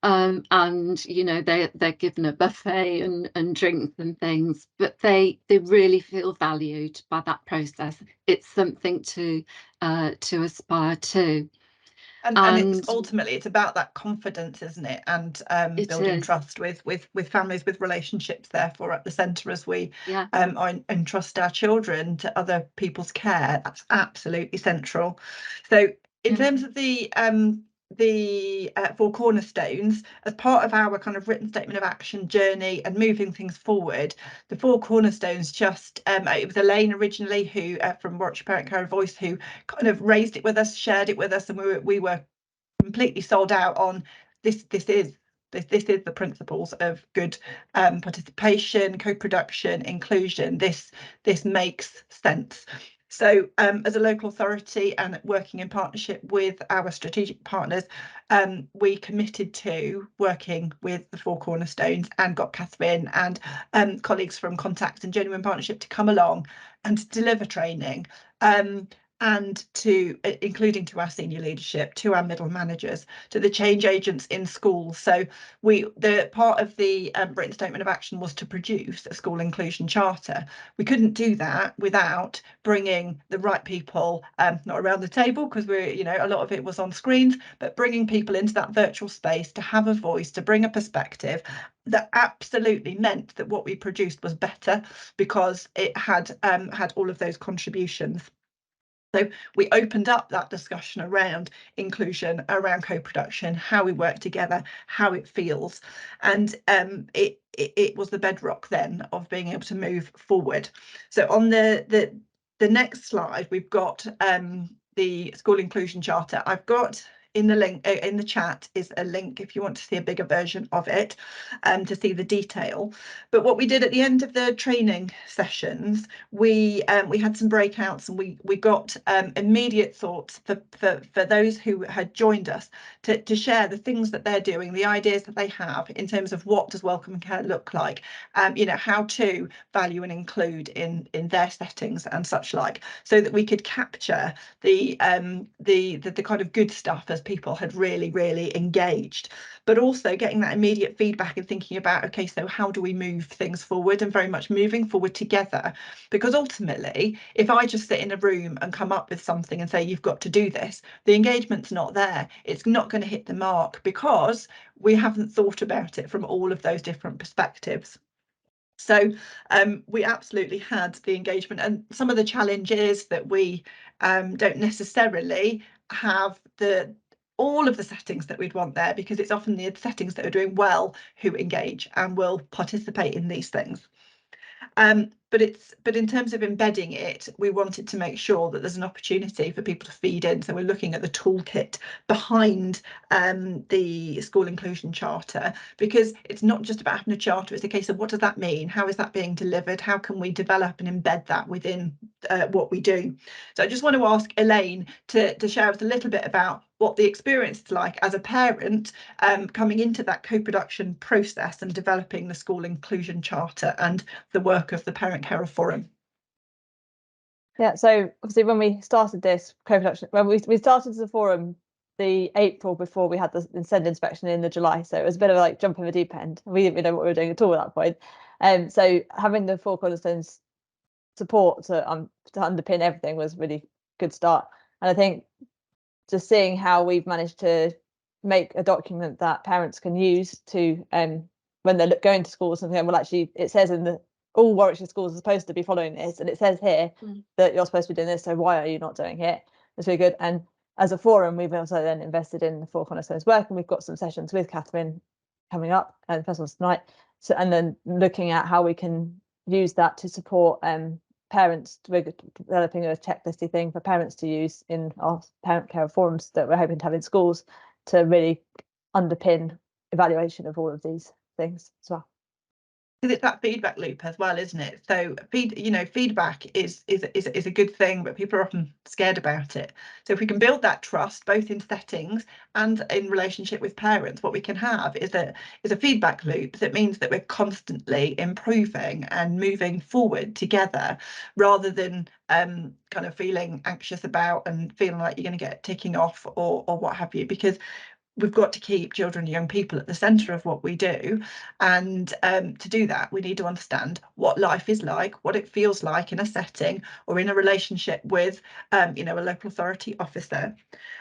S7: And you know, they're given a buffet and drinks and things, but they really feel valued by that process. It's something to aspire to.
S20: And it's ultimately, it's about that confidence, isn't it? And building trust with families, with relationships, therefore at the centre as we entrust our children to other people's care. That's absolutely central. So in terms of the Four Cornerstones, as part of our kind of written statement of action journey and moving things forward, the Four Cornerstones just it was Elaine originally who from Warwickshire Parent Carer Voice who kind of raised it with us, shared it with us, and we were completely sold out on this is the principles of good participation, co-production, inclusion. This makes sense. So as a local authority and working in partnership with our strategic partners, we committed to working with the Four Cornerstones and got Catherine and colleagues from Contact and Genuine Partnership to come along and to deliver training. And to including to our senior leadership, to our middle managers, to the change agents in schools. So the part of the written statement of action was to produce a school inclusion charter. We couldn't do that without bringing the right people, not around the table, because we're, you know, a lot of it was on screens, but bringing people into that virtual space to have a voice, to bring a perspective that absolutely meant that what we produced was better because it had all of those contributions. So we opened up that discussion around inclusion, around co-production, how we work together, how it feels, and it was the bedrock then of being able to move forward. So on the next slide, we've got the school inclusion charter. I've got in the link in the chat is a link if you want to see a bigger version of it, to see the detail. But what we did at the end of the training sessions, we had some breakouts, and we got immediate thoughts for those who had joined us to share the things that they're doing, the ideas that they have in terms of what does welcome care look like, you know, how to value and include in their settings and such like, so that we could capture the kind of good stuff as people had really engaged, but also getting that immediate feedback and thinking about, okay, so how do we move things forward, and very much moving forward together. Because ultimately, if I just sit in a room and come up with something and say you've got to do this, the engagement's not there. It's not going to hit the mark because we haven't thought about it from all of those different perspectives. So we absolutely had the engagement, and some of the challenges that we don't necessarily have all of the settings that we'd want there, because it's often the settings that are doing well who engage and will participate in these things. But in terms of embedding it, we wanted to make sure that there's an opportunity for people to feed in. So we're looking at the toolkit behind the school inclusion charter, because it's not just about having a charter, it's a case of what does that mean? How is that being delivered? How can we develop and embed that within what we do? So I just want to ask Elaine to share with us a little bit about what the experience is like as a parent coming into that co-production process and developing the school inclusion charter and the work of the Parent Carer Forum.
S22: Yeah, so obviously when we started this co-production, when we started the forum the April before we had the SEND inspection in the July, so it was a bit of like jump in the deep end. We didn't really know what we were doing at all at that point. So having the Four Cornerstones support to underpin everything was really good start. And I think just seeing how we've managed to make a document that parents can use to when they're going to schools and saying, well, actually, it says in the all Warwickshire schools are supposed to be following this, and it says here that you're supposed to be doing this, so why are you not doing it? It's really good. And as a forum, we've also then invested in the Four Cornerstones work, and we've got some sessions with Catherine coming up, and the first one's tonight. So, and then looking at how we can use that to support parents. We're developing a checklisty thing for parents to use in our parent care forums that we're hoping to have in schools to really underpin evaluation of all of these things as well.
S20: Because it's that feedback loop as well, isn't it? So feedback is a good thing, but people are often scared about it. So if we can build that trust both in settings and in relationship with parents, what we can have is a feedback loop that means that we're constantly improving and moving forward together, rather than kind of feeling anxious about and feeling like you're going to get ticking off or what have you, because we've got to keep children and young people at the centre of what we do. And to do that, we need to understand what life is like, what it feels like in a setting or in a relationship with, a local authority officer.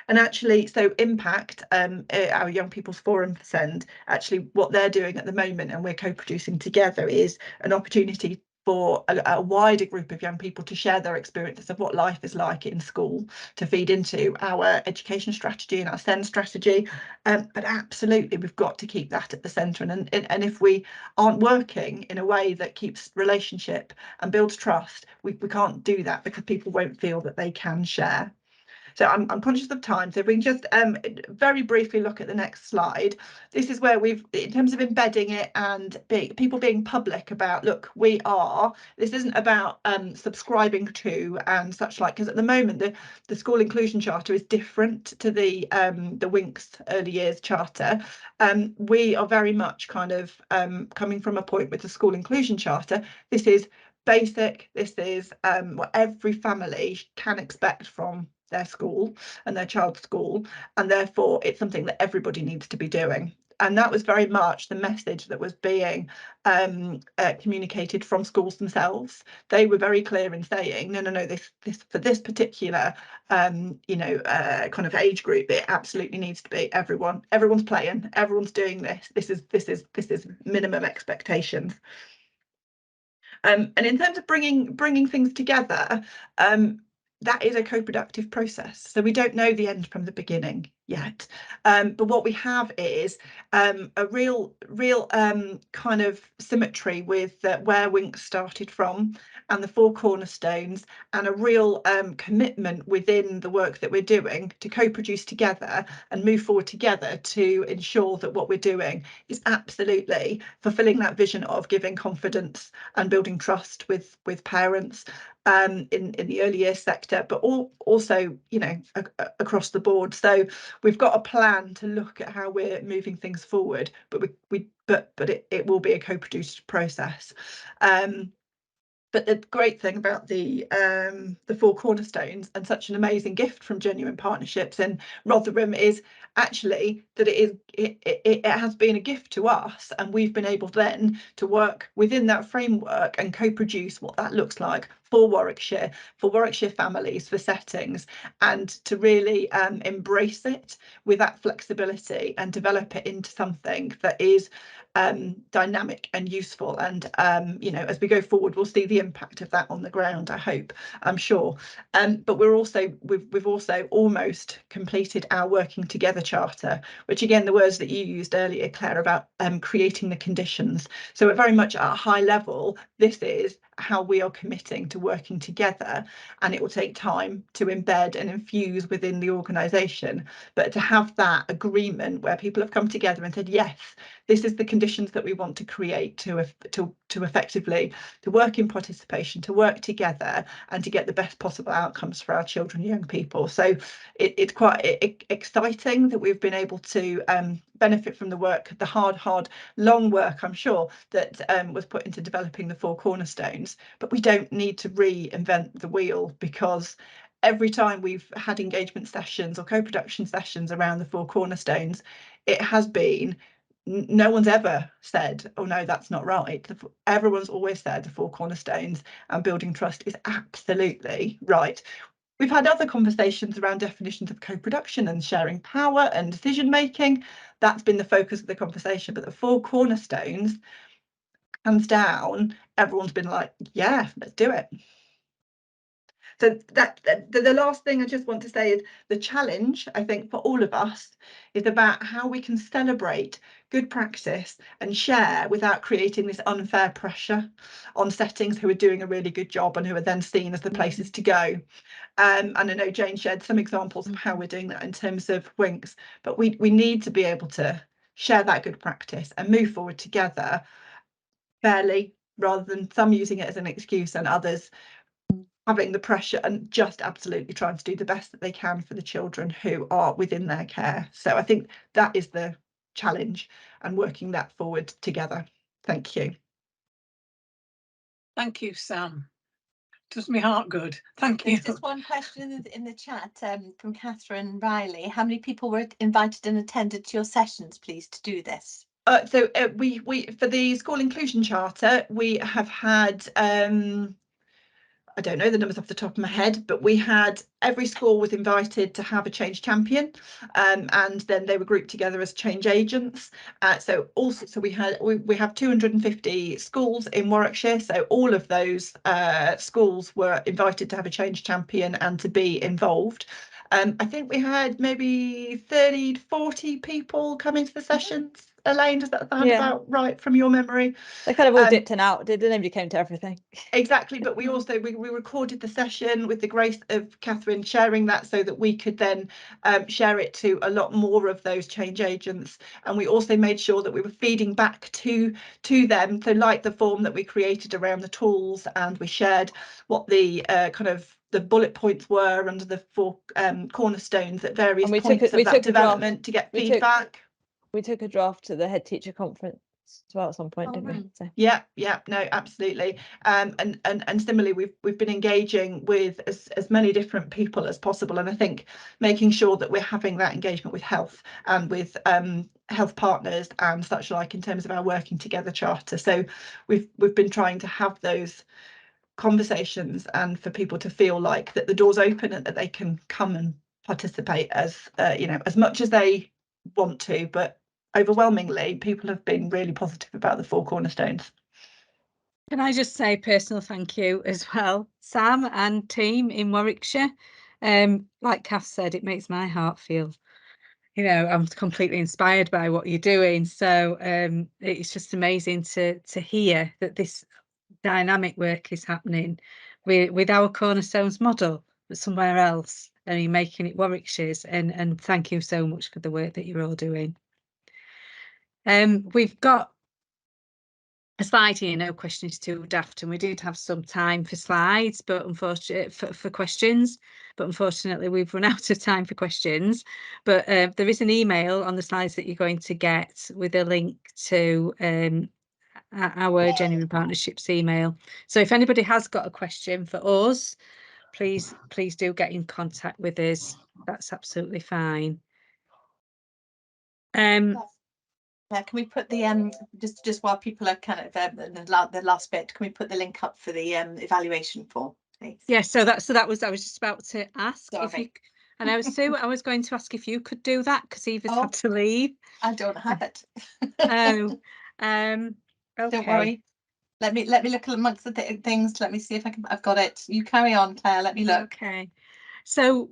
S20: And actually, so Impact, our Young People's Forum SEND, actually what they're doing at the moment, and we're co-producing together, is an opportunity for a wider group of young people to share their experiences of what life is like in school, to feed into our education strategy and our SEND strategy. But absolutely, we've got to keep that at the centre. And if we aren't working in a way that keeps relationship and builds trust, we can't do that, because people won't feel that they can share. So I'm conscious of time, so if we can just very briefly look at the next slide. This is where we've, in terms of embedding it and people being public about, look, this isn't about subscribing to and such like, because at the moment the school inclusion charter is different to the Winks early years charter. We are very much kind of coming from a point with the school inclusion charter. This is basic. This is what every family can expect from their school and their child's school, and therefore it's something that everybody needs to be doing. And that was very much the message that was being communicated from schools themselves. They were very clear in saying, no, this for this particular kind of age group, it absolutely needs to be everyone's playing, everyone's doing this. This is minimum expectations. And in terms of bringing things together, that is a co-productive process. So we don't know the end from the beginning yet. But what we have is a real kind of symmetry with where Winks started from and the Four Cornerstones, and a real commitment within the work that we're doing to co-produce together and move forward together to ensure that what we're doing is absolutely fulfilling that vision of giving confidence and building trust with parents in the early years sector, but also across the board. So we've got a plan to look at how we're moving things forward, but it will be a co-produced process. But the great thing about the Four Cornerstones, and such an amazing gift from Genuine Partnerships in Rotherham, is actually that it has been a gift to us, and we've been able then to work within that framework and co-produce what that looks like for Warwickshire families, for settings, and to really embrace it with that flexibility and develop it into something that is dynamic and useful. And as we go forward, we'll see the impact of that on the ground, I hope, I'm sure. But we've also almost completed our working together charter, which again, the words that you used earlier, Claire, about creating the conditions. So we're very much at a high level. This is how we are committing to working together, and it will take time to embed and infuse within the organisation. But to have that agreement where people have come together and said, yes, this is the conditions that we want to create to effectively to work in participation, to work together, and to get the best possible outcomes for our children and young people. So it's quite exciting that we've been able to benefit from the work, the hard, long work, I'm sure, that was put into developing the Four Cornerstones. But we don't need to reinvent the wheel, because every time we've had engagement sessions or co-production sessions around the Four Cornerstones, it has been, no one's ever said, oh no, that's not right. Everyone's always said the Four Cornerstones and building trust is absolutely right. We've had other conversations around definitions of co-production and sharing power and decision making. That's been the focus of the conversation, but the Four Cornerstones, hands down, everyone's been like, yeah, let's do it. So the last thing I just want to say is the challenge, I think, for all of us is about how we can celebrate good practice and share without creating this unfair pressure on settings who are doing a really good job and who are then seen as the places to go. And I know Jane shared some examples of how we're doing that in terms of Winks, but we need to be able to share that good practice and move forward together fairly, rather than some using it as an excuse and others having the pressure and just absolutely trying to do the best that they can for the children who are within their care. So I think that is the challenge, and working that forward together. Thank you.
S13: Thank you, Sam. Does my heart good. Thank you.
S1: There's just one question in the chat from Catherine Riley. How many people were invited and attended to your sessions, please, to do this?
S20: We for the school inclusion charter, we have had I don't know the numbers off the top of my head, but we had every school was invited to have a change champion, and then they were grouped together as change agents. So we have 250 schools in Warwickshire, so all of those schools were invited to have a change champion and to be involved. I think we had maybe 30 to 40 people coming to the sessions. Elaine, does that sound about right from your memory?
S22: They kind of all dipped in and out, did nobody came to everything.
S20: Exactly, but we also we recorded the session with the grace of Catherine sharing that, so that we could then share it to a lot more of those change agents, and we also made sure that we were feeding back to them, so like the form that we created around the tools, and we shared what the kind of the bullet points were under the four cornerstones at various points of that development to get feedback.
S22: We took a draft to the head teacher conference as well at some point, didn't we? So.
S20: Yeah, no, absolutely. And similarly, we've been engaging with as many different people as possible, and I think making sure that we're having that engagement with health and with health partners and such like in terms of our working together charter. So we've been trying to have those conversations and for people to feel like that the door's open and that they can come and participate as as much as they want to, but overwhelmingly people have been really positive about the Four Cornerstones.
S15: Can I just say personal thank you as well, Sam and team in Warwickshire. Like Kath said, it makes my heart feel, I'm completely inspired by what you're doing. So it's just amazing to hear that this dynamic work is happening with our Cornerstones model, but somewhere else, and you're making it Warwickshire's. And thank you so much for the work that you're all doing. We've got a slide here, no question is too daft, and we did have some time for slides, but unfortunately for questions, but unfortunately we've run out of time for questions. But there is an email on the slides that you're going to get with a link to our Genuine Partnerships email. So if anybody has got a question for us, please do get in contact with us. That's absolutely fine.
S1: Can we put the just while people are kind of the last bit, can we put the link up for the evaluation form, please?
S15: Yes, so that was I was just about to ask.
S1: Sorry.
S15: If you, and I was going to ask if you could do that, because Eva's had to leave.
S1: I don't have it.
S15: Okay.
S1: Don't worry. Let me look amongst the things. Let me see if I've got it. You carry on, Claire. Let me look.
S15: Okay. So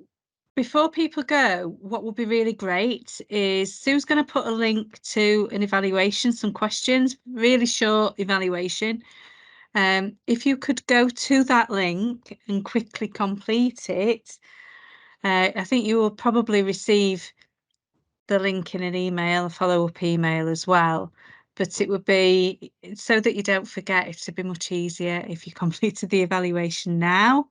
S15: before people go, what will be really great is Sue's going to put a link to an evaluation, some questions, really short evaluation. If you could go to that link and quickly complete it, I think you will probably receive the link in an email, a follow-up email as well. But it would be, so that you don't forget, it would be much easier if you completed the evaluation now,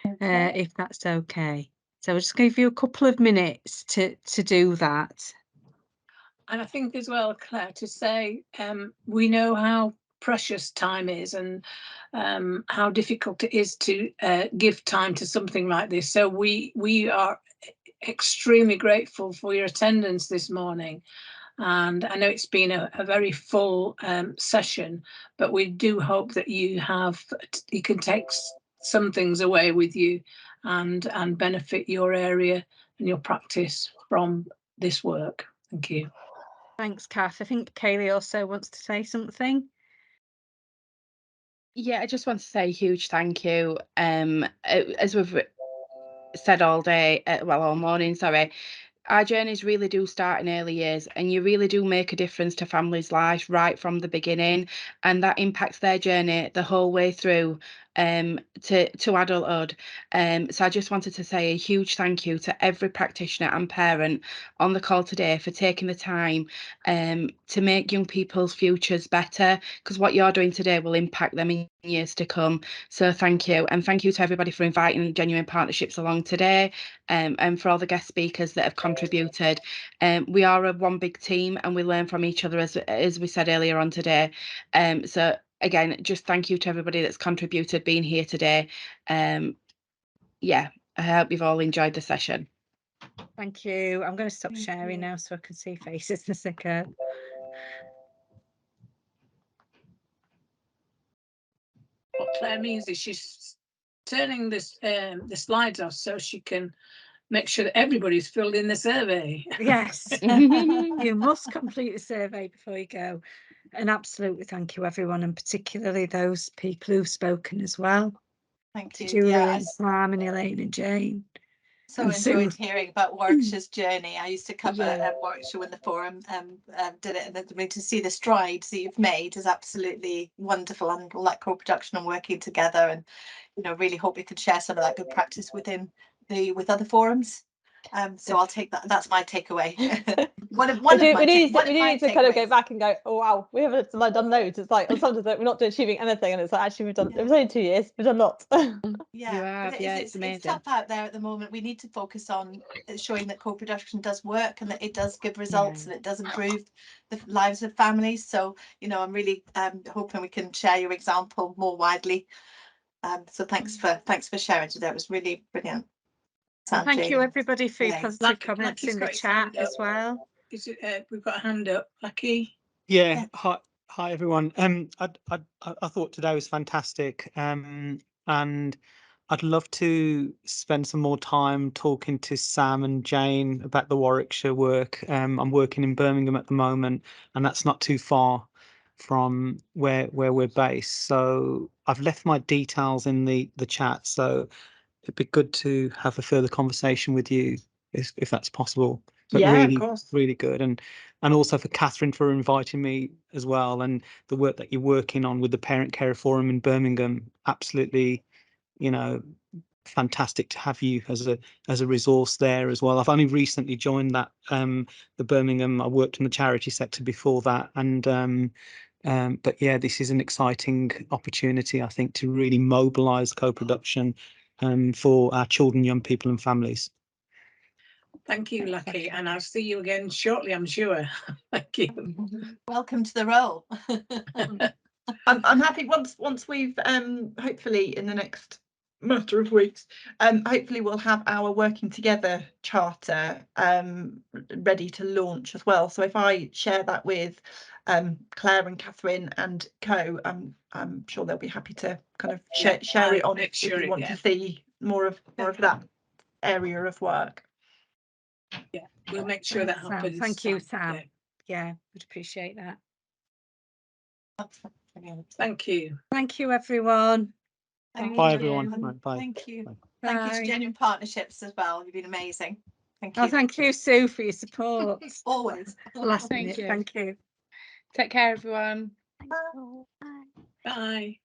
S15: if that's okay. So I'll just give you a couple of minutes to do that.
S13: And I think as well, Claire, to say we know how precious time is and how difficult it is to give time to something like this. So we are extremely grateful for your attendance this morning. And I know it's been a very full session, but we do hope that you can take some things away with you and benefit your area and your practice from this work. Thank you.
S15: Thanks, Kath. I think Kaylee also wants to say something.
S14: Yeah, I just want to say a huge thank you. As we've said all day, well, all morning, sorry, our journeys really do start in early years, and you really do make a difference to families' lives right from the beginning, and that impacts their journey the whole way through to adulthood. So I just wanted to say a huge thank you to every practitioner and parent on the call today for taking the time to make young people's futures better, because what you're doing today will impact them in years to come. So thank you, and thank you to everybody for inviting Genuine Partnerships along today, and for all the guest speakers that have contributed. We are a one big team, and we learn from each other, as we said earlier on today. So again, just thank you to everybody that's contributed being here today. Yeah, I hope you've all enjoyed the session.
S15: Thank you. I'm going to stop sharing now so I can see faces in a second.
S13: What Claire means is she's turning this the slides off so she can make sure that everybody's filled in the survey.
S15: Yes, you must complete the survey before you go. And absolutely thank you, everyone, and particularly those people who've spoken as well.
S1: Thank you.
S15: Julie
S1: Yeah,
S15: and Sam and Elaine and Jane.
S1: so
S15: and
S1: enjoyed
S15: Sue.
S1: hearing about Warwickshire's journey. I used to cover
S15: Yeah.
S1: Warwickshire when the forum did it, and I mean, to see the strides that you've made is absolutely wonderful, and all that co-production and working together, and really hope we could share some of that good practice with other forums. So I'll take that. That's my takeaway.
S22: We need to kind of go back and go, oh wow, we haven't done loads. It's like sometimes we're not achieving anything, and it's like actually we've done. It was only 2 years. We've done lots.
S1: Yeah, but it's tough out there at the moment. We need to focus on showing that co-production does work and that it does give results and it does improve the lives of families. So I'm really hoping we can share your example more widely. So thanks for sharing today. It was really brilliant.
S15: Thank you everybody for your positive comments in the chat as well.
S13: We've got a hand up, Lucky.
S8: Yeah. Hi everyone. I thought today was fantastic, and I'd love to spend some more time talking to Sam and Jane about the Warwickshire work. I'm working in Birmingham at the moment, and that's not too far from where we're based. So I've left my details in the chat. So it'd be good to have a further conversation with you if that's possible. But
S20: yeah,
S8: really,
S20: of course.
S8: really good. And also for Catherine for inviting me as well, and the work that you're working on with the Parent Carer Forum in Birmingham. Absolutely, fantastic to have you as a resource there as well. I've only recently joined that the Birmingham. I worked in the charity sector before that, and but yeah, this is an exciting opportunity, I think, to really mobilise co-production for our children, young people and families.
S13: Thank you, Lucky, and I'll see you again shortly, I'm sure. Thank you.
S1: Welcome to the role.
S20: I'm happy once we've hopefully in the next matter of weeks, hopefully we'll have our working together charter ready to launch as well. So if I share that with Claire and Catherine and co, I'm sure they'll be happy to kind of share it on if you want to see more of that area of work.
S13: Yeah, we'll make sure that happens.
S15: Thank you, Sam. Yeah, would appreciate that.
S13: Thank you.
S15: Thank you, everyone.
S8: Bye, everyone. Bye.
S1: Thank you.
S15: Bye.
S1: Thank you to Genuine Partnerships as well. You've been amazing. Thank you.
S15: Oh, thank you, Sue, for your support.
S1: Always.
S15: Last minute. Thank you.
S14: Take care, everyone.
S1: Bye.
S13: Bye.